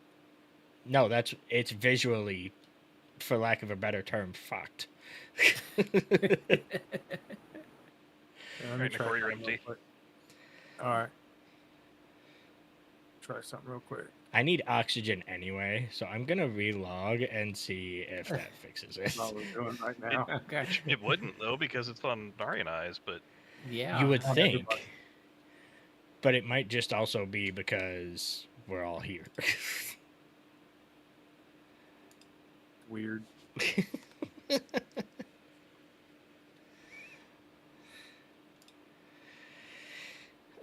B: No, it's visually, for lack of a better term, fucked.
A: Yeah, let me
D: Alright,
A: try
D: Nicole, you're
A: something real
D: empty.
A: quick. All right. Try something real quick.
B: I need oxygen anyway, so I'm gonna relog and see if that fixes it.
A: That's all we're doing right now.
C: Okay.
D: It wouldn't though because it's on Narian eyes, but
C: Yeah.
B: You would
A: on
B: think,
A: everybody.
B: but it might just also be because we're all here.
A: Weird.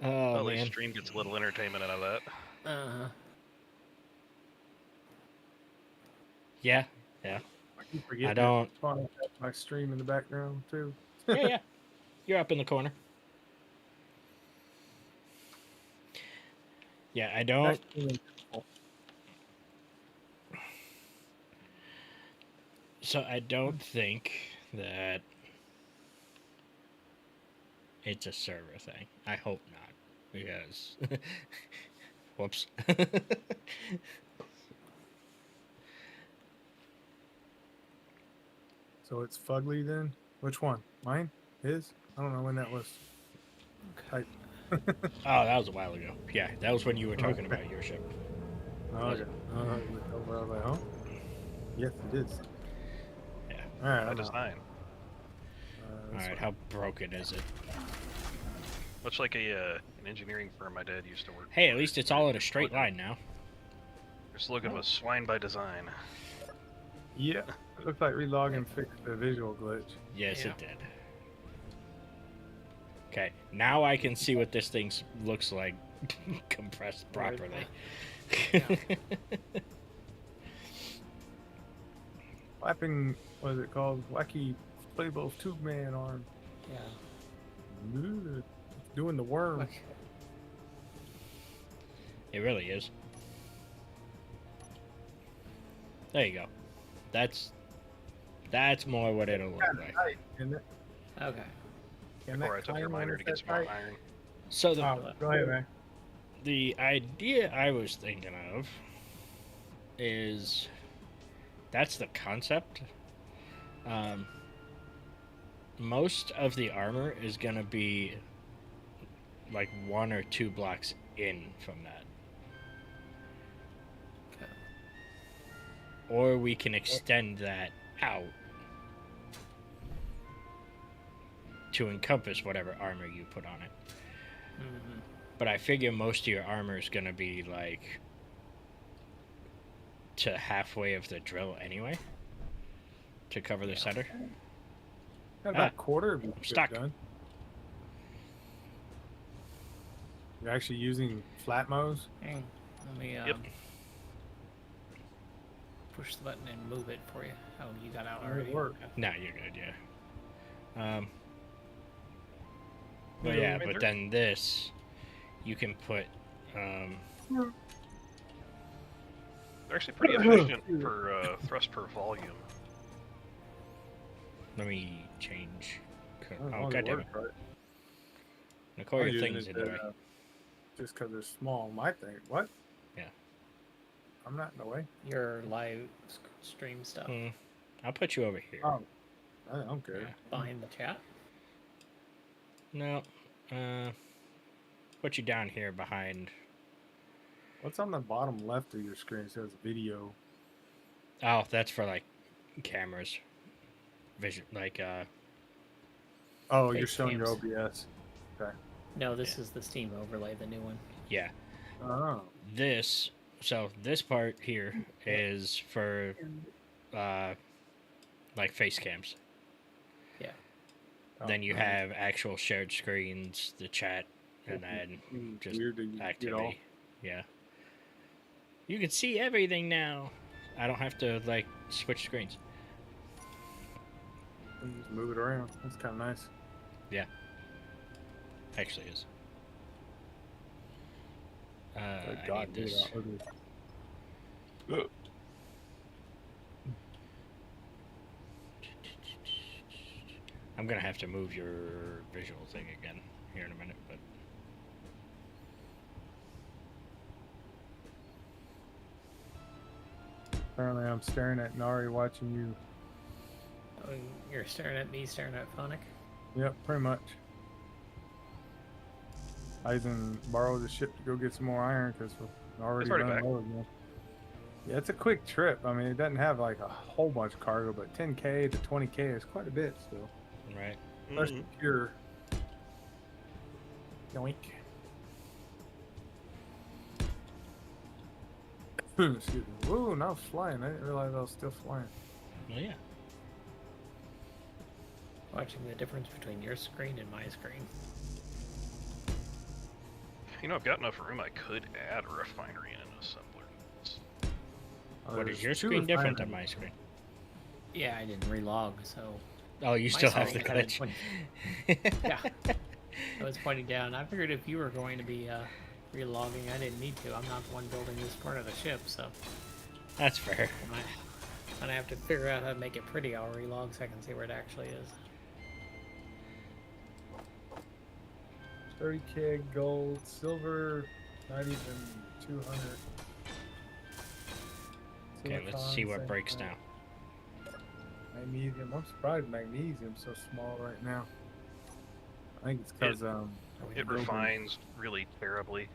B: Oh
D: well, at
B: man.
D: least stream gets a little entertainment out of that.
C: Uh-huh.
B: Yeah, yeah.
A: I keep forgetting.
B: I don't.
A: it's fun to have my stream in the background too.
B: Yeah. You're up in the corner. Yeah, I don't.
A: That's really cool.
B: So I don't think that it's a server thing. I hope not, because whoops.
A: So it's fugly then? Which one? Mine? His? I don't know when that was.
C: Okay.
B: Oh, that was a while ago. Yeah, that was when you were talking
A: Okay.
B: about your ship.
A: Oh, okay. I was like, huh? Yes, it is.
B: Yeah.
A: All right.
D: By
A: I'm out.
D: design.
B: All
A: This
B: right,
A: one.
B: how broken is it?
D: Much like an engineering firm my dad used to work
B: Hey,
D: for.
B: at least it's all in a straight line now.
D: Their slogan was "Swine by design."
A: Yeah. It looked like relogging fixed the visual glitch.
B: Yes,
C: Yeah.
B: it did. Okay, now I can see what this thing looks like compressed
C: Right.
B: properly.
C: Yeah.
A: Flapping, what is it called? Wacky Playbo's Tube Man arm.
C: Yeah.
A: Ugh, it's doing the worm.
C: Okay.
B: It really is. There you go. That's more what it'll look
A: Kinda
B: like.
A: tight, isn't it?
C: Okay.
A: Can
D: Before I
A: that
D: took your
A: climb
D: miner
A: when
D: to get
A: it's
D: some
A: that
D: more
A: tight?
D: iron.
B: So the
A: Oh, go ahead, man.
B: the idea I was thinking of is that's the concept. Most of the armor is gonna be like 1 or 2 blocks in from that.
C: Okay.
B: Or we can extend that out to encompass whatever armor you put on it.
C: Mm-hmm.
B: But I figure most of your armor is going to be like to halfway of the drill anyway to cover the center.
A: Got about a quarter of it
B: stuck.
A: done. You're actually using flat mows?
C: Hang on. Let me
D: Yep.
C: push the button and move it for you. Oh, you got out
A: It
C: already.
A: worked.
C: Okay.
B: No, you're good, yeah. Well,
A: Yeah,
B: yeah,
D: I mean,
B: but then this, you can put,
D: They're actually pretty efficient for thrust per volume.
B: let me change.
A: Oh,
B: Oh,
A: it
B: goddamn it.
A: worked, right?
B: Nicole,
A: I'm
B: your
A: using
B: thing's
A: it
B: in the way.
A: just because they're small. My thing. What?
B: Yeah.
A: I'm not in the way.
C: Your live stream stuff
B: I'll put you over here.
A: Oh, I don't care.
B: Yeah.
C: behind the chat.
B: No. Put you down here behind.
A: What's on the bottom left of your screen? It says video.
B: Oh, that's for like cameras. Vision, like,
A: Oh,
C: Face
A: you're showing your
C: cams.
A: OBS. Okay.
C: No, this is the Steam overlay, the new one.
B: yeah.
A: Oh.
B: This, so this part here is for, like face cams.
C: Yeah.
B: Then you
A: Oh,
B: have actual shared screens, the chat, and then just
A: weird that you get all.
B: activity. Yeah. You can see everything now. I don't have to like switch screens.
A: You just move it around. That's kind of nice.
B: Actually is.
A: Good
B: I
A: God,
B: need this.
A: look at that.
B: I'm gonna have to move your visual thing again here in a minute, but
A: Apparently, I'm staring at Nari watching you.
C: Oh, you're staring at me, staring at Phonic.
A: Yep, pretty much. I even borrowed the ship to go get some more iron because we're already
D: already
A: running
D: back.
A: low again. Yeah, it's a quick trip. I mean, it doesn't have like a whole bunch of cargo, but 10K to 20K is quite a bit still.
B: Right.
A: Especially pure. Yoink. Excuse me. Whoa, now it's flying. I didn't realize I was still flying.
B: Well, yeah.
C: Watching the difference between your screen and my screen.
D: You know, I've got enough room. I could add a refinery and an assembler.
B: What
A: There's
B: is your
A: two
B: screen different than
A: refineries.
B: my screen?
C: Yeah, I didn't relog, so.
B: Oh, you
C: my
B: still have the
C: screen had it
B: glitch.
C: pointing- Yeah. I was pointing down. I figured if you were going to be relogging, I didn't need to. I'm not the one building this part of the ship, so.
B: That's fair.
C: When I have to figure out how to make it pretty, I'll relog so I can see where it actually is.
A: 30K gold, silver, not even 200.
B: Okay, let's see what breaks now.
A: Magnesium. I'm surprised magnesium's so small right now. I think it's because
D: It refines really terribly.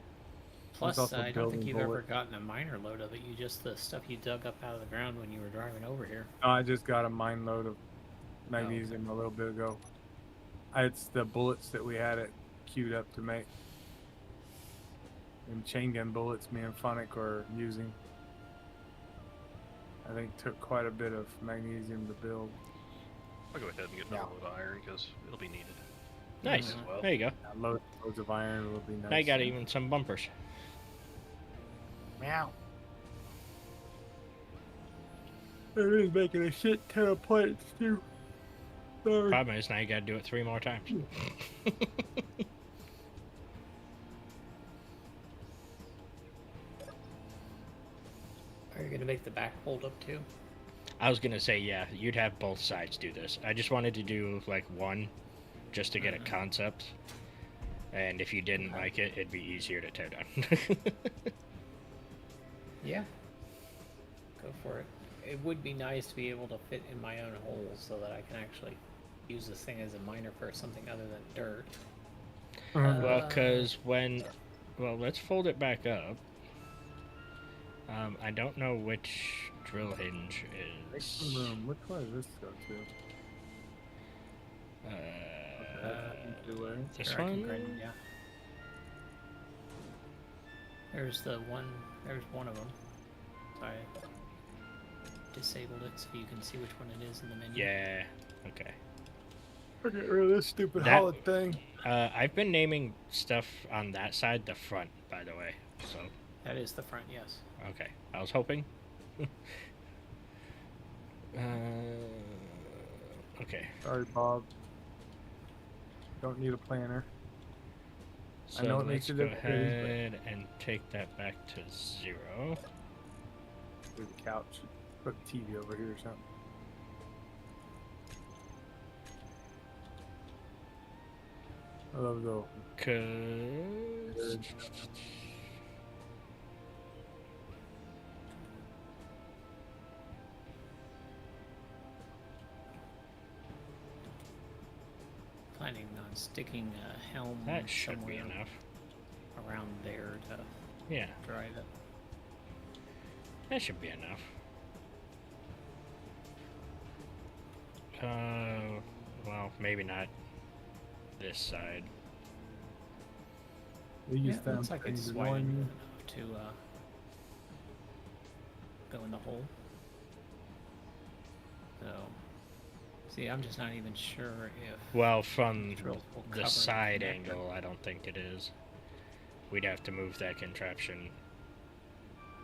C: Plus,
A: also
C: I don't
A: building
C: think you've ever
A: bullets.
C: gotten a miner load of it. You just the stuff you dug up out of the ground when you were driving over here.
A: I just got a mine load of magnesium a little bit ago. It's the bullets that we had it queued up to make. And chain gun bullets me and Phonic are using. I think took quite a bit of magnesium to build.
D: I'll go ahead and get another load of iron because it'll be needed.
B: Nice.
D: As well.
B: There you go.
A: Loads of iron will be nice.
B: Now you got even some bumpers.
A: Meow. It is making a shit ton of plates too. Sorry.
B: Problem is now you gotta do it 3 more times.
C: Are you gonna make the back fold up too?
B: I was gonna say, yeah, you'd have both sides do this. I just wanted to do like one, just to get a concept. And if you didn't like it, it'd be easier to tear down.
C: Yeah. Go for it. It would be nice to be able to fit in my own holes so that I can actually use this thing as a miner for something other than dirt.
B: Well, because when... Well, let's fold it back up. I don't know which drill hinge
A: Make
B: is...
A: some room. Which one does this go to?
B: This
C: Sure, I can
B: one?
C: grind them, yeah. There's the one. There's one of them. So I disabled it so you can see which one it is in the menu.
B: Yeah, okay.
A: Get rid of this stupid
B: That-
A: hollow thing.
B: I've been naming stuff on that side the front, by the way, so...
C: That is the front, yes.
B: Okay, I was hoping. Okay.
A: Sorry, Bob. Don't need a planner.
B: So
A: know it
B: let's
A: makes a
B: go
A: difference,
B: ahead and take that back to 0.
A: Do the couch. Put the TV over here or something. I love the
B: 'Cause...
C: Planning on sticking a helm
B: That should be
C: somewhere
B: enough.
C: around there to
B: Yeah,
C: drive it.
B: that should be enough. Well, maybe not this side.
A: We
C: Yeah,
A: used to
C: looks like it's wide enough to go in the hole. So, see, I'm just not even sure if
B: Well, from
C: drills will
B: the
C: cover
B: side
C: connector.
B: angle, I don't think it is. We'd have to move that contraption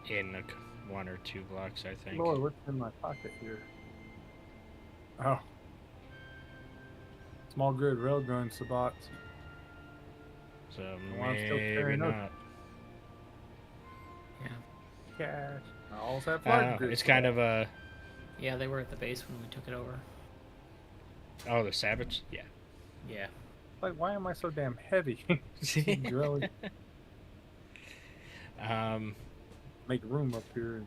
B: in like 1 or 2 blocks, I think.
A: Lord, what's in my pocket here? Oh. Small grid railgun sabots.
B: So
A: Well, I'm still
B: maybe
A: carrying
B: not.
C: Yeah.
A: Cash. I also have
B: I don't
A: large
B: know,
A: grid.
B: it's kind of a...
C: Yeah, they were at the base when we took it over.
B: Oh, the Sabbats? Yeah.
C: Yeah.
A: Like, why am I so damn heavy? Drilling.
B: Um,
A: Make room up here.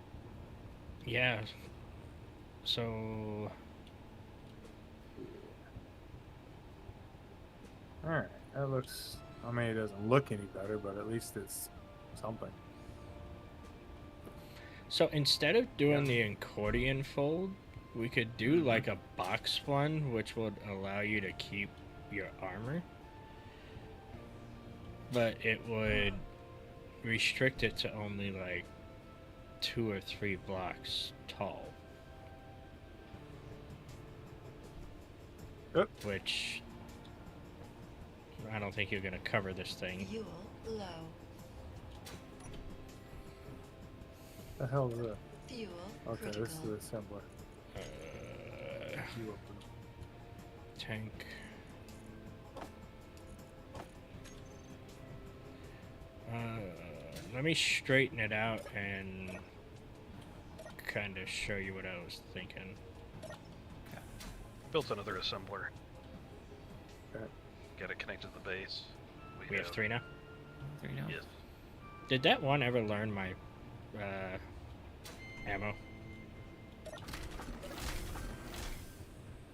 B: Yeah. So
A: All right, that looks. I mean, it doesn't look any better, but at least it's something.
B: So instead of doing the accordion fold, we could do like a box one, which would allow you to keep your armor. But it would restrict it to only like 2 or 3 blocks tall.
A: Yep.
B: Which I don't think you're going to cover this thing.
E: Fuel low.
A: The hell is that?
E: Fuel
A: Okay,
E: critical.
A: this is the assembler. You open
B: Tank. Let me straighten it out and kind of show you what I was thinking.
D: Built another assembler.
A: Okay.
D: Get it connected to the base.
B: We have 3 now.
C: 3 now.
D: Yes.
B: Did that one ever learn my ammo?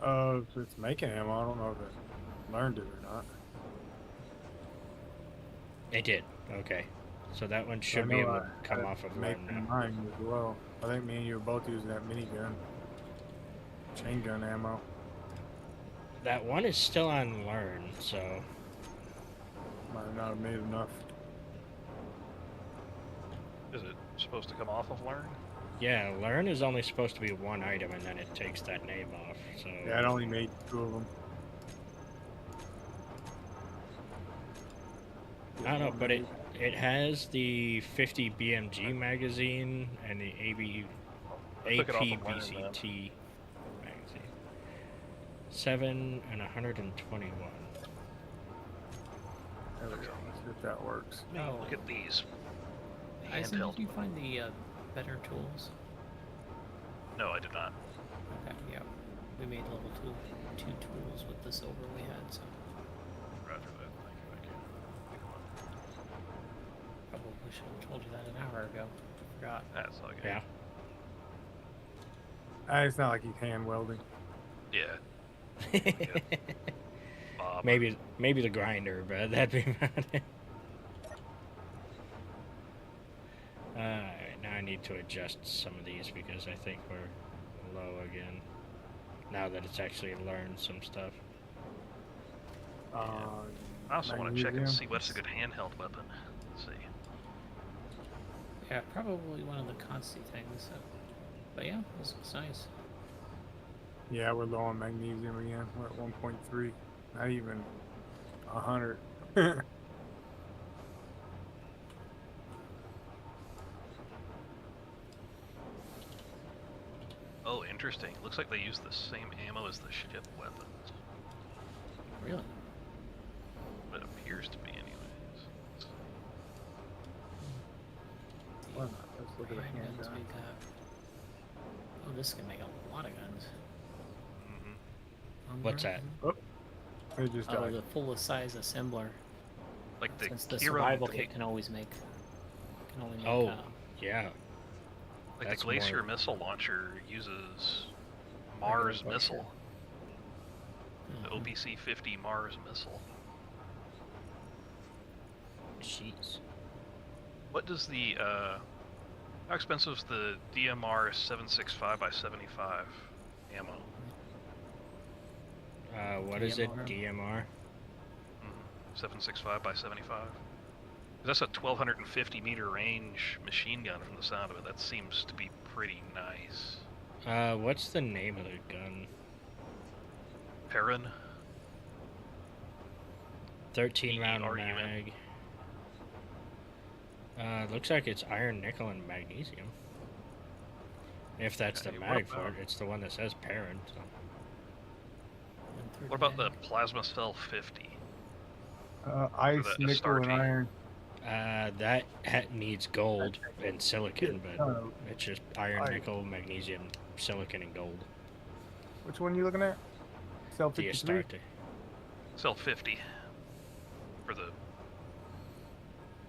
A: If it's making ammo, I don't know if it learned it or not.
B: It did. Okay. So that one
A: I
B: should
A: know
B: be able
A: I
B: to come
A: had
B: off of
A: making
B: learn now.
A: mine as well. I think me and you were both using that minigun, chain gun ammo.
B: That one is still on learn, so
A: Might not have made enough.
D: Is it supposed to come off of learn?
B: yeah, learn is only supposed to be one item, and then it takes that name off. So
A: Yeah, it only made 2 of them.
B: I don't know, but it has the 50 BMG magazine and the
D: I took it off of learn,
B: APBCT magazine. 7 and 121.
A: There we go. Let's see if that works.
C: Oh.
D: Look at these.
C: Eisen,
D: Handheld.
C: did you find the better tools?
D: No, I did not.
C: Okay, yeah. We made level 2 tools with the silver we had, so
D: Roger that. Thank you.
C: probably should have told you that an hour ago. Forgot.
D: That's all good.
B: Yeah.
A: It's not like he's hand welding.
D: Yeah. Bob.
B: maybe the grinder, but that'd be about it. Alright, now I need to adjust some of these because I think we're low again. Now that it's actually learned some stuff.
D: I also want to check and see what's a good handheld weapon. Let's see.
C: Yeah, probably one of the constant things. So. But yeah, this looks nice.
A: Yeah, we're low on magnesium again. We're at 1.3. Not even 100.
D: Oh, interesting. Looks like they use the same ammo as the ship weapons.
C: Really?
D: It appears to be, anyways.
A: Why not? Let's look at a
C: Iron guns
A: handgun.
C: we got. Oh, this can make a lot of guns.
D: Mm-hmm.
B: What's that?
A: It just
C: Oh,
A: died.
C: the full size assembler.
D: Like the
C: Since the
D: Hero
C: survival
D: ta-
C: kit can always make. Can only make.
B: Oh, yeah.
D: Like
B: That's
D: the Glacier
B: more-
D: missile launcher uses Mars
C: Glacier.
D: missile, the
C: mhm.
D: OPC-50 Mars missile.
B: Jeez.
D: What does the how expensive is the DMR 765 by 75 ammo?
B: What is it?
C: DMR?
B: DMR?
D: 765 by 75. That's a 1250 meter range machine gun from the sound of it. That seems to be pretty nice.
B: What's the name of the gun?
D: Perrin.
B: 13 round
D: PERUN.
B: mag. Looks like it's iron, nickel, and magnesium. If that's the
D: Okay, what
B: mag for
D: about-
B: it, it's the one that says parent. So.
C: 130
D: What about the
C: mag.
D: Plasma Cell 50?
A: Ice,
D: the
A: nickel,
D: SRT.
A: and iron.
B: That needs gold and silicon, but
A: Uh,
B: it's just iron,
A: iron.
B: nickel, magnesium, silicon, and gold.
A: Which one are you looking at? Cell
B: The
A: 53?
B: Astarte.
D: Cell 50 for the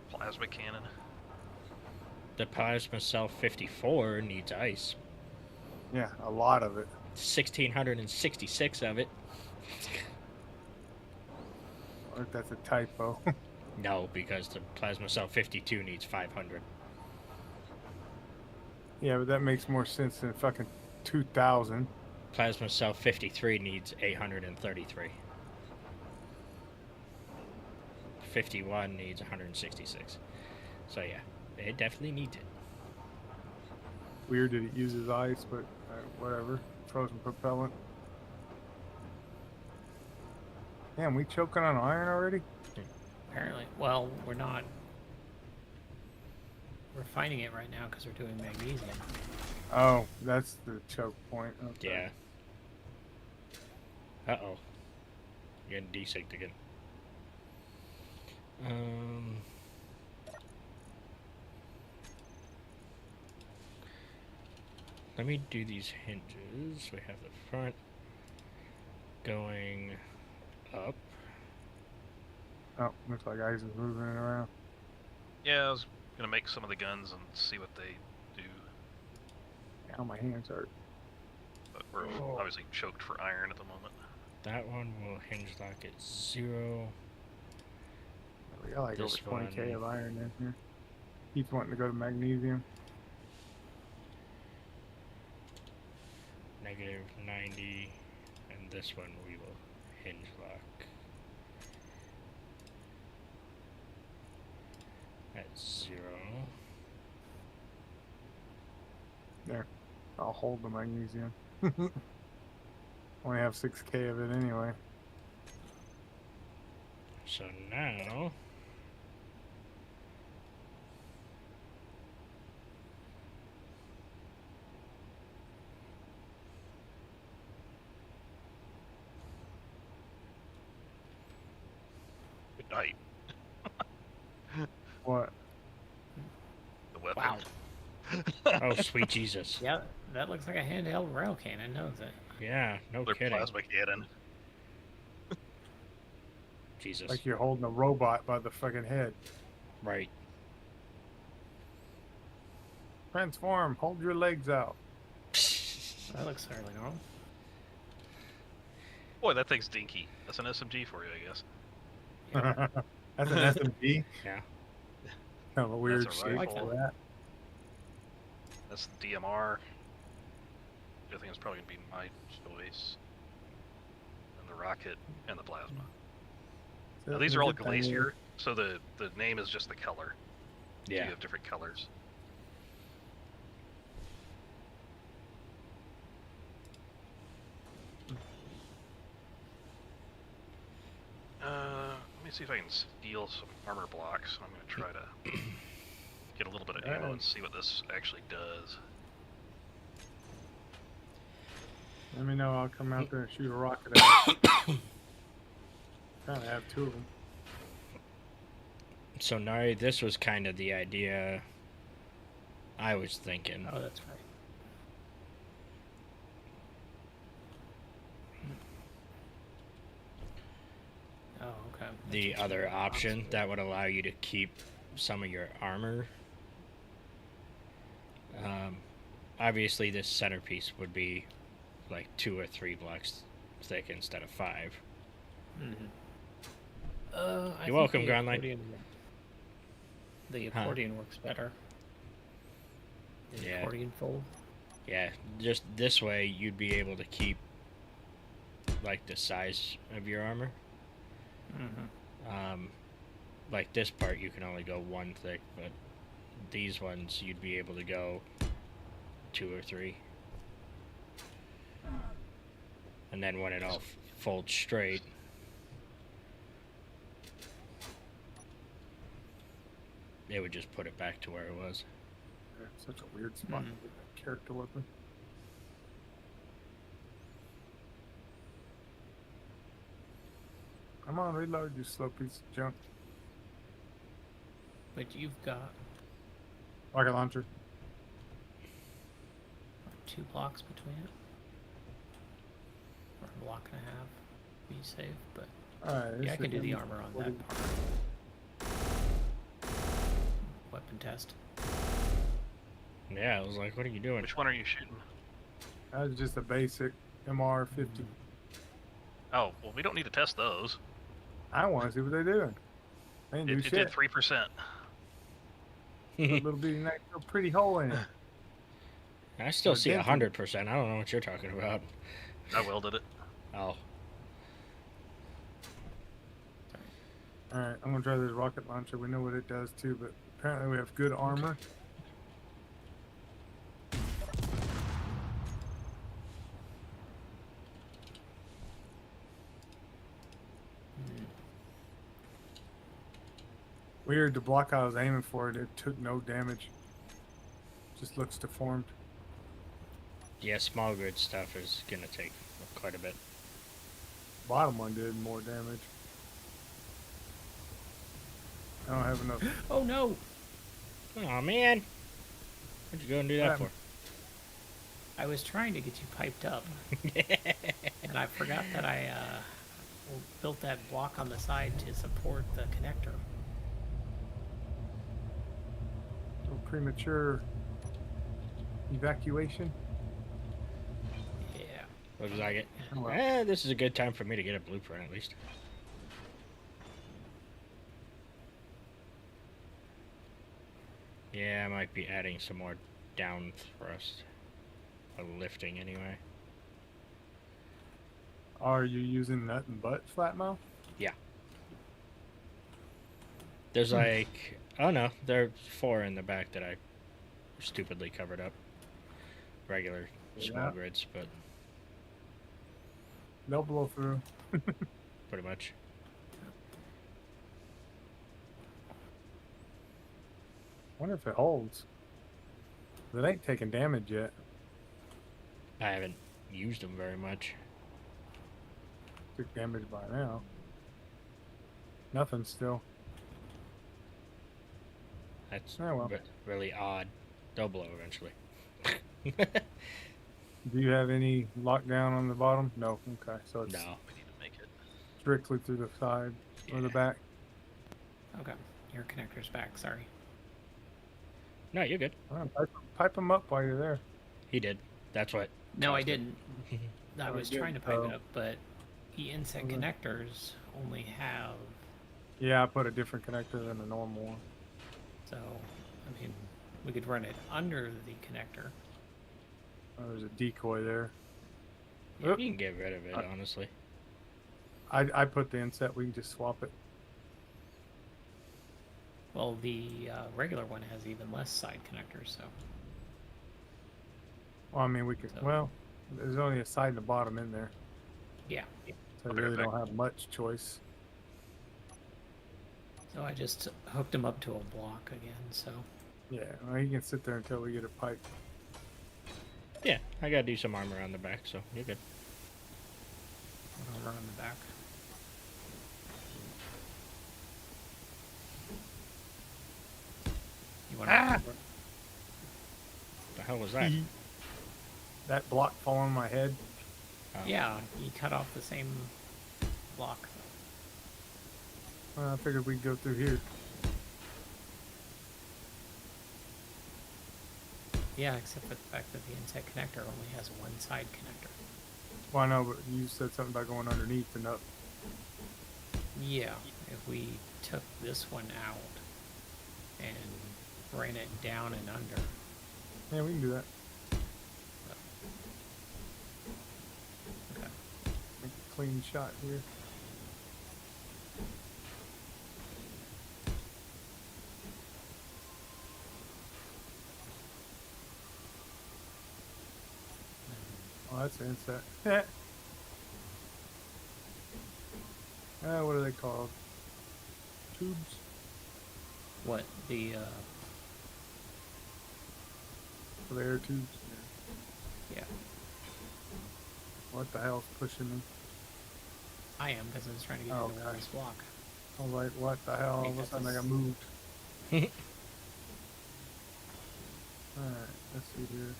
D: plasma cannon.
B: The plasma cell 54 needs ice.
A: Yeah, a lot of it.
B: 1,666 of it.
A: Or if that's a typo.
B: No, because the plasma cell 52 needs 500.
A: Yeah, but that makes more sense than fucking 2,000.
B: Plasma cell 53 needs 833. 51 needs 166. So yeah, it definitely needs it.
A: Weird that it uses ice, but whatever. Frozen propellant. Damn, we choking on iron already?
C: Apparently. Well, we're not. We're finding it right now because we're doing magnesium.
A: Oh, that's the choke point. Okay.
B: Yeah. Uh-oh. You're getting desynced again. Let me do these hinges. We have the front going up.
A: Oh, looks like ice is moving it around.
D: Yeah, I was gonna make some of the guns and see what they do,
A: Ow, my hands hurt.
D: but we're obviously choked for iron at the moment.
B: That one will hinge lock at 0.
A: We got like
B: This
A: over 20k
B: one.
A: of iron in here. Keeps wanting to go to magnesium.
B: Negative 90. And this one we will hinge lock at 0.
A: There. I'll hold the magnesium. Only have 6k of it anyway.
B: So now
D: Good night.
A: What?
D: The weapon.
C: Wow.
B: oh sweet Jesus.
C: Yeah, that looks like a handheld rail cannon, knows it?
B: Yeah, no
D: Their
B: kidding.
D: plasma cannon.
B: Jesus.
A: Like you're holding a robot by the fucking head.
B: Right.
A: Transform. Hold your legs out.
C: That looks fairly normal.
D: Boy, that thing's dinky. That's an SMG for you, I guess.
C: Yeah.
A: That's an SMG.
B: Yeah.
A: Kind of a weird
D: That's a
A: shape
D: rifle.
A: for that.
D: That's the DMR. I think it's probably gonna be my choice. And the rocket and the plasma. Now, these are all glacier, so the name is just the color. So
B: Yeah.
D: you have different colors. Let me see if I can steal some armor blocks. I'm gonna try to get a little bit of ammo and see what this actually does.
A: Let me know. I'll come out there and shoot a rocket at it. Trying to have 2 of them.
B: So Nari, this was kind of the idea I was thinking.
C: Oh, that's right. Oh, okay.
B: The other option that would allow you to keep some of your armor. Obviously, this centerpiece would be like 2 or 3 blocks thick instead of 5.
C: Mm-hmm.
B: You're welcome, Gronline.
C: The
B: Huh.
C: accordion works better. The
B: Yeah.
C: accordion fold.
B: Yeah, just this way you'd be able to keep like the size of your armor.
C: Mm-hmm.
B: Like this part you can only go 1 thick, but these ones you'd be able to go 2 or 3. And then when it all folds straight, it would just put it back to where it was.
A: Yeah, such a weird spot to get that character weapon. Come on, reload, you slow piece of junk.
C: But you've got
A: Rocket launcher.
C: 2 blocks between it. Or a block and a half. Be safe, but
A: Alright.
C: yeah, I can do the armor on that part. Weapon test.
B: Yeah, I was like, what are you doing?
D: Which one are you shooting?
A: That was just a basic MR50.
D: Oh, well, we don't need to test those.
A: I want to see what they're doing. They didn't do
D: It
A: shit.
D: did 3%.
A: Put a little bitty nice little pretty hole in it.
B: I still
A: Or
B: see
A: dented.
B: 100%. I don't know what you're talking about.
D: I welded it.
B: Oh.
A: Alright, I'm gonna try this rocket launcher. We know what it does too, but apparently we have good armor. Weird, the block I was aiming for, it took no damage. Just looks deformed.
B: Yeah, small grid stuff is gonna take quite a bit.
A: Bottom one did more damage. I don't have enough.
C: Oh no!
B: Oh man. What'd you go and do that for?
C: I was trying to get you piped up, and I forgot that I built that block on the side to support the connector.
A: So premature evacuation.
C: Yeah.
B: Looks like it.
A: Oh, well.
B: This is a good time for me to get a blueprint at least. Yeah, I might be adding some more down thrust. Lifting anyway.
A: Are you using nut and butt flat mount?
B: Yeah. There's like, oh no, there are 4 in the back that I stupidly covered up. Regular small
A: Yeah.
B: grids, but
A: They'll blow through.
B: pretty much.
A: Wonder if it holds. It ain't taking damage yet.
B: I haven't used them very much.
A: Took damage by now. Nothing still.
B: That's
A: Oh, well.
B: really odd. They'll blow eventually.
A: Do you have any lockdown on the bottom? No. Okay, so it's
B: No.
D: We need to make it.
A: strictly through the side or the
B: Yeah.
A: back.
C: Okay, your connector's back. Sorry.
B: No, you're good.
A: Pipe them up while you're there.
B: He did. That's what.
C: No, I
B: caused it.
C: didn't. I
A: Oh,
C: was
A: you
C: trying to
A: didn't?
C: pipe it
A: Oh.
C: up, but the inset
A: Okay.
C: connectors only have.
A: Yeah, I put a different connector than the normal one.
C: So, I mean, we could run it under the connector.
A: Oh, there's a decoy there.
B: You
A: Oop.
B: can get rid of it, honestly.
A: I put the inset. We can just swap it.
C: Well, the regular one has even less side connectors, so.
A: Well, I mean, we could.
C: So-
A: Well, there's only a side and a bottom in there,
C: Yeah.
A: so
D: I'll
A: we
D: be
A: really
D: right
A: don't have much choice.
C: So I just hooked them up to a block again, so.
A: Yeah, well, you can sit there until we get a pipe.
B: Yeah, I gotta do some armor on the back, so you're good.
C: I'll run on the back. You want
A: Ah!
C: to?
B: What the hell was that?
A: That block fall on my head.
B: Oh.
C: Yeah, you cut off the same block.
A: I figured we'd go through here.
C: Yeah, except for the fact that the inset connector only has one side connector.
A: Well, I know, but you said something about going underneath and up.
C: Yeah, if we took this one out and ran it down and under.
A: Yeah, we can do that.
C: Okay.
A: Make a clean shot here. Oh, that's the inset. What are they called? Tubes?
C: What the
A: For the air tubes?
C: yeah,
A: What the hell's pushing them?
C: I am because I was trying to get
A: Oh,
C: into
A: okay.
C: this block.
A: I was like, what the hell? All of a sudden I got moved. Alright, let's see here.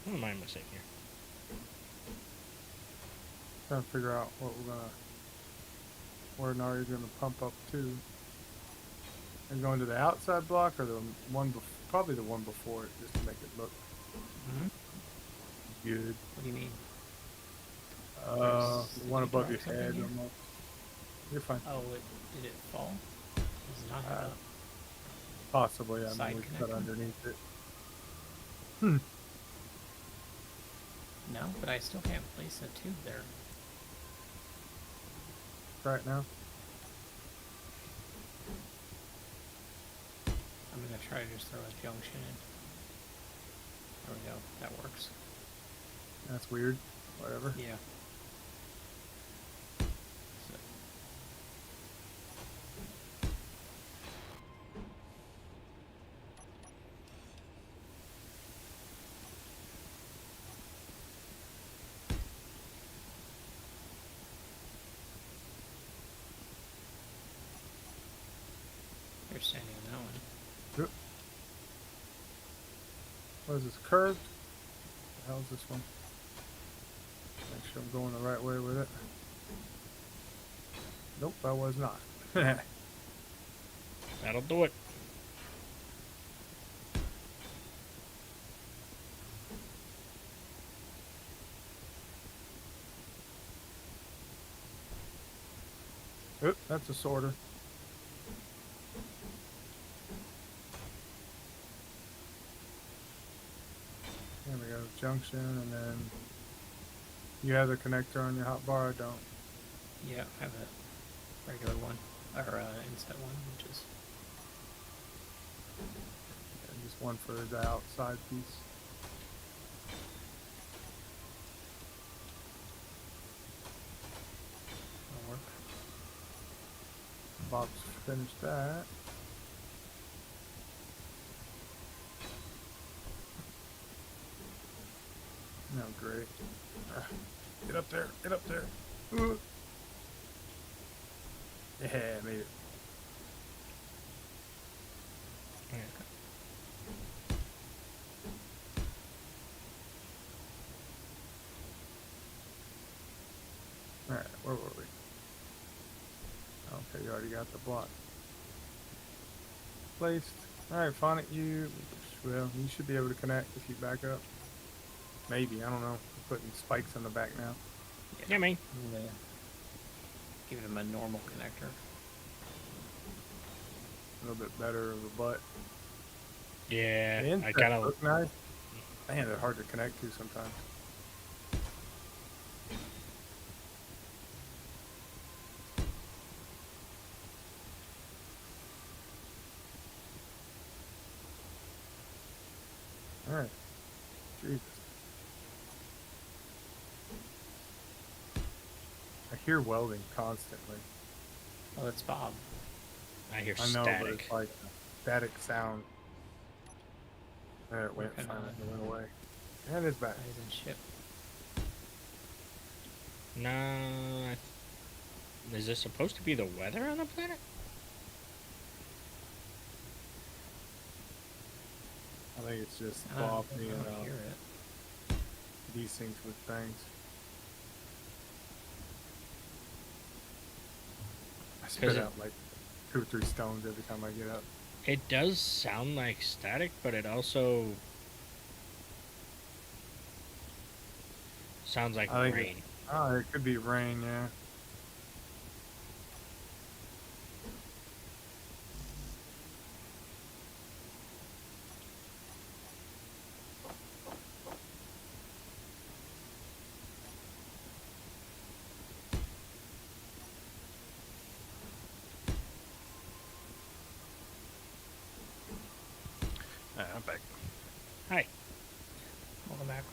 B: What am I missing here?
A: Trying to figure out what we're gonna, where Nari's gonna pump up to. And going to the outside block or the one, probably the one before it, just to make it look
C: Hmm.
A: good.
C: What do you mean?
A: The one
C: you
A: above
C: drop
A: your
C: something
A: head
C: here?
A: almost. You're fine.
C: Oh, did it fall? Does it not have a
A: Possibly. I
C: side
A: mean, we cut
C: connector?
A: underneath it.
C: No, but I still can't place a tube there.
A: Right now.
C: I'm gonna try to just throw a junction in. There we go. That works.
A: That's weird. Whatever.
C: Yeah. So, you're standing on that one.
A: Yep. What is this? Curved? What the hell is this one? Make sure I'm going the right way with it. Nope, I was not.
B: That'll do it.
A: Oop, that's a sorter. There we go, junction, and then you have the connector on your hotbar. I don't.
C: Yeah, I have a regular one, or inset one, which is
A: And just one for the outside piece.
C: will work.
A: Bob's finished that. No, great. Get up there, get up there. Yeah, made it. Alright, where were we? Okay, you already got the block placed. Alright, Phonic, you should be able to connect if you back up. Maybe, I don't know. I'm putting spikes in the back now.
B: Yeah, man.
C: I'm gonna give him a normal connector.
A: A little bit better of a butt.
B: Yeah,
A: The
B: I
A: insects
B: kind of.
A: look nice. Man, they're hard to connect to sometimes. Alright. Jesus. I hear welding constantly.
C: Oh, that's Bob.
B: I hear
A: I know,
B: static.
A: but it's like a static sound. There it went,
C: Kinda-
A: finally. It went away. And it's back.
C: Eyes and ship.
B: Nah. Is this supposed to be the weather on the planet?
A: I think it's just
C: I
A: Bob
C: don't
A: being
C: hear it.
A: desynced with things. I spit
B: it-
A: out like 2 or 3 stones every time I get up.
B: It does sound like static, but it also sounds like
A: I think it-
B: rain.
A: Oh, it could be rain, yeah.
D: I'm back.
B: Hi.
C: Welcome back.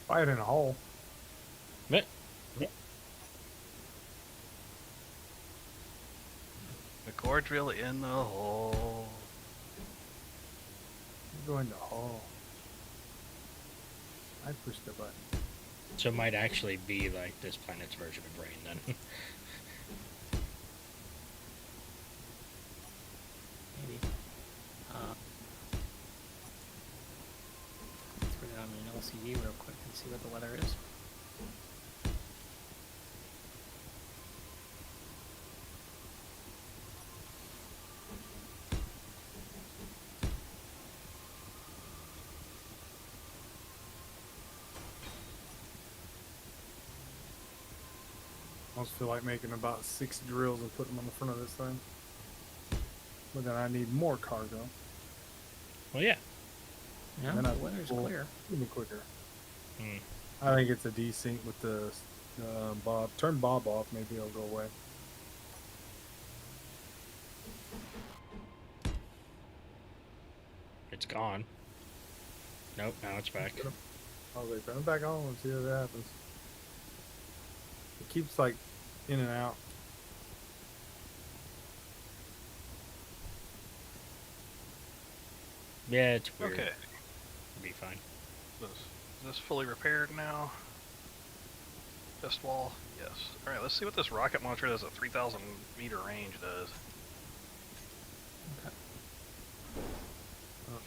A: Fight in a hole.
B: But
D: The core drill in the hole.
A: Go in the hole. I pushed the button.
B: so it might actually be like this planet's version of rain then.
C: LCD real quick and see what the weather is.
A: I almost feel like making about 6 drills and putting them on the front of this thing. But then I need more cargo.
B: Well, yeah.
C: No,
A: Then
C: the
A: I-
C: weather's
A: well,
C: clear.
A: Even quicker.
B: Hmm.
A: I think it's a desync with the Bob. Turn Bob off, maybe it'll go away.
B: It's gone. Nope, now it's back.
A: I'll wait, turn it back on and see what happens. It keeps like in and out.
B: Yeah, it's weird.
D: Okay.
B: It'll be fine.
D: Is this fully repaired now? Test wall? Yes. Alright, let's see what this rocket launcher that has a 3,000 meter range does.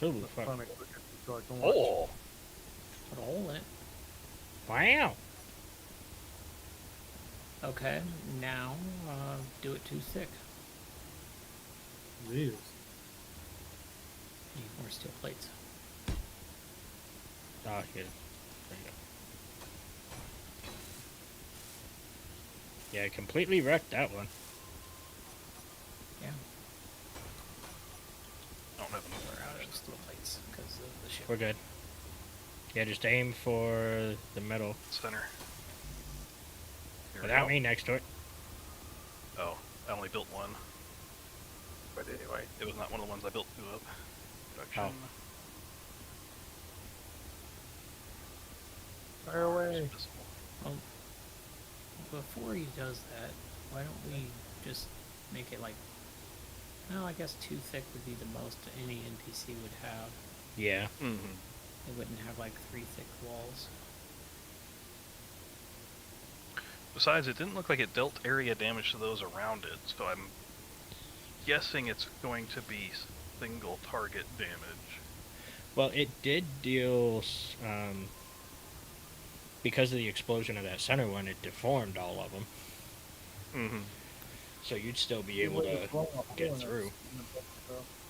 B: Ooh,
A: Let's
B: fuck.
A: find it quicker so I can watch.
D: Oh!
C: Put a hole in it.
B: Wow.
C: Okay, now do it too thick.
A: Jeez.
C: Need more steel plates.
B: Oh, here. There you go. Yeah, I completely wrecked that one.
C: Yeah,
D: I don't have enough
C: we're out
D: there.
C: of steel plates because of the ship.
B: We're good. Yeah, just aim for the middle.
D: Center. Here we
B: Without
D: go.
B: me next to it.
D: Oh, I only built one.
A: But anyway.
D: It was not one of the ones I built two of. Production.
A: Fire away.
D: Visible.
C: Well, before he does that, why don't we just make it like, well, I guess 2 thick would be the most any NPC would have.
B: Yeah.
D: Mm-hmm.
C: They wouldn't have like 3 thick walls.
D: Besides, it didn't look like it dealt area damage to those around it, so I'm guessing it's going to be single target damage.
B: Well, it did deal, because of the explosion of that center one, it deformed all of them.
D: Mm-hmm.
B: So you'd still be able to get through.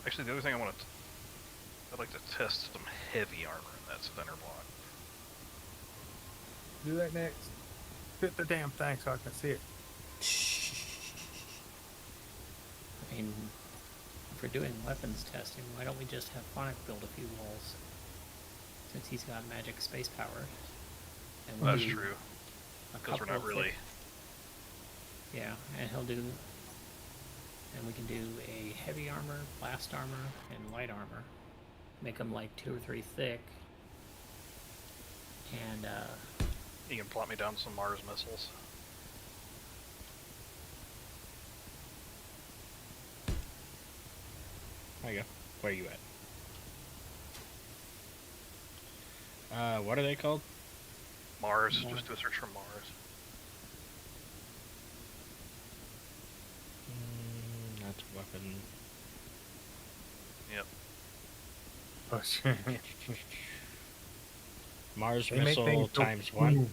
D: Actually, the other thing I'd like to test some heavy armor in that center block.
A: Do that next. Fit the damn thing so I can see it.
C: I mean, if we're doing weapons testing, why don't we just have Phonic build a few walls? Since he's got magic space power. And we'll
D: That's
C: do
D: true,
C: a
D: because we're
C: couple
D: not
C: of
D: really...
C: thick- Yeah, and he'll do... And we can do a heavy armor, blast armor, and light armor. Make them like 2 or 3 thick. And,
D: You can plot me down some Mars missiles.
B: There you go. Where are you at? What are they called?
D: Mars,
C: Mars.
D: just do a search for Mars.
B: That's weapon.
D: Yep.
A: Oh shit.
B: Mars
A: They make
B: missile
A: things so
B: times 1.
A: cool.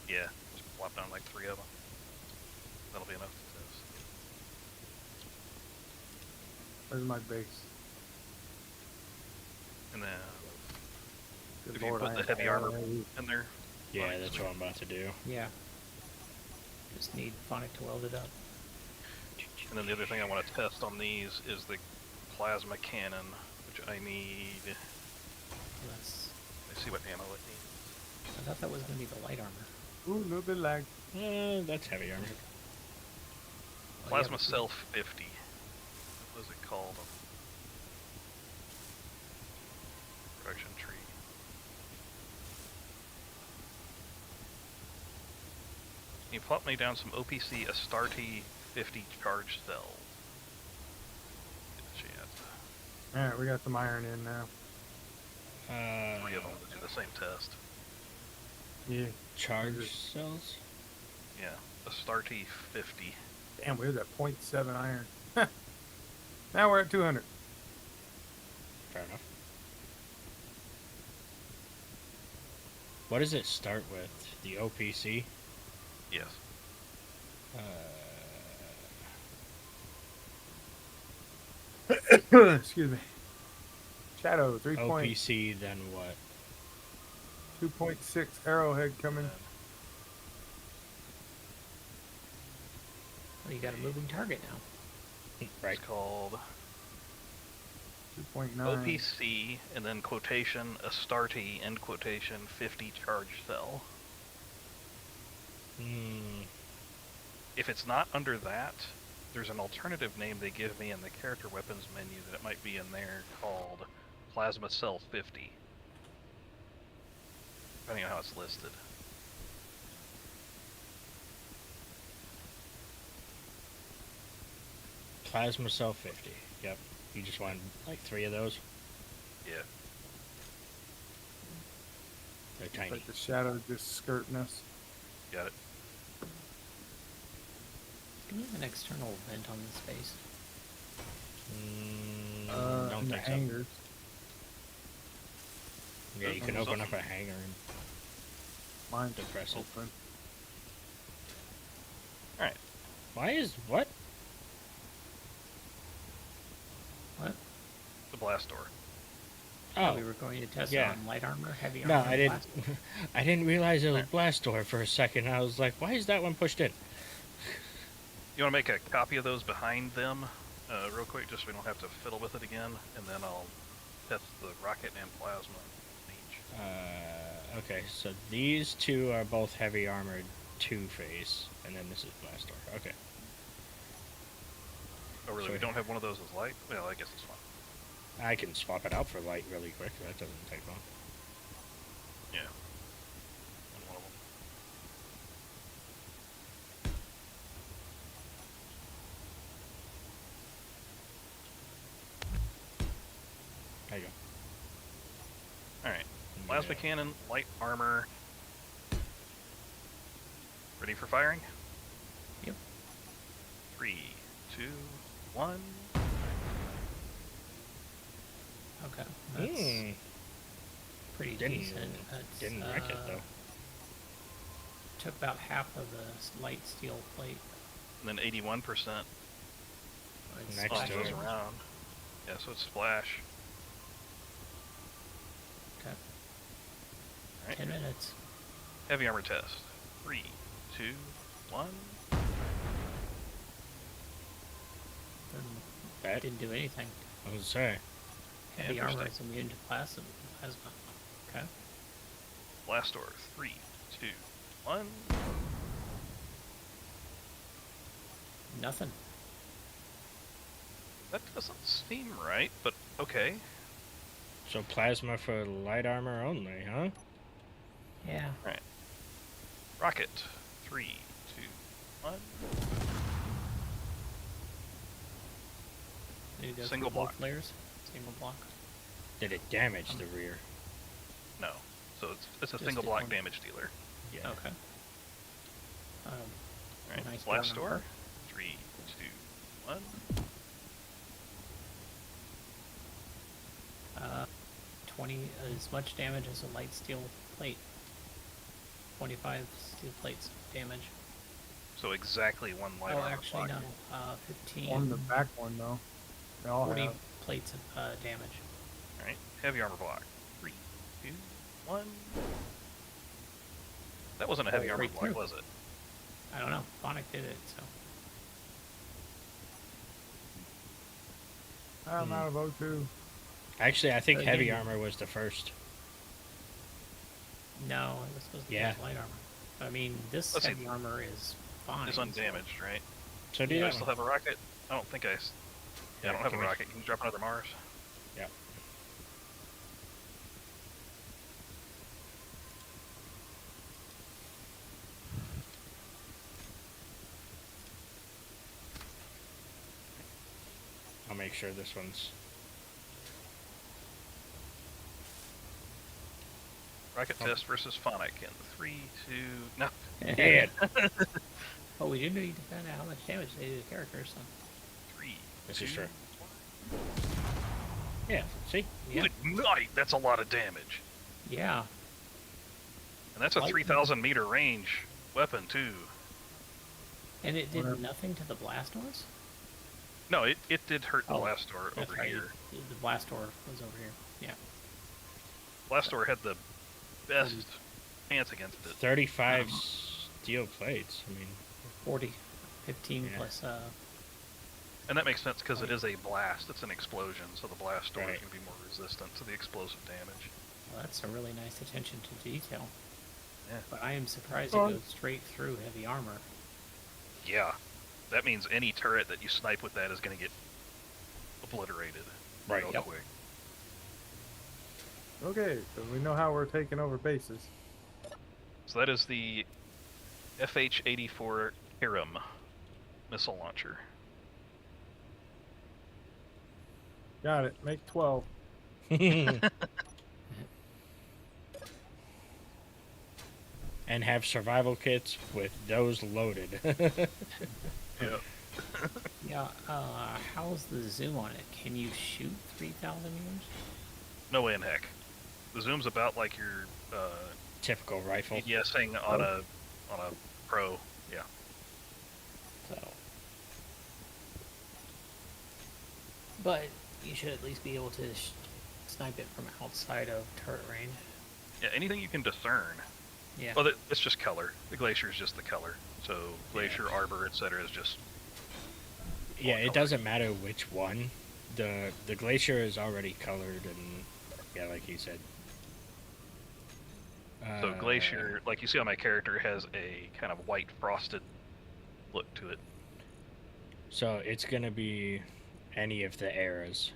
D: Yeah, just plop down like 3 of them. That'll be enough to test.
A: Where's my base?
D: And then,
A: Good
D: if you
A: Lord,
D: put
A: I
D: the
A: ain't
D: heavy
A: got
D: armor
A: any.
D: in there,
B: Yeah,
D: Phonic
B: that's
D: is
B: what I'm about to do.
C: yeah. Just need Phonic to weld it up.
D: and then the other thing I want to test on these is the plasma cannon, which I need.
C: Let's...
D: Let's see what ammo it needs.
C: I thought that was going to be the light armor.
A: Ooh, a little bit lag.
B: That's heavy armor.
C: Oh, yeah,
D: Plasma
C: but-
D: Cell 50. What is it called? Production tree. Can you plot me down some OPC Astarte 50 charge cells? Get a chance.
A: Alright, we got some iron in now.
D: 3 of them to do the same test.
A: Yeah.
B: Charge cells?
D: Yeah, Astarte 50.
A: Damn, we was at 0.7 iron. Now we're at 200.
B: Fair enough. What does it start with? The OPC?
D: Yes.
A: Excuse me. Shadow 3.2.6
B: OPC, then what?
A: arrowhead coming.
C: Well, you got a moving target now.
B: Right.
D: It's called
A: 2.9.
D: OPC, and then quotation, Astarte, end quotation, 50 charge cell. If it's not under that, there's an alternative name they give me in the character weapons menu that it might be in there called Plasma Cell 50. Depending on how it's listed.
B: Plasma Cell 50. Yep. You just want like 3 of those?
D: Yeah.
B: They're tiny.
A: Like the shadow just skirting us.
D: Got it.
C: Can we have an external vent on this base?
B: Don't
A: In the
B: think so.
A: hangars.
B: Yeah, you can open up a hangar and
A: Mine's
B: depress it.
A: open.
D: Alright.
B: Why is what?
C: What?
D: The blast door.
B: Oh,
C: We were going to test
B: yeah.
C: it on light armor, heavy armor.
B: no,
C: and
B: I didn't.
C: blast.
B: I didn't realize it was blast door for a second. I was like, why is that one pushed in?
D: You want to make a copy of those behind them, real quick, just so we don't have to fiddle with it again, and then I'll test the rocket and plasma each.
B: Okay, so these 2 are both heavy armored 2-phase, and then this is blast door. Okay.
D: Oh, really?
B: So-
D: We don't have one of those as light? Well, I guess it's fine.
B: I can swap it out for light really quick. That doesn't take long.
D: Yeah. And one of them.
B: There you go.
D: Alright. Plasma
B: Yeah.
D: cannon, light armor. Ready for firing?
C: Yep.
D: 3, 2, 1.
C: Okay. That's
B: Hmm.
C: pretty
B: Didn't-
C: decent. That's,
B: Didn't wreck it though.
C: Took about half of the light steel plate.
D: And then 81%.
C: It's
B: Next
D: Oh, it
B: to
D: goes
B: it.
D: around. Yeah, so it's splash.
C: Okay.
D: Alright.
C: 10 minutes.
D: Heavy armor test. 3, 2, 1.
B: That
C: Didn't do anything.
B: I was gonna say.
C: Heavy armor
D: Interesting.
C: is immune to plasma. Okay.
D: Blast door. 3, 2, 1.
C: Nothing.
D: That doesn't seem right, but okay.
B: So plasma for light armor only, huh?
C: Yeah.
D: Right. Rocket. 3, 2, 1.
C: Did it go
D: Single
C: through both
D: block.
C: layers? Single block.
B: Did it damage the rear?
D: No. So it's a
C: Just
D: single
C: did
D: block
C: one.
D: damage dealer.
B: Yeah.
C: Okay.
D: Alright.
C: Nice
D: Blast
C: door
D: door.
C: number.
D: 3, 2, 1.
C: 20 as much damage as a light steel plate. 25 steel plates damage.
D: So exactly 1 light
C: Oh,
D: armor
C: actually
D: block.
C: no. 15.
A: On the back one though. They all
C: 40
A: have.
C: plates of damage.
D: Alright. Heavy armor block. 3, 2, 1. That wasn't a heavy armor
C: Right
D: block,
C: through.
D: was it?
C: I don't know. Phonic did it, so.
A: I'm out of O2.
B: Actually, I think
C: So
B: heavy
C: you-
B: armor was the first.
C: No, it was supposed to be
B: Yeah.
C: light armor. I mean, this
D: Let's see.
C: heavy armor is fine.
D: It's undamaged, right?
B: So do
D: Do I
B: that
D: still
B: one.
D: have a rocket? I don't think I... Yeah, I don't have a
B: give me-
D: rocket. Can you drop another Mars?
B: Yeah. I'll make sure this one's.
D: Rocket
B: Oh.
D: test versus Phonic in 3, 2... No.
B: Dead.
C: Oh, we do need to find out how much damage they do to characters. So.
D: 3,
B: This
D: 2,
B: is true. Yeah. See.
C: Yeah.
D: Good night! That's a lot of damage.
C: Yeah.
D: And that's a
C: Lightning.
D: 3,000 meter range weapon too.
C: And it did
A: Whatever.
C: nothing to the blast doors?
D: No, it did hurt the
C: Oh,
D: blast door
C: That's
D: over
C: right.
D: here.
C: The blast door was over here. Yeah.
D: Blast door had the best chance against it.
B: 35 steel plates. I mean,
C: 40. 15
B: Yeah.
C: plus,
D: And that makes sense because it is a blast. It's an explosion, so the blast door
B: Right.
D: can be more resistant to the explosive damage.
C: well, that's a really nice attention to detail.
D: Yeah.
C: But I am surprised
A: Oh.
C: it goes straight through heavy armor.
D: Yeah. That means any turret that you snipe with that is going to get obliterated
B: Right.
D: real
C: Yep.
D: quick.
A: Okay, so we know how we're taking over bases.
D: So that is the FH-84 Hiram missile launcher.
A: Got it. Make 12.
B: and have survival kits with those loaded.
D: Yep.
C: Yeah, how's the zoom on it? Can you shoot 3,000 meters?
D: No way in heck. The zoom's about like your
B: Typical rifle.
D: EDSing on a pro. Yeah.
C: So. But you should at least be able to snipe it from outside of turret range.
D: Yeah. Anything you can discern.
C: Yeah.
D: Well, it's just color. The glacier is just the color. So glacier, arbor, etc. is just.
B: Yeah, it doesn't matter which one. The glacier is already colored, and yeah, like you said.
D: So glacier, like you see on my character, has a kind of white frosted look to it.
B: So it's gonna be any of the eras,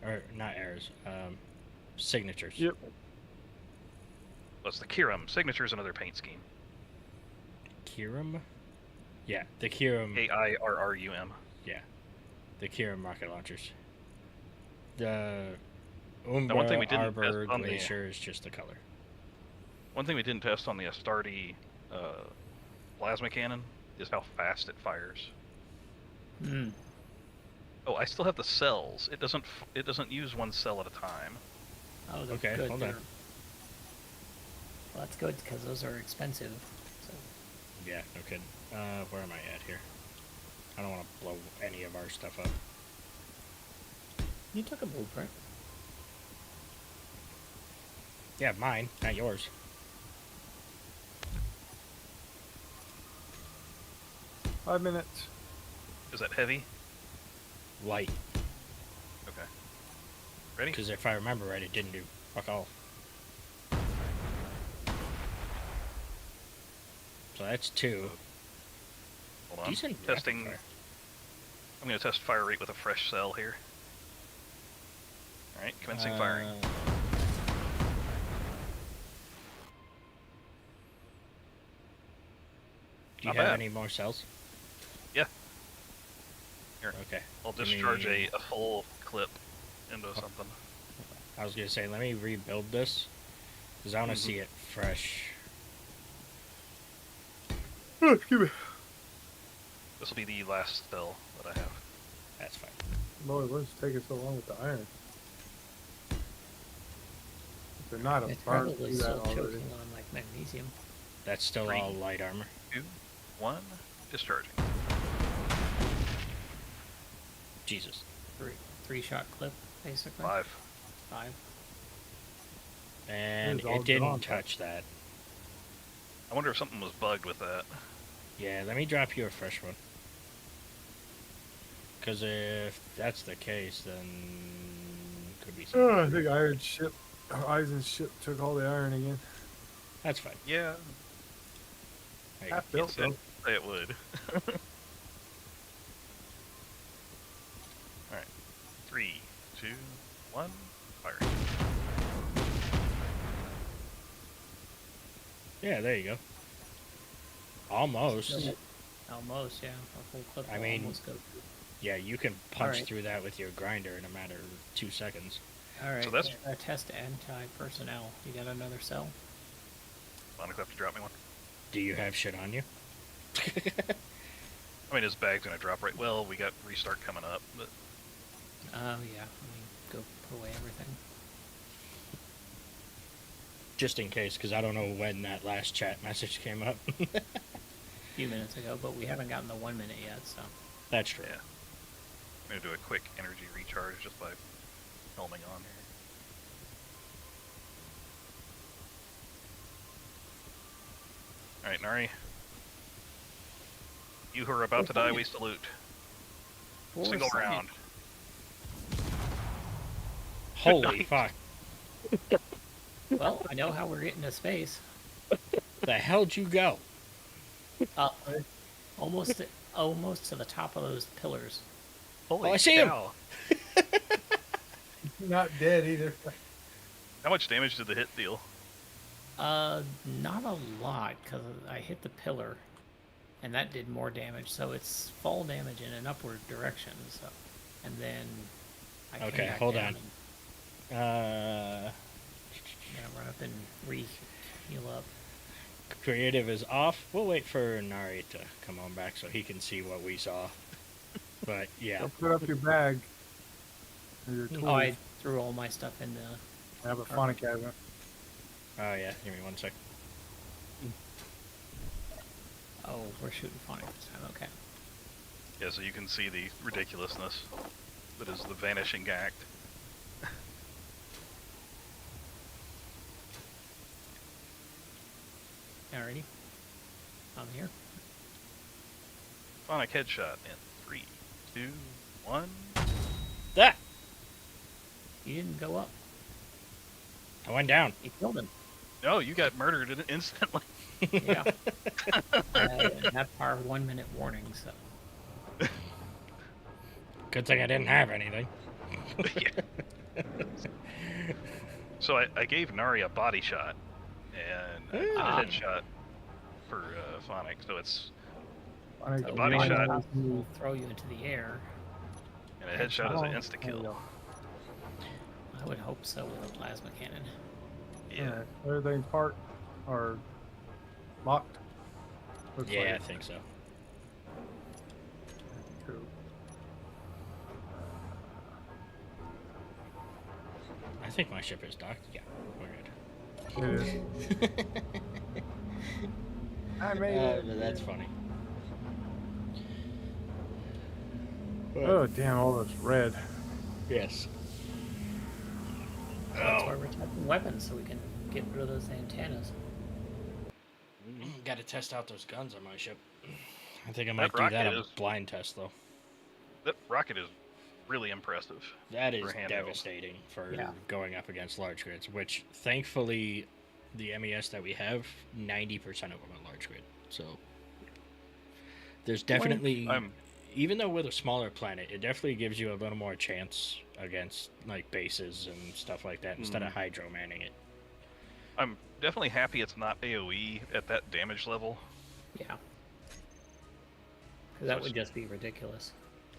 B: or not eras, signatures.
A: Yep.
D: That's the Kiram. Signature is another paint scheme.
B: Kiram. Yeah, the Kiram.
D: Kirrum.
B: Yeah, the Kiram rocket launchers. The
D: one
B: Umbra
D: thing we didn't
B: Arbor
D: test on the-
B: Glacier is just the color.
D: One thing we didn't test on the Astarte plasma cannon is how fast it fires.
C: Hmm.
D: Oh, I still have the cells. It doesn't use one cell at a time.
C: Oh, they're
B: Okay,
C: good.
B: hold on.
C: Well, that's good because those are expensive. So.
B: Yeah, no kidding. Where am I at here? I don't want to blow any of our stuff up.
C: You took a blueprint.
B: Yeah, mine, not yours.
A: Five minutes.
D: Is that heavy?
B: Light,
D: Okay. Ready?
B: because if I remember right, it didn't do fuck all. So that's 2.
D: Hold on.
B: Decent
D: Testing.
B: rapid fire.
D: I'm going to test fire rate with a fresh cell here. All right, commencing firing.
B: Do you
D: Not
B: have
D: bad.
B: any more cells?
D: Yeah. Here,
B: Okay.
D: I'll
B: give
D: discharge
B: me-
D: a full clip into something.
B: I was gonna say, let me rebuild this, because I want to
D: Mhm.
B: see it fresh.
A: Excuse me.
D: This will be the last cell that I have.
B: That's fine.
A: Lord, what's taking so long with the iron? If they're not a
C: It's
A: burn,
C: probably
A: do that
C: still
A: already.
C: choking on like magnesium.
B: That's still
D: 3,
B: all light armor.
D: 2, 1, discharging.
B: Jesus.
C: Three shot clip, basically.
D: 5.
C: 5.
B: And
A: It's all
B: it didn't
A: drawn.
B: touch that.
D: I wonder if something was bugged with that.
B: Yeah, let me drop you a fresh one. Because if that's the case, then could be something.
A: Oh, I think Eisen's ship took all the iron again.
B: That's fine.
D: Yeah,
B: There you go.
A: Half built
D: say
A: though.
D: it would. Alright. 3, 2, 1, firing.
B: Yeah, there you go. Almost.
C: Almost, yeah. A full clip
B: I
C: will
B: mean,
C: almost go through.
B: Yeah, you can punch
C: Alright.
B: through that with your grinder in a matter of 2 seconds.
C: Alright,
D: that's-
C: test anti-personnel. You got another cell?
D: Monica have to drop me one.
B: Do you have shit on you?
D: I mean, his bag's gonna drop right. Well, we got restart coming up, but
C: Oh, yeah. Let me go put away everything.
B: just in case, because I don't know when that last chat message came up.
C: A few minutes ago, but we haven't gotten the 1 minute yet, so.
B: That's true.
D: Yeah. I'm going to do a quick energy recharge just by helming on here. Alright, Nari. You who are about to die, we salute. Single round.
B: Holy fuck.
C: Well, I know how we're getting to space.
B: The hell'd you go?
C: Almost to the top of those pillars.
D: Holy
B: Oh, I see him.
D: cow.
A: Not dead either.
D: How much damage did the hit deal?
C: Not a lot, because I hit the pillar, and that did more damage. So it's fall damage in an upward direction. So, and then I came
B: Okay,
C: back
B: hold
C: down
B: on.
C: and run up and heal up.
B: Creative is off. We'll wait for Nari to come on back so he can see what we saw. But yeah,
A: Don't put up your bag. Or your tools.
C: Oh, I threw all my stuff in the.
A: I have a phonic cabinet.
B: oh yeah. Give me 1 sec.
C: Oh, we're shooting phonic this time. Okay.
D: Yeah, so you can see the ridiculousness that is the vanishing act.
C: Alrighty. I'm here.
D: Sonic headshot in 3, 2, 1.
B: That
C: You didn't go up.
B: I went down.
C: You killed him.
D: No, you got murdered instantly.
C: Yeah. That power 1 minute warning, so.
B: Good thing I didn't have anything.
D: Yeah. So I gave Nari a body shot and a headshot for Phonic, so it's
A: Phonic
D: A body
A: cabinet.
D: shot.
C: Will throw you into the air.
D: and a headshot is an insta
A: There you
D: kill.
A: go.
C: I would hope so with a plasma cannon.
D: Yeah.
A: Alright, everything parked or locked? Looks
B: Yeah, I
A: like
B: think so.
A: Cool.
B: I think my ship is docked. Yeah, we're good.
A: It is. I made it.
B: That's funny.
A: Oh, damn, all this red.
B: Yes.
C: That's why we're testing weapons, so we can get rid of those antennas.
B: Got to test out those guns on my ship. I think I might
D: That
B: do that
D: rocket
B: a
D: is-
B: blind test though.
D: That rocket is really impressive.
B: That is
D: For handheld.
B: devastating for
C: Yeah.
B: going up against large grids, which thankfully the MES that we have, 90% of them are large grid. So there's definitely,
D: I'm
B: even though we're a smaller planet, it definitely gives you a little more chance against like bases and stuff like that instead of hydro manning it.
D: I'm definitely happy it's not AoE at that damage level.
C: Yeah. Because that would just be ridiculous.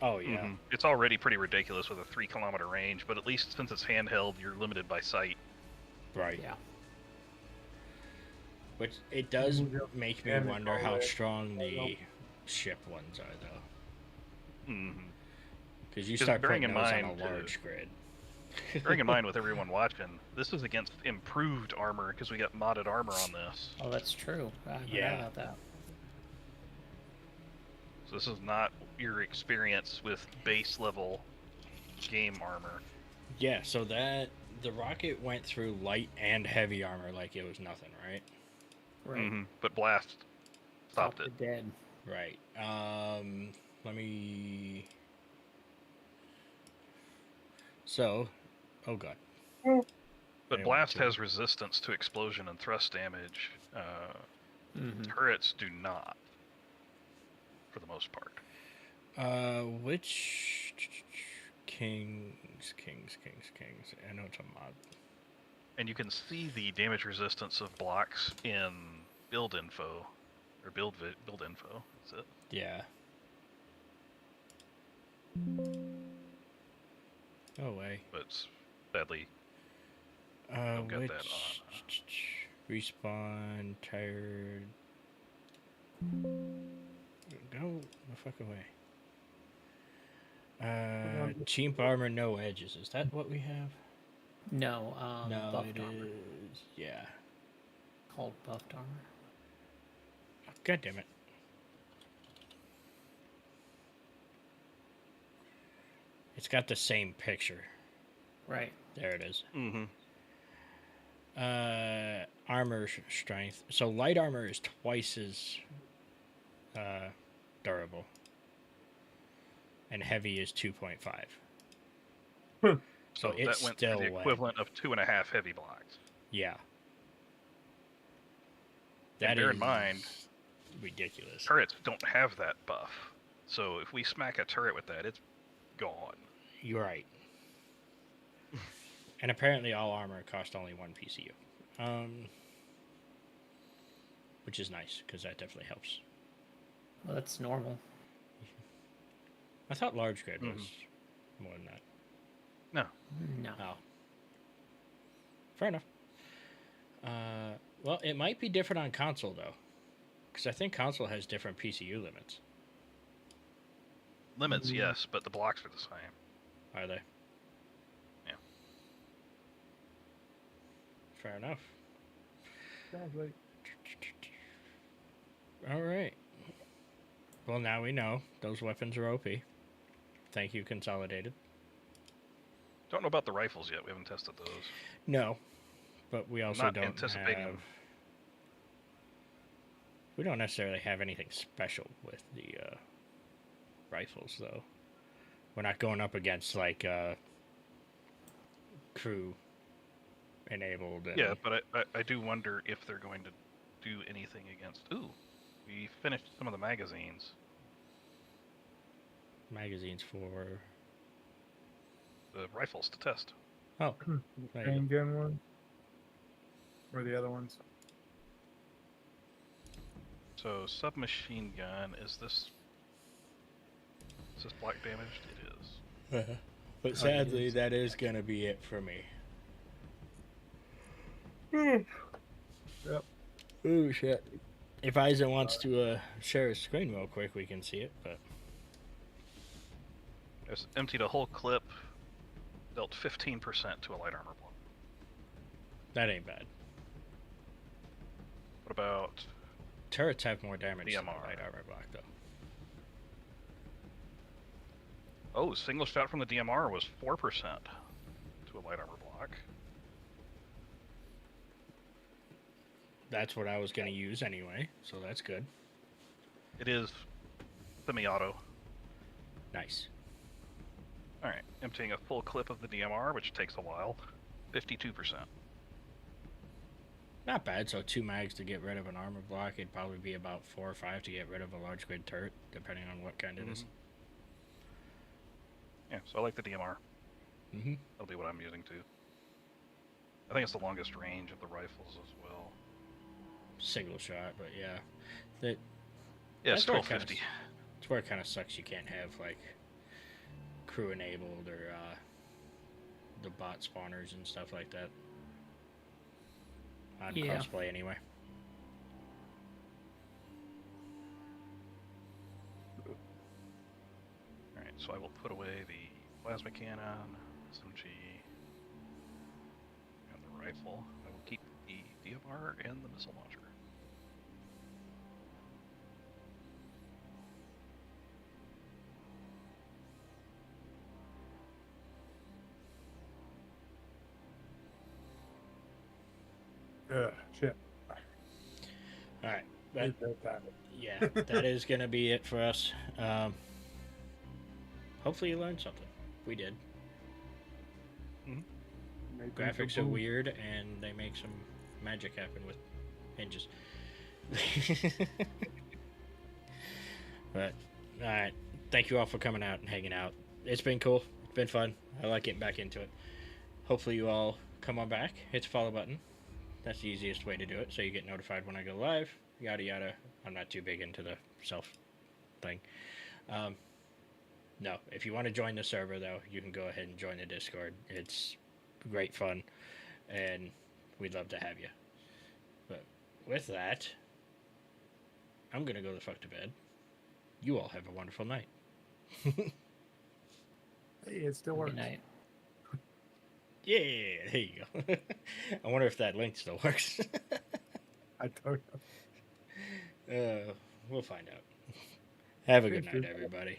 B: Oh yeah,
D: Mhm. It's already pretty ridiculous with a 3-kilometer range, but at least since it's handheld, you're limited by sight.
B: right.
C: Yeah.
B: Which it does
A: Mhm.
B: make me
A: Damage
B: wonder
A: all
B: how
A: the way.
B: strong the ship ones are though.
D: Mm-hmm.
B: Because you
D: 'Cause
B: start
D: bearing
B: putting
D: in
B: those on a
D: mind,
B: large grid.
D: Bearing in mind with everyone watching, this is against improved armor because we got modded armor on this.
C: Oh, that's true. I forgot
B: Yeah.
C: about that.
D: So this is not your experience with base level game armor.
B: Yeah, so that the rocket went through light and heavy armor like it was nothing, right?
C: Right.
D: Mm-hmm. But Blast stopped
C: Stop
D: it.
C: the dead.
B: Right. Let me. So, oh god.
D: But
B: They
D: Blast
B: want to.
D: has resistance to explosion and thrust damage.
C: Mm-hmm.
D: Turrets do not, for the most part.
B: Which kings? I know it's a mod.
D: And you can see the damage resistance of blocks in build info, or build info. That's it.
B: Yeah. No way.
D: But sadly, Don't get
B: Which
D: that
B: respawn tired? Go the fuck away. Cheap armor, no edges. Is that what we have?
C: No,
B: No,
C: buffed
B: it
C: armor.
B: is. Yeah.
C: called buffed armor.
B: God damn it. It's got the same picture.
C: Right.
B: There it is.
D: Mm-hmm.
B: Armor strength. So light armor is twice as durable. And heavy is 2.5. So
D: So
B: it's
D: that went
B: still
D: for the equivalent of 2.5 heavy blocks.
B: Yeah.
D: And
B: That
D: bear
B: is
D: in mind,
B: ridiculous.
D: turrets don't have that buff. So if we smack a turret with that, it's gone.
B: You're right. And apparently all armor costs only 1 PCU. Which is nice, because that definitely helps.
C: Well, that's normal.
B: I thought large grid was more than that.
D: No.
C: No.
B: Oh. Fair enough. Well, it might be different on console, though. Because I think console has different PCU limits.
D: Limits, yes, but the blocks are the same.
B: Are they?
D: Yeah.
B: Fair enough.
A: Sounds like
B: All right. Well, now we know those weapons are OP. Thank you, Consolidated.
D: Don't know about the rifles yet. We haven't tested those.
B: No, but we also
D: Not
B: don't
D: anticipating
B: have...
D: them.
B: We don't necessarily have anything special with the rifles, though. We're not going up against, like, crew enabled. And...
D: Yeah, but I do wonder if they're going to do anything against... Ooh, we finished some of the magazines.
B: magazines for...
D: The rifles to test.
B: Oh, there you
A: handgun one. Or the other ones.
D: So, submachine gun, is this black damaged? It is.
B: go. But sadly, that is going to be it for me.
A: Yep.
B: Ooh, shit. If Isaac wants to share his screen real quick, we can see it, but...
D: Just emptied a whole clip, dealt 15% to a light armor block.
B: That ain't bad.
D: What about...
B: Turrets have more damage than
D: DMR.
B: the light armor block, though.
D: Oh, single shot from the DMR was 4% to a light armor block.
B: That's what I was going to use anyway, so that's good.
D: It is semi-auto.
B: Nice.
D: Alright, emptying a full clip of the DMR, which takes a while. 52%.
B: Not bad, so 2 mags to get rid of an armor block. It'd probably be about 4 or 5 to get rid of a large grid turret, depending on what kind it is.
D: Yeah, so I like the DMR.
B: Mm-hmm.
D: That'll be what I'm using too. I think it's the longest range of the rifles as well.
B: Single shot, but yeah. That,
D: Yeah, it's
B: that's where it kinda
D: 1250.
B: It's where it kind of sucks you can't have, like, crew enabled or the bot spawners and stuff like that. On
C: Yeah.
B: crossplay anyway.
D: Alright, so I will put away the plasma cannon, SMG, and the rifle. I will keep the DMR and the missile launcher.
A: Shit.
B: Alright.
A: That,
B: Yeah, that is going to be it for us. Hopefully you learned something. We did. Graphics are weird, and they make some magic happen with hinges. But, alright. Thank you all for coming out and hanging out. It's been cool. It's been fun. I like getting back into it. Hopefully you all come on back. Hit the follow button. That's the easiest way to do it, so you get notified when I go live. Yada yada. I'm not too big into the self thing. No, if you want to join the server, though, you can go ahead and join the Discord. It's great fun, and we'd love to have you. But with that, I'm going to go the fuck to bed. You all have a wonderful night.
A: Hey, it still works.
C: Good night.
B: Yeah, there you go. I wonder if that link still works.
A: I don't know.
B: We'll find out. Have a good
A: Thank you.
B: night, everybody.